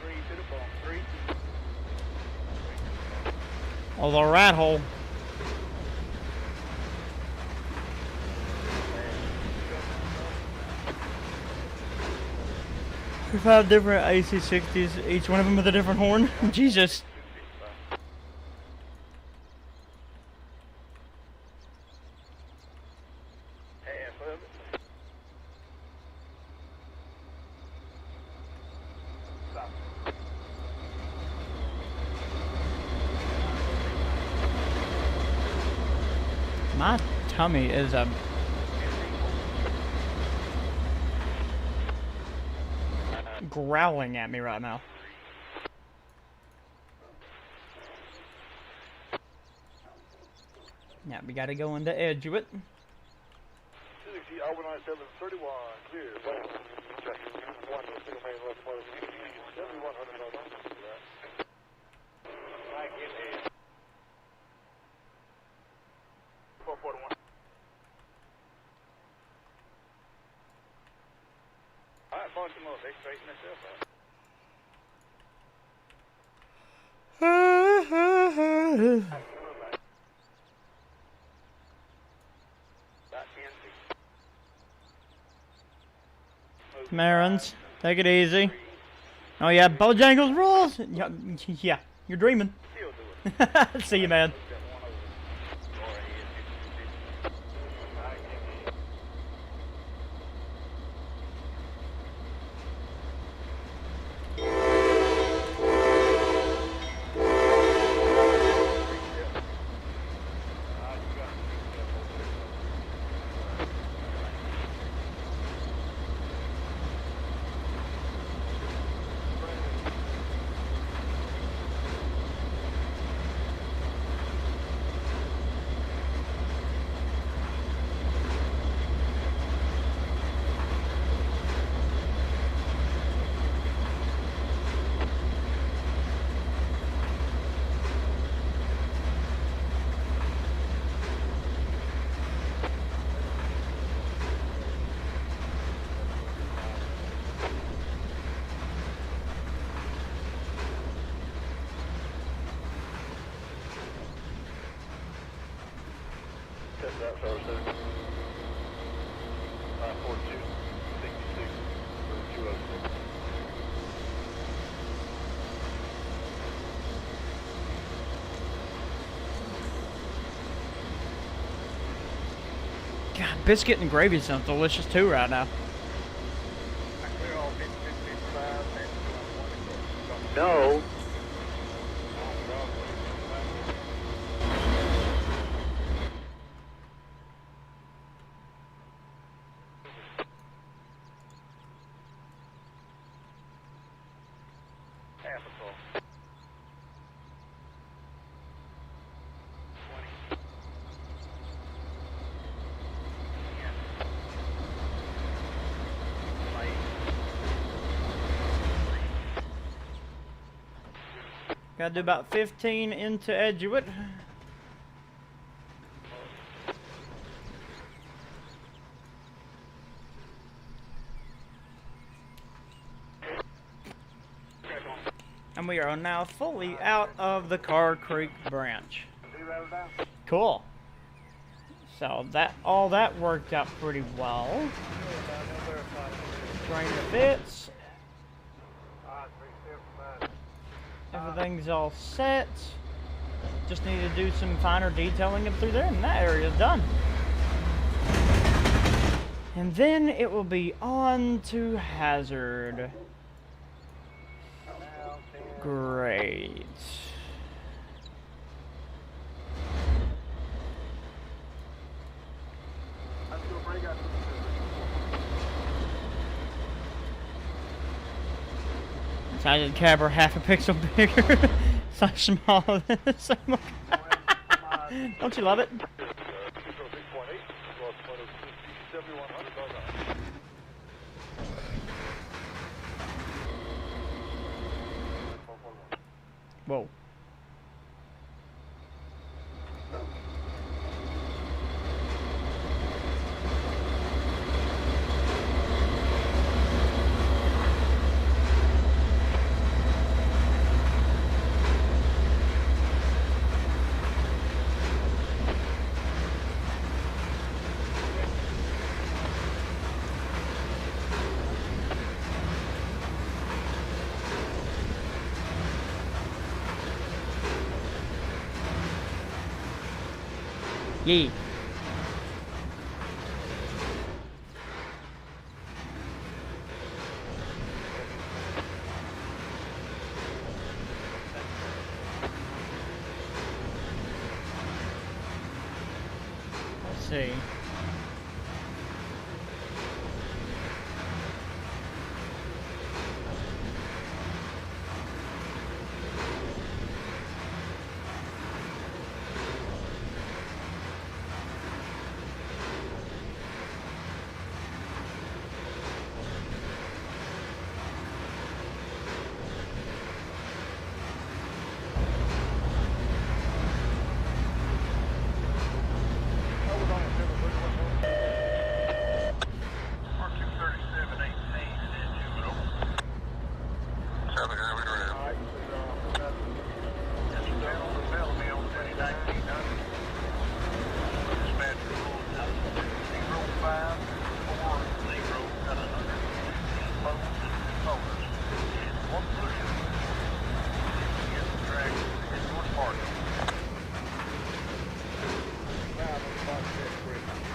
3 to the bump, 3. Oh, the rat hole. Five different AC60s, each one of them with a different horn. Jesus. Half of it. Stop. My tummy is growling at me right now. Yeah, we gotta go into Edgewood. 260, overnight 731, clear. 1 to single main left motor. 7100 on that. I get it. 441. Alright, bunch them up. They straighten themselves out. About 10 feet. Marins, take it easy. Oh yeah, Bojangles rules! Yeah, you're dreaming. Still do it. See you, man. Test that first, sir. 542, 66, or 206. God, biscuit and gravy sounds delicious too right now. I clear all 50, 55, and No. half a full. 20. Gotta do about 15 into Edgewood. And we are now fully out of the Car Creek branch. Cool. So all that worked out pretty well. Train fits. Everything's all set. Just need to do some finer detailing up through there, and that area is done. And then it will be on to hazard. Great. Decided the cab are half a pixel bigger. So small. Don't you love it? Whoa. Yeah. Let's see.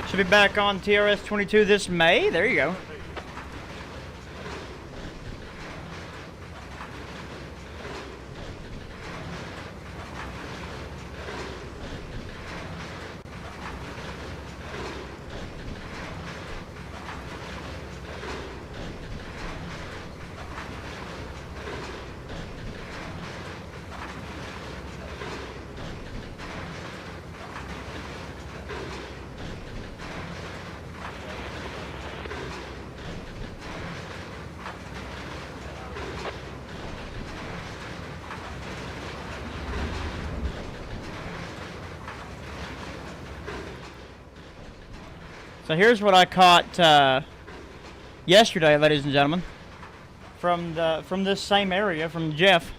Should be back on TRS 22 this May. There you go. So here's what I caught yesterday, ladies and gentlemen, from this same area, from Jeff.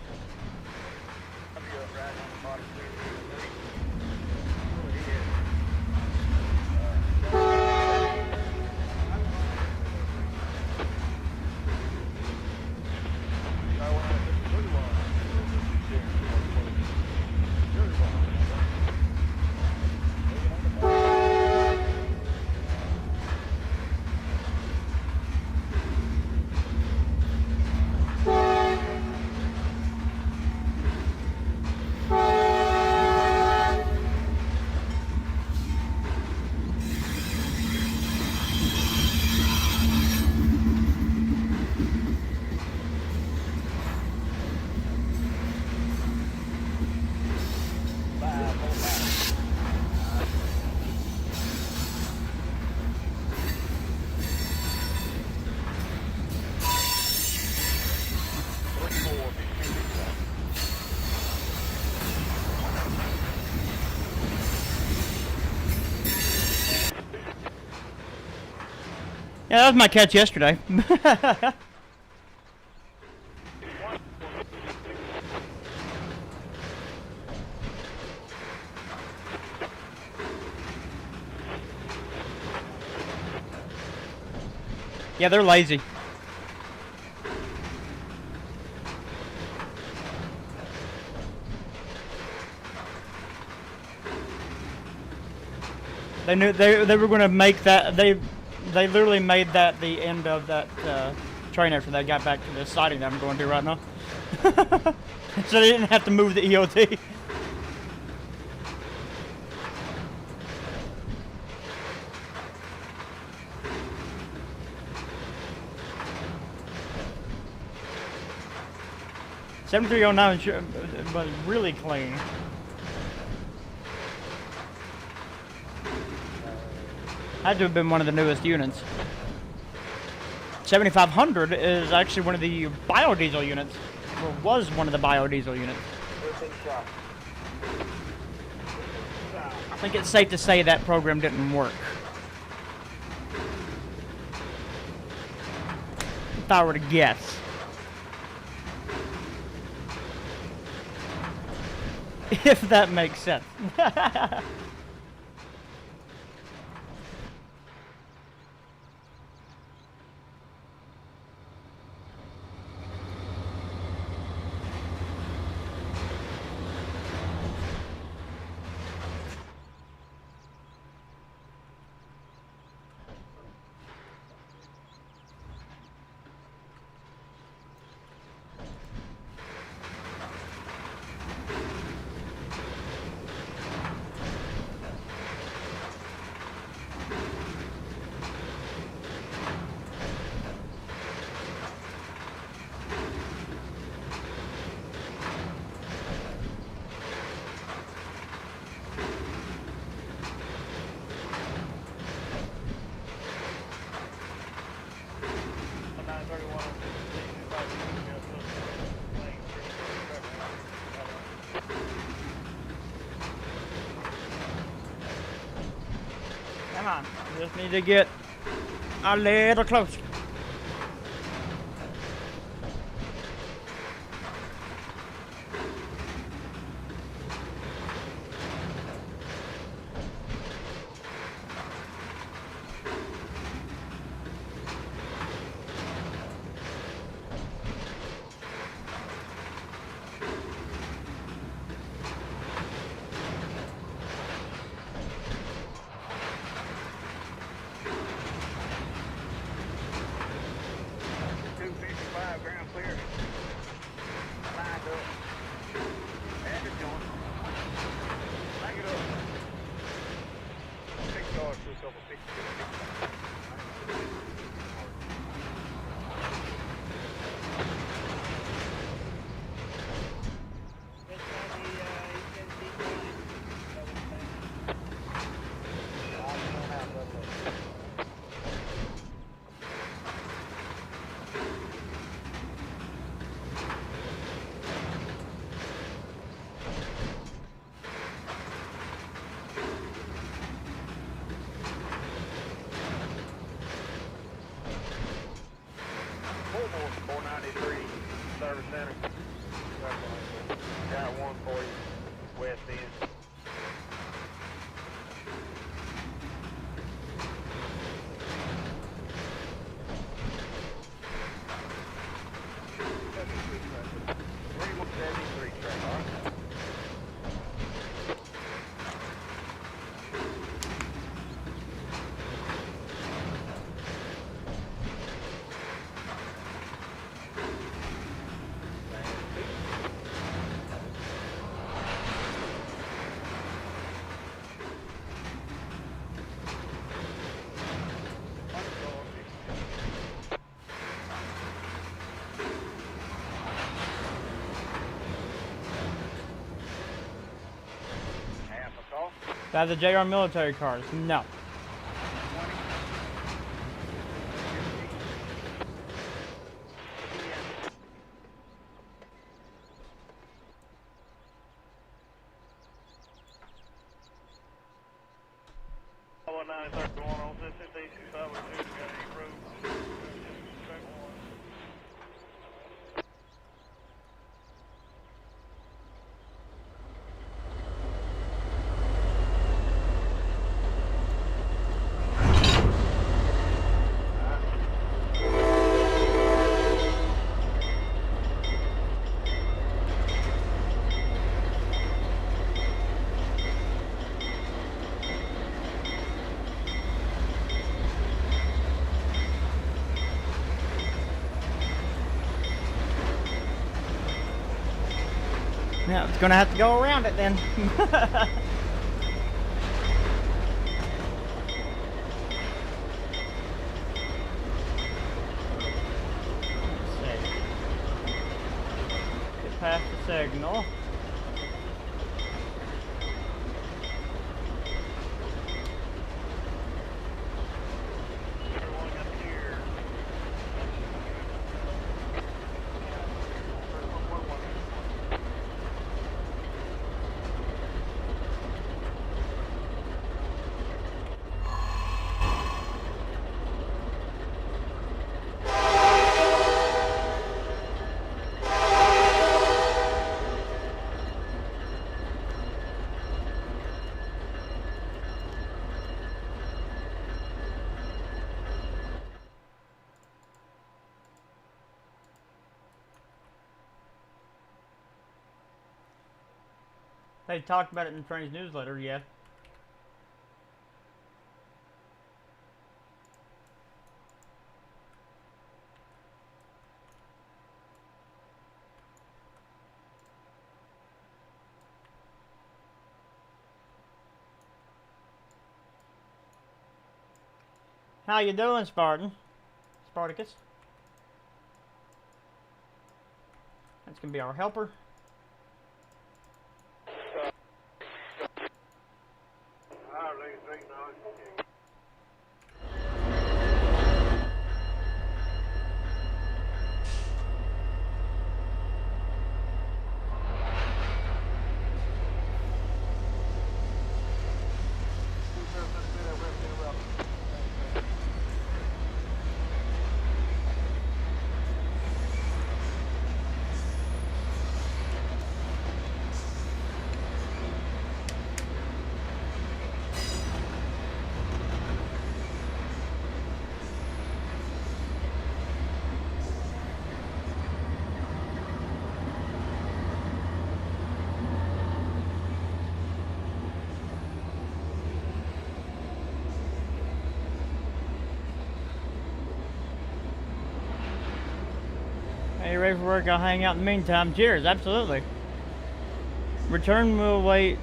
Yeah, that was my catch yesterday. Yeah, they're lazy. They knew they were going to make that. They literally made that the end of that train after they got back to the siding that I'm going to right now. So they didn't have to move the EOT. $7309 was really clean. Had to have been one of the newest units. 7500 is actually one of the biodiesel units, or was one of the biodiesel units. I think it's safe to say that program didn't work. If I were to guess. If that makes sense. Come on, just need to get a little closer. Service center. Got one for you, west end. That the JR military cars? No. Yeah, it's gonna have to go around it then. Get past the signal. They talked about it in the Trainz newsletter, yeah. How you doing, Spartan? Spartacus? That's gonna be our helper. Hey, you ready for work? I'll hang out in the meantime. Cheers, absolutely. Return will wait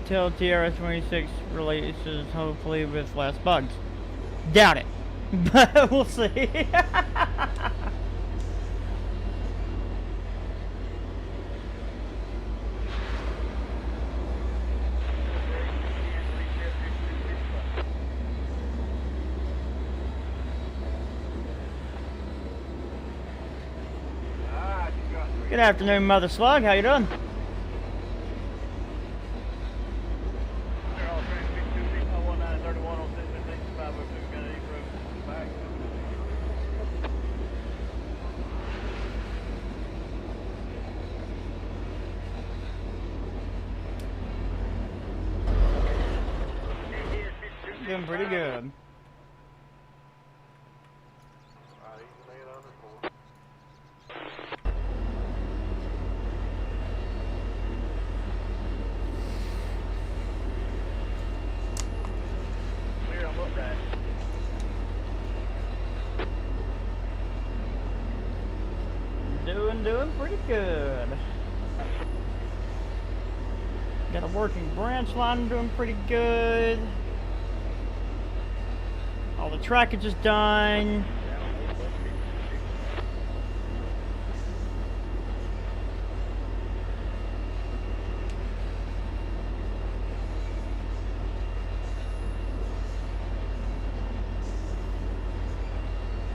till TRS-26 releases, hopefully with less bugs. Doubt it, but we'll see. Good afternoon, Mother Slug. How you doing? Doing pretty good. Doing pretty good. Got a working branch line, doing pretty good. All the trackage is done.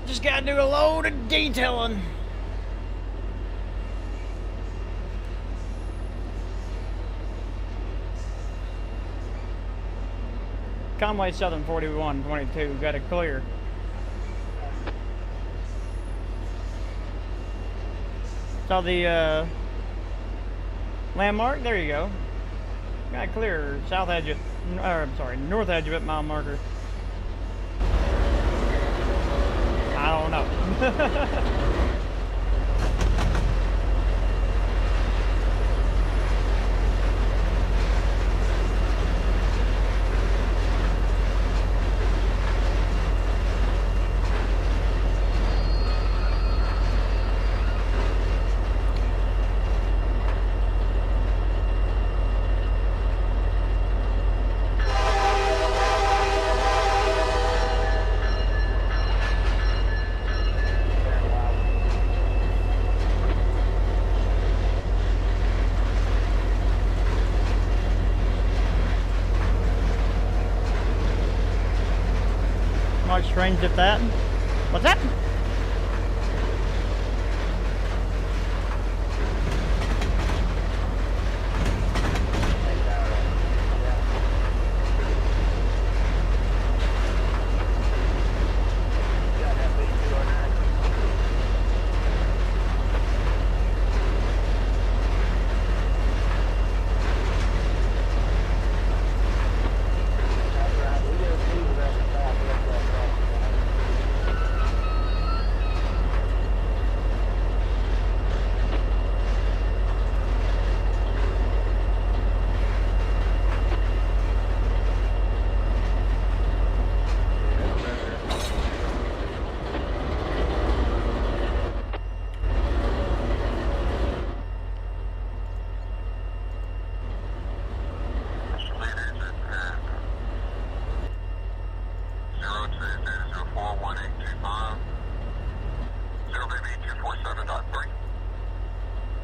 Just gotta do a load of detailing. Conway Southern 4122, got it clear. Saw the landmark, there you go. Got it clear, south edge of, or I'm sorry, north edge of it, mile marker. I don't know. box Trainz if that. What's that?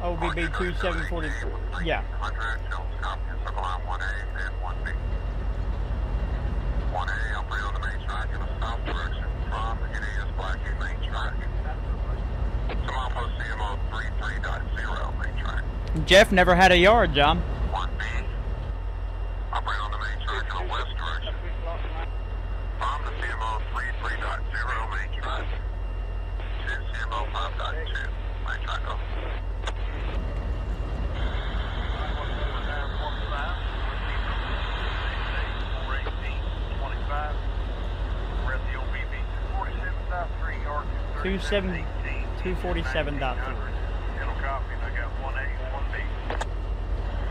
OBB 2743. Yeah. 100, circle line 1A and 1B. 1A, operate on the main track in a south direction from NAS Black A main track. Tomorrow post CMO 33.0 main track. Jeff never had a yard, John. 1B, operate on the main track in a west direction from the CMO 33.0 main track to CMO 5.2 main track over. Two 247.3. Copy. I got 1A, 1B.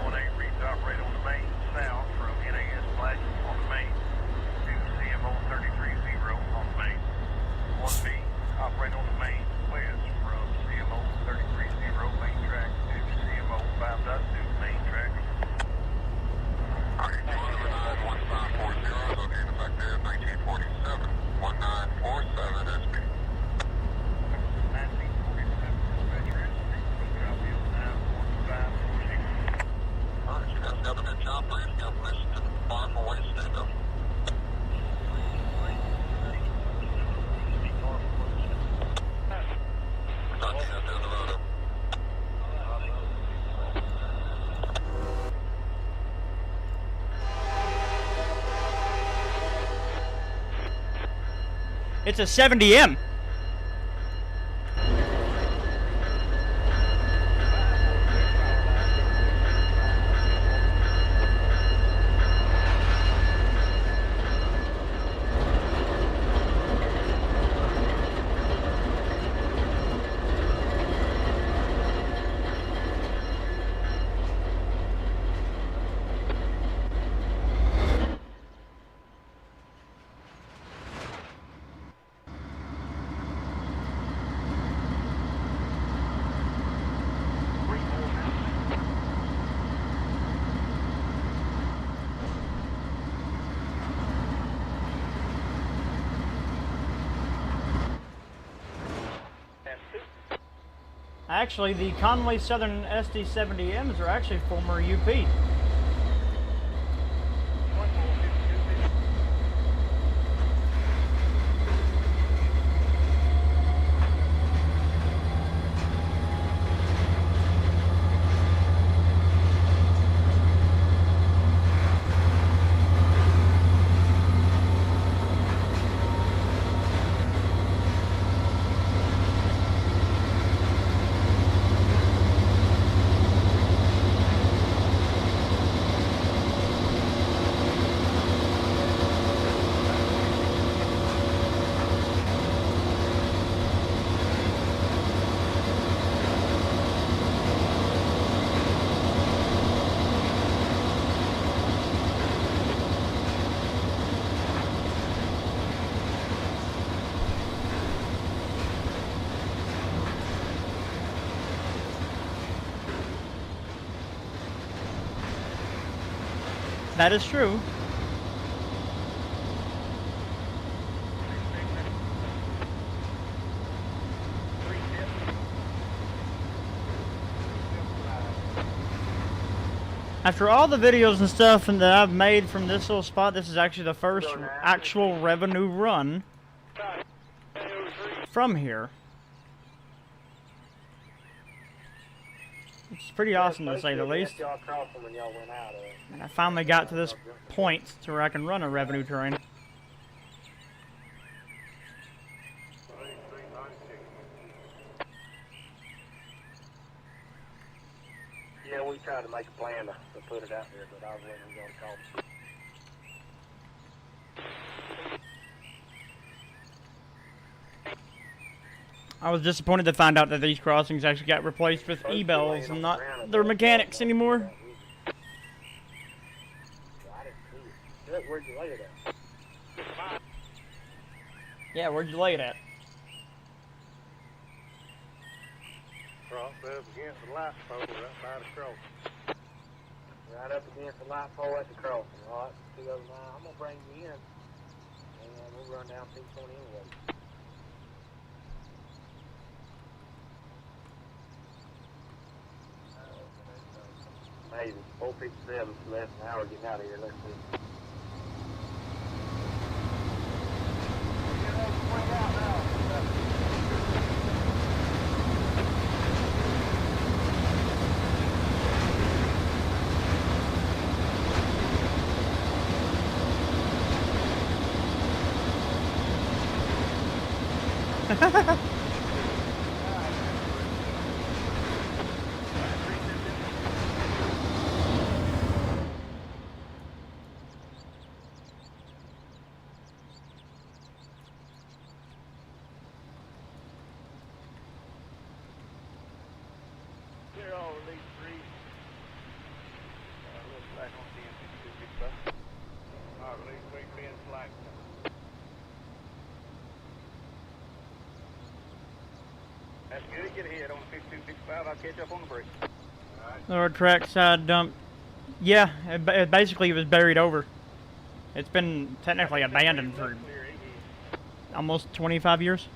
1A reads operate on the main south from NAS Black on the main to CMO 33.0 on the main. 1B operate on the main west from CMO 33.0 main track to CMO 5.2 main track. Alright, 1540, located effective 1947, 1947 SP. 1947 dispatcher SP. Copy of 94546. Alright, you guys got a good job, please. Got permission to far from way stand up. Talk to you guys down the road. It's a 70M. Actually, the Conway Southern SD70Ms are actually former UP. That is true. After all the videos and stuff that I've made from this little spot, this is actually the first actual revenue run from here. It's pretty awesome to say the least. Y'all crossing when y'all went out. And I finally got to this point to where I can run a revenue train. Yeah, we tried to make a plan to put it out there, but I was waiting on y'all to call. I was disappointed to find out that these crossings actually got replaced with e-bells and not their mechanics anymore. Where'd you lay it at? Yeah, where'd you lay it at? Cross up against the light pole right by the cross. Right up against the light pole at the crossing, all right? 209. I'm gonna bring you in, and we'll run down 220 anyway. Amazing. 457, less than an hour getting out of here. Let's see. Clear all release 3. Looks like on the M5265. Alright, release 3, being slack. That's good. Get ahead on the 5265. I'll catch up on the brake. Lower trackside dump. Yeah, it basically was buried over. It's been technically abandoned for almost 25 years.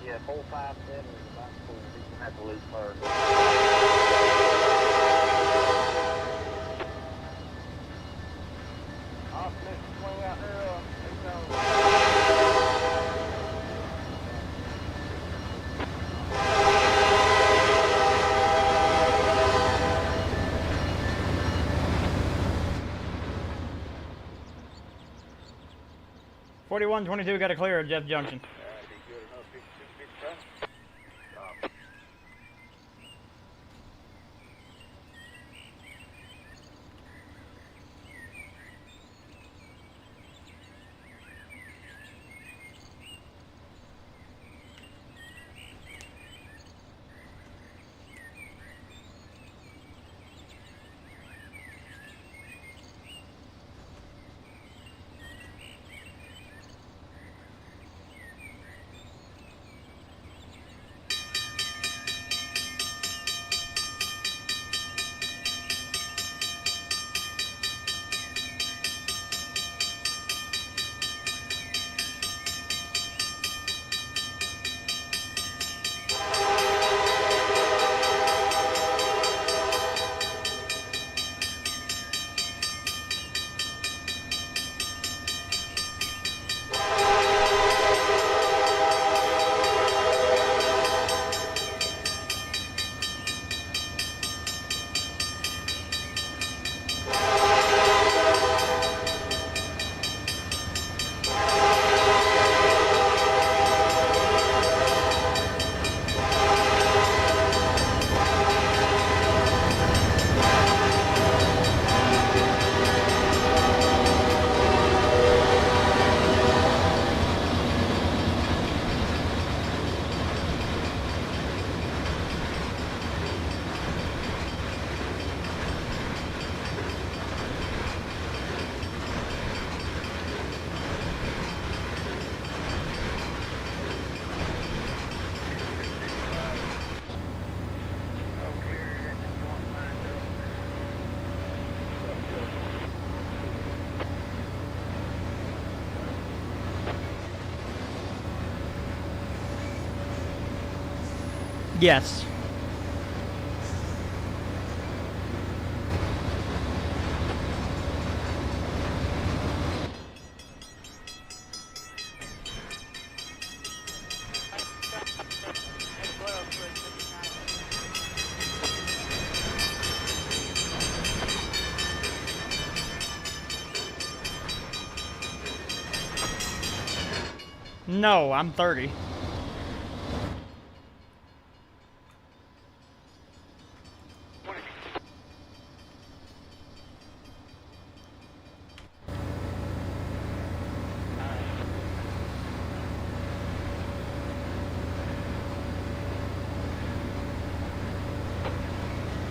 Yeah, 457 is about full. We can have to leave first. Swing out there, 4122 got to clear at Jeff Junction. that'd be good enough. 5265. Yes. No, I'm 30.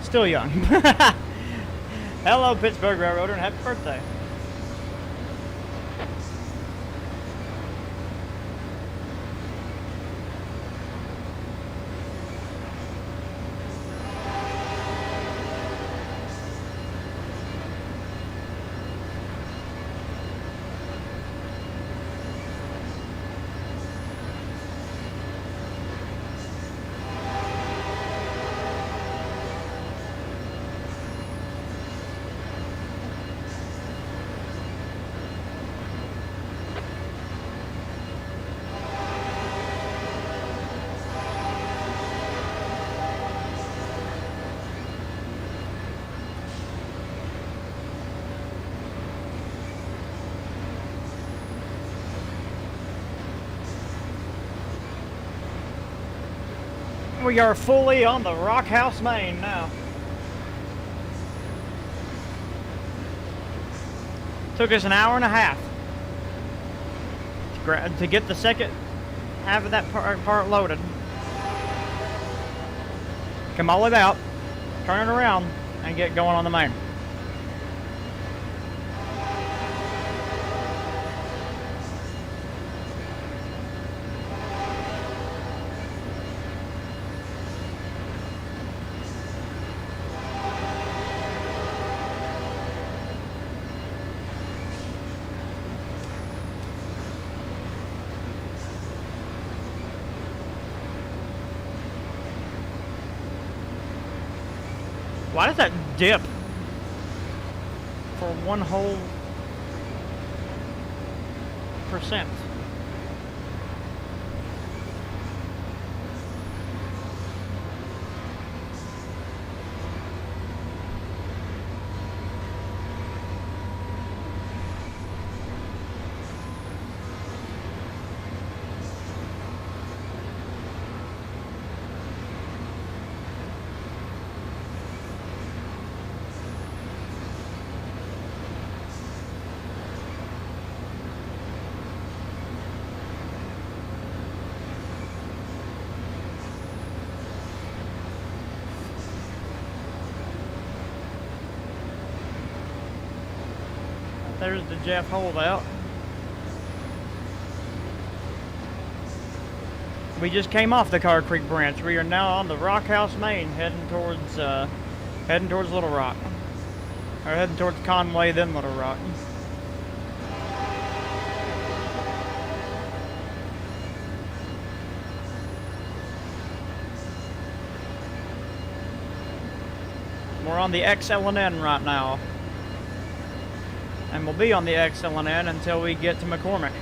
Still young. Hello, Pittsburgh Railroader, and happy birthday. We are fully on the Rock House Main now. Took us an hour and a half to get the second half of that part loaded. Come all the way out, turn it around, and get going on the main. Why does that dip for 1 whole %? There's the Jeff holdout. We just came off the Car Creek branch. We are now on the Rock House Main, heading towards Little Rock, or heading towards Conway, then Little Rock. We're on the XLN right now. And we'll be on the XLN until we get to McCormick.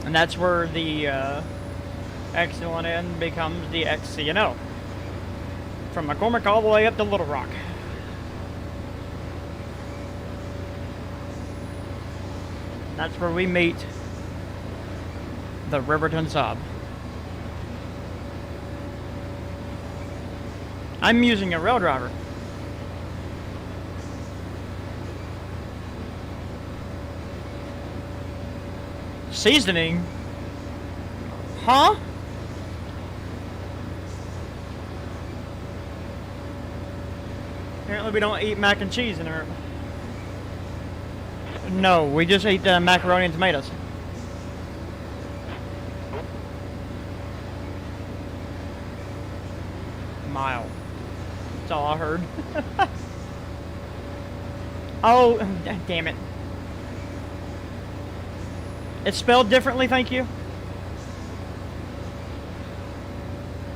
And that's where the XLN becomes the XCNO. From McCormick all the way up to Little Rock. That's where we meet the Riverton Sob. I'm using a rail driver. Seasoning? Huh? Apparently we don't eat mac and cheese in our... No, we just eat macaroni and tomatoes. mile. That's all I heard. Oh, damn it. It's spelled differently, thank you.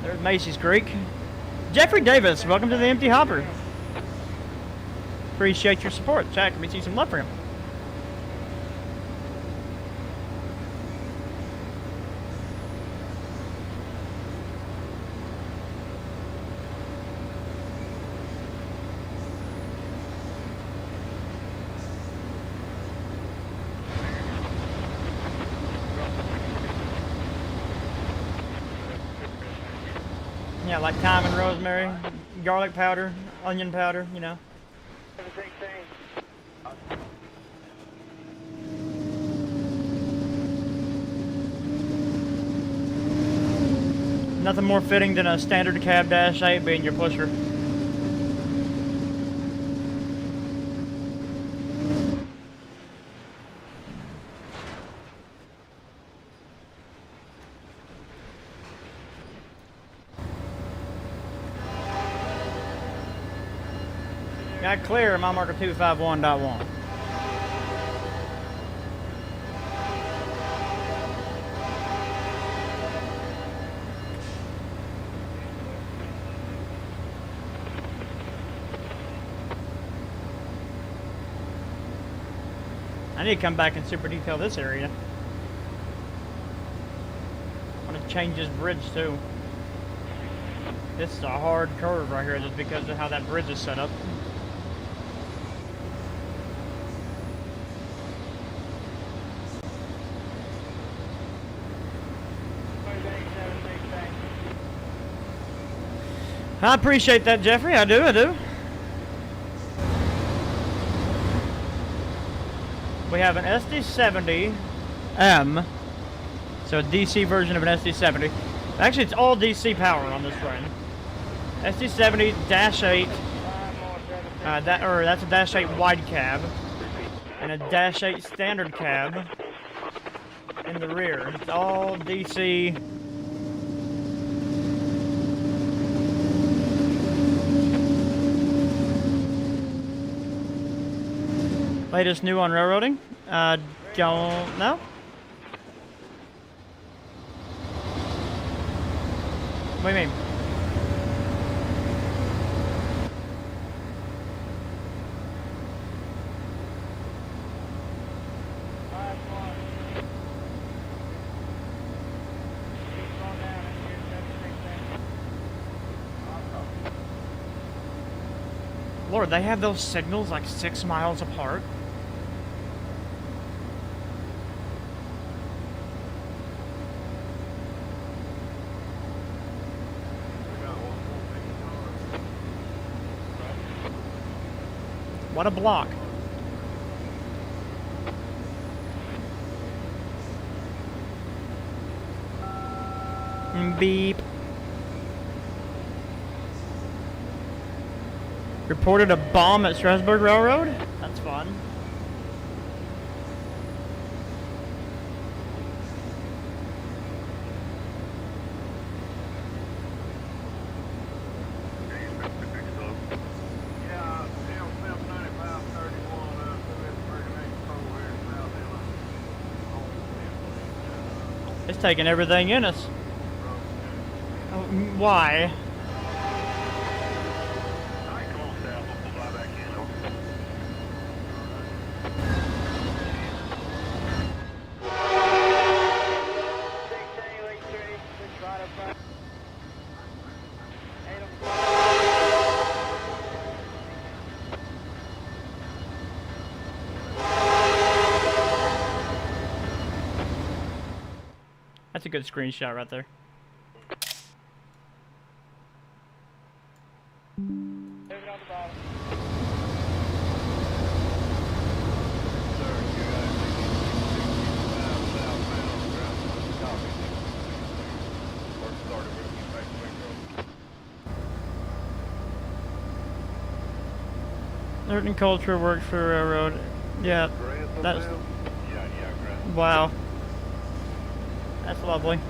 There's Macy's Creek. Jeffrey Davis, welcome to the Empty Hopper. Appreciate your support. Jack, let me see some love for him. Yeah, like thyme and rosemary, garlic powder, onion powder, you know. Nothing more fitting than a standard cab dash 8 being your pusher. Got clear, mile marker 251.1. I need to come back and super detail this area. I want to change this bridge too. This is a hard curve right here just because of how that bridge is set up. I appreciate that, Jeffrey. I do. We have an SD70M, so a DC version of an SD70. Actually, it's all DC power on this train. SD70-8, that's a Dash 8 wide cab, and a Dash 8 standard cab in the rear. It's all DC. Latest new on railroading? Don't know. What do you mean? Lord, they have those signals like 6 miles apart. What a block. Beep. Reported a bomb at Strasburg Railroad? That's fun. It's taking everything in us. Oh, why? That's a good screenshot right there. Art and culture works for railroad. Yeah, that's... Wow. That's lovely.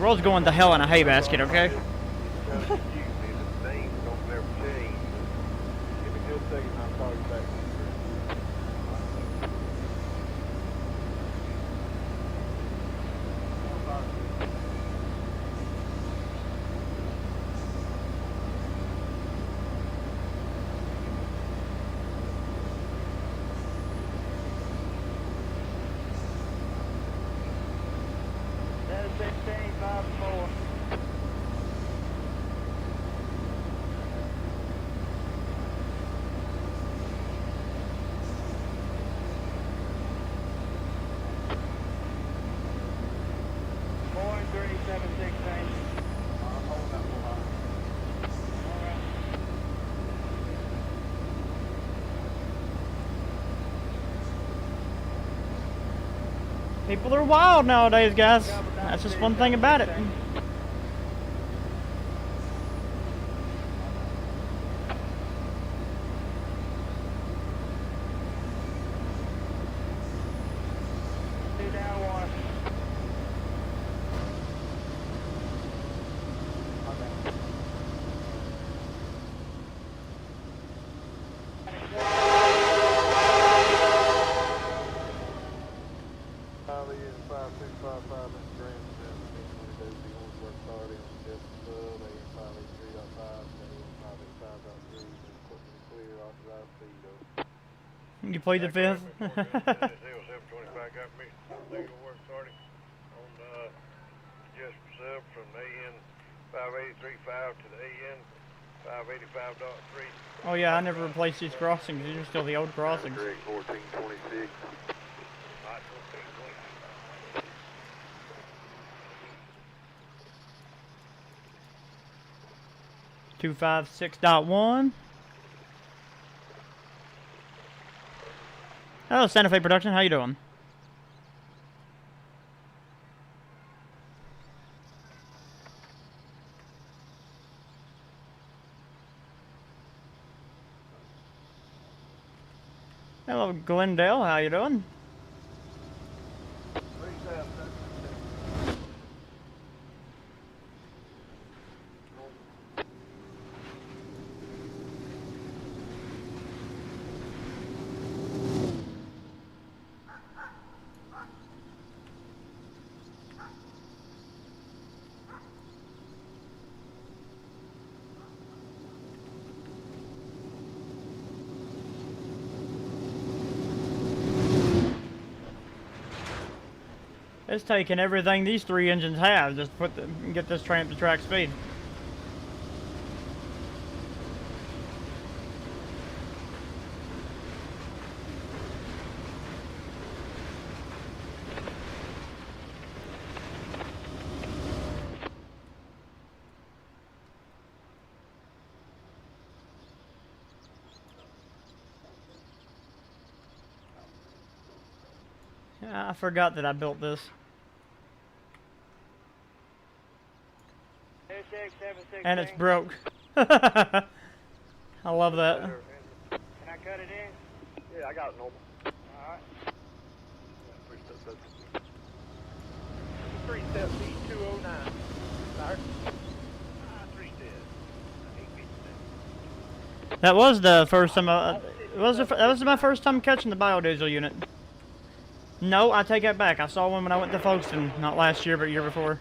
The world's going to hell in a hay basket, okay? Kind of confused me. The names don't never change. Give me just a second, I'll call you back. That's 1654. People are wild nowadays, guys. That's just one thing about it. You played the fifth? Zero 725 got me legal work starting on just sub from AN 583.5 to the AN 585.3. Oh yeah, I never replaced these crossings. These are still the old crossings. 1426. 256.1. Hello, Santa Fe Production. How you doing? Hello, Glendale. How you doing? It's taking everything these three engines have just to get this train up to track speed. I forgot that I built this. And it's broke. I love that. Can I cut it in? Yeah, I got it normal. Alright. 3 step B209. Sorry. 3 steps. That was the first time. That was my first time catching the biodiesel unit. No, I take that back. I saw one when I went to Folkestone, not last year, but year before.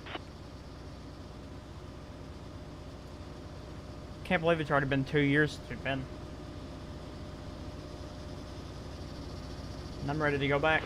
Can't believe it's already been 2 years since we've been. And I'm ready to go back.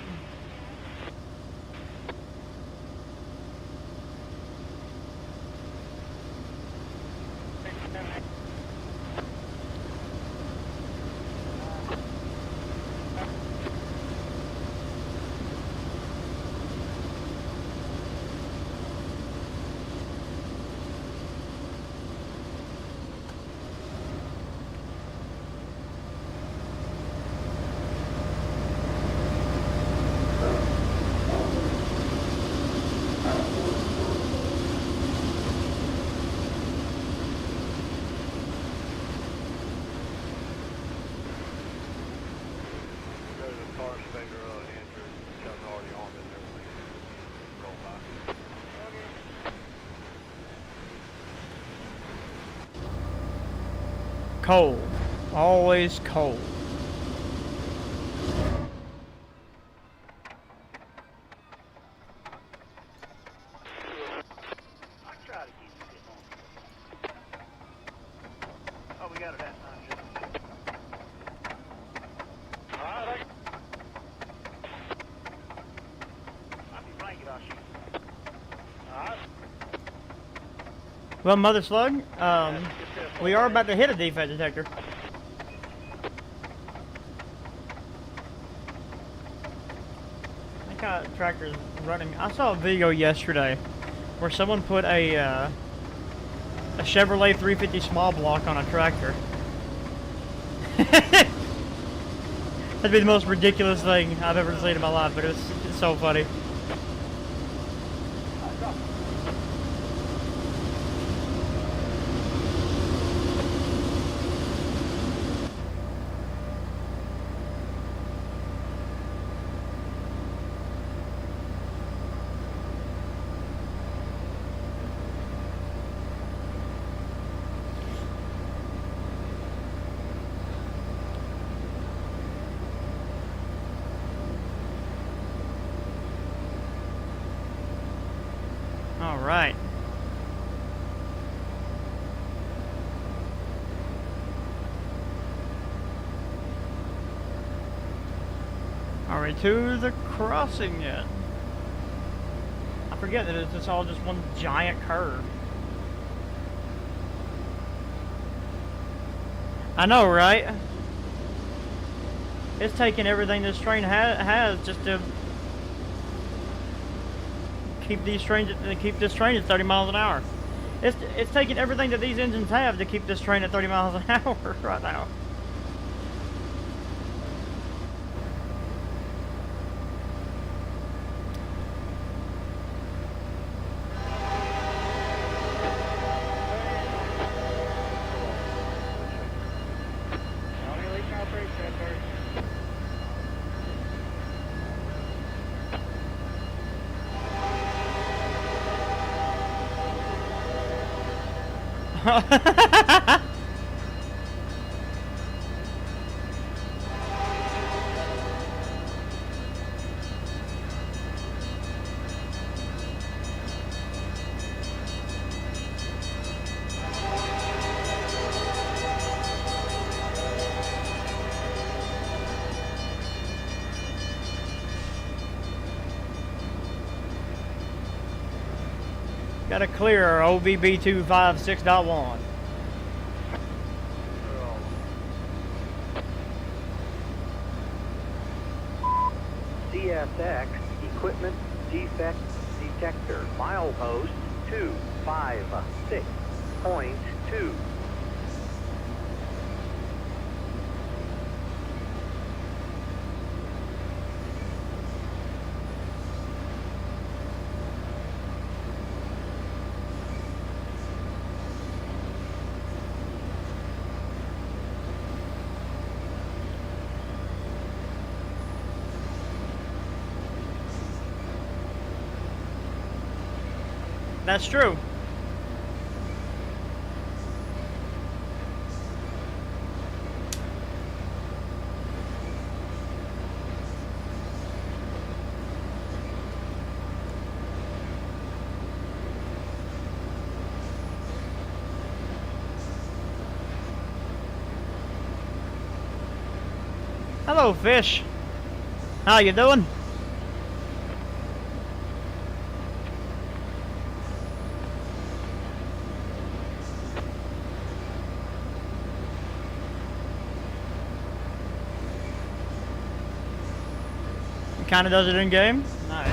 Cold. Always cold. I try to keep it on. Oh, we got it that time, Jim. All right, I'll be blanket, I'll shoot. All right. Well, Mother Slug, we are about to hit a defect detector. I think our tractor's running. I saw a video yesterday where someone put a Chevrolet 350 small block on a tractor. That'd be the most ridiculous thing I've ever seen in my life, but it's so funny. All right. Are we to the crossing yet? I forget that it's all just one giant curve. I know, right? It's taking everything this train has just to keep this train at 30 miles an hour. It's taking everything that these engines have to keep this train at 30 miles an hour right now. Gotta clear OVB 256.1. CSX Equipment Defect Detector, milepost 256.2. That's true. Hello, fish. How you doing? Kind of does it in game. Nice.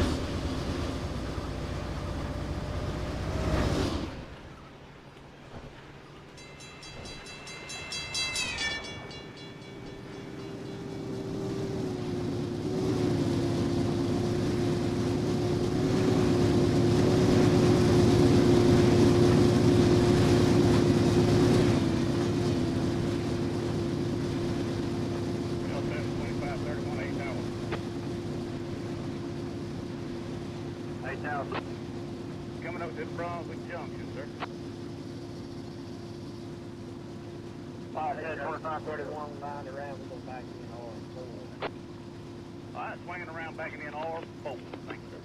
Coming up to Brunswick Junction, sir. Yeah, 2531 behind around, we go back in R4. All right, swinging around, backing in R4. Thank you, sir.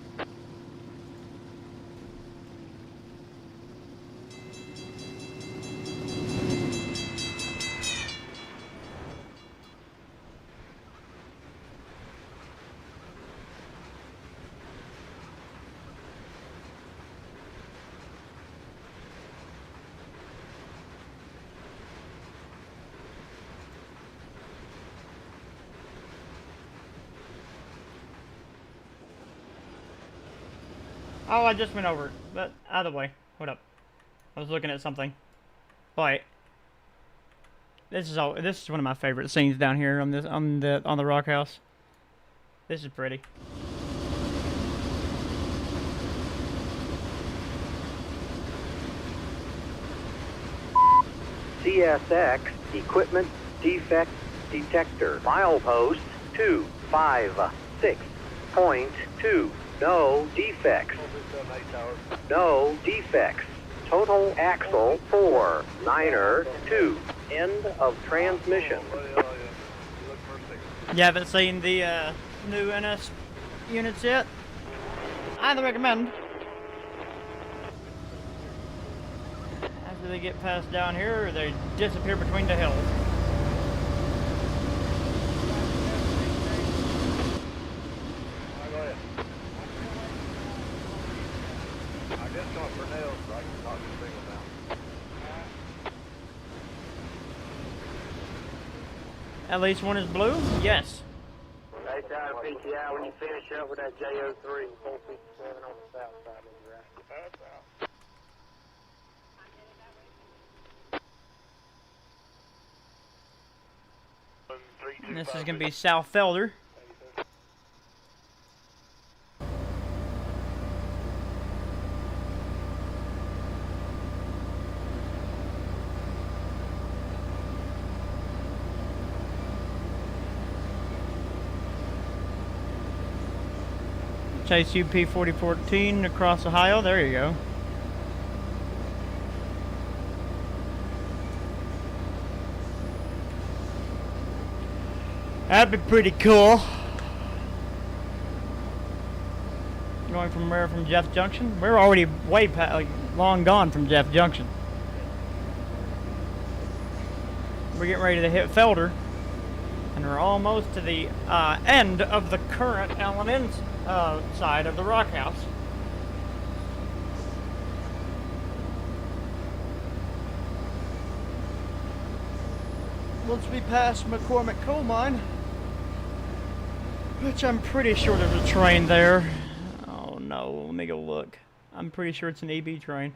Oh, I just went over it, but either way, hold up. I was looking at something. Wait. This is one of my favorite scenes down here on the rock house. This is pretty. CSX Equipment Defect Detector. Milepost 256.2. No defects. No defects. Total axle 4. Niner 2. End of transmission. You haven't seen the new NS units yet? Highly recommend. After they get past down here, they disappear between the hills. I just got for nails, so I can talk to single now. At least one is blue? Yes. Hey, Tyler PTI, when you finish up with that JO3, 457 on the south side of the right. And this is going to be South Felder. Chase UP 4014 across Ohio. There you go. That'd be pretty cool. Going from where? From Jeff Junction? We're already way past, like, long gone from Jeff Junction. We're getting ready to hit Felder, and we're almost to the end of the current L&N side of the rock house. Once we pass McCormick Coal Mine, which I'm pretty sure there's a train there. Oh no, let me go look. I'm pretty sure it's an EB train.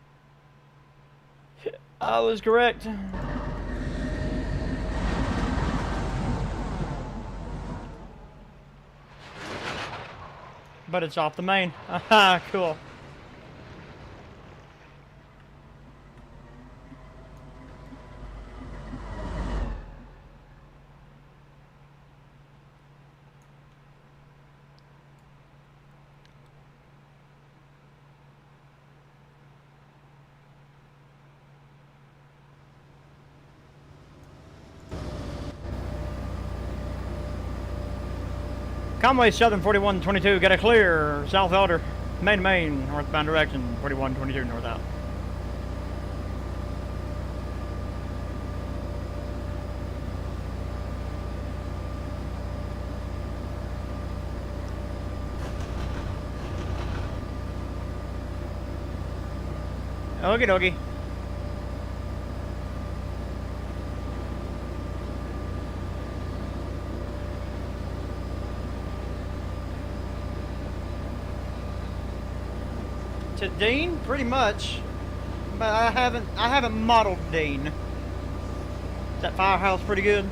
I was correct. But it's off the main. Aha, cool. Conway Southern 4122, got a clear. South Elder, main to main, northbound direction, 4122 north out. Okie dokie. To Dean, pretty much, but I haven't modeled Dean. Is that firehouse pretty good?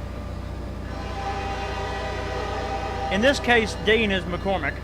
In this case, Dean is McCormick.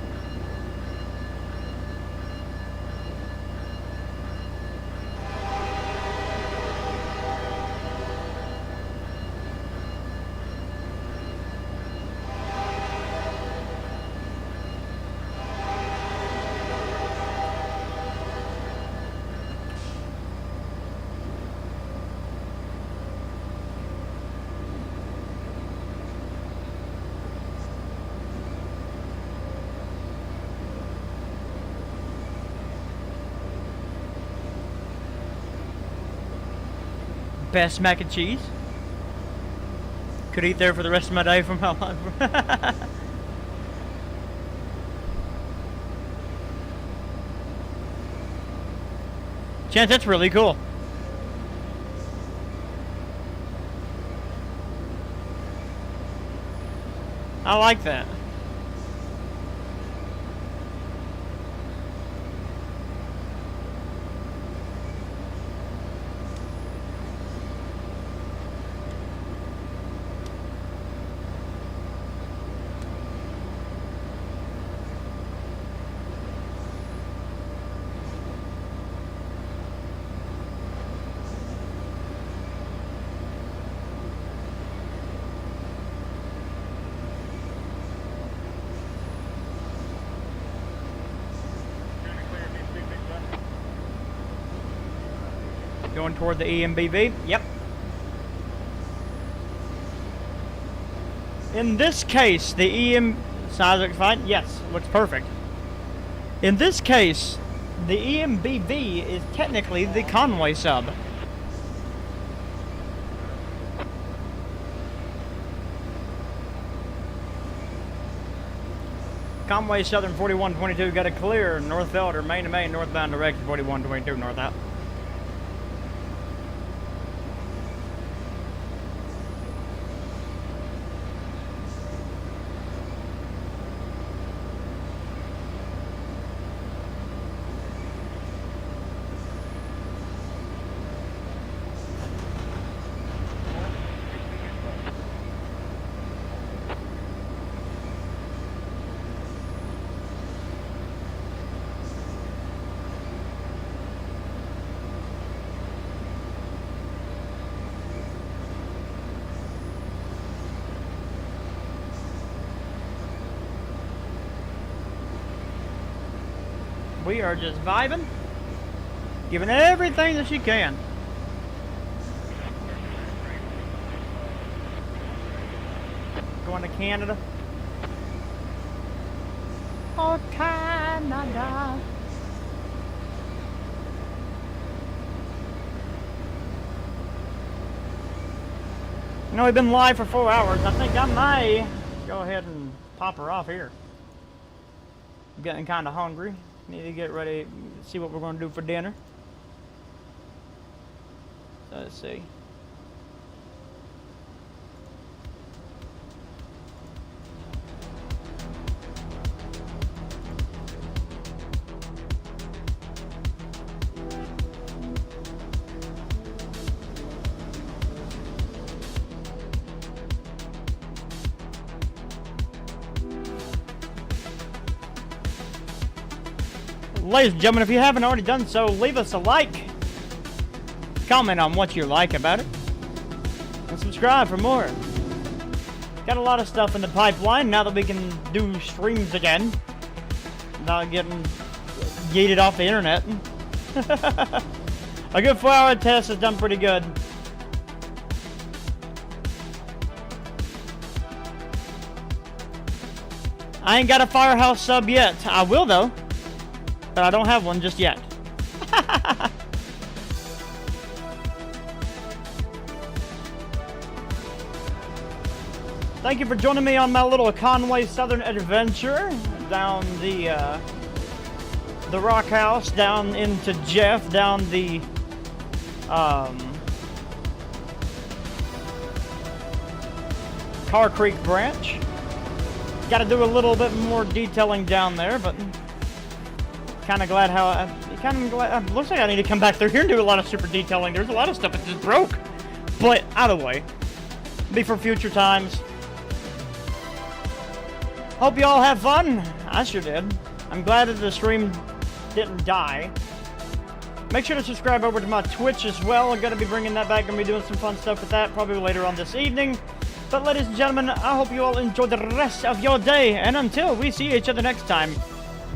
best mac and cheese. Could eat there for the rest of my day from my life. Chance, that's really cool. I like that. Going toward the EMBV. Yep. In this case, the size looks fine. Yes, looks perfect. In this case, the EMBV is technically the Conway sub. Conway Southern 4122 got a clear Northfield or main to main northbound direction 4122 north out. We are just vibing, giving everything that she can. Going to Canada. Oh, Canada. You know, we've been live for 4 hours. I think I may go ahead and pop her off here. I'm getting kind of hungry. Need to get ready, see what we're going to do for dinner. So let's see. Ladies and gentlemen, if you haven't already done so, leave us a like. Comment on what you like about it. And subscribe for more. Got a lot of stuff in the pipeline now that we can do streams again. Not getting yeeted off the internet. A good 4-hour test has done pretty good. I ain't got a Firehouse sub yet. I will though. But I don't have one just yet. Thank you for joining me on my little Conway Southern adventure down the Rock House, down into Jeff, down the Car Creek branch. Got to do a little bit more detailing down there, but kind of glad how looks like I need to come back through here and do a lot of super detailing. There's a lot of stuff that just broke, but out of the way. Be for future times. Hope you all have fun. I sure did. I'm glad that the stream didn't die. Make sure to subscribe over to my Twitch as well. I'm gonna be bringing that back. Gonna be doing some fun stuff with that probably later on this evening. But ladies and gentlemen, I hope you all enjoy the rest of your day, and until we see each other next time,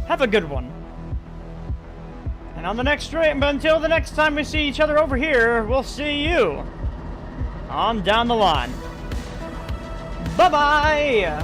have a good one. And on the next stream, but until the next time we see each other over here, we'll see you on down the line. Bye-bye!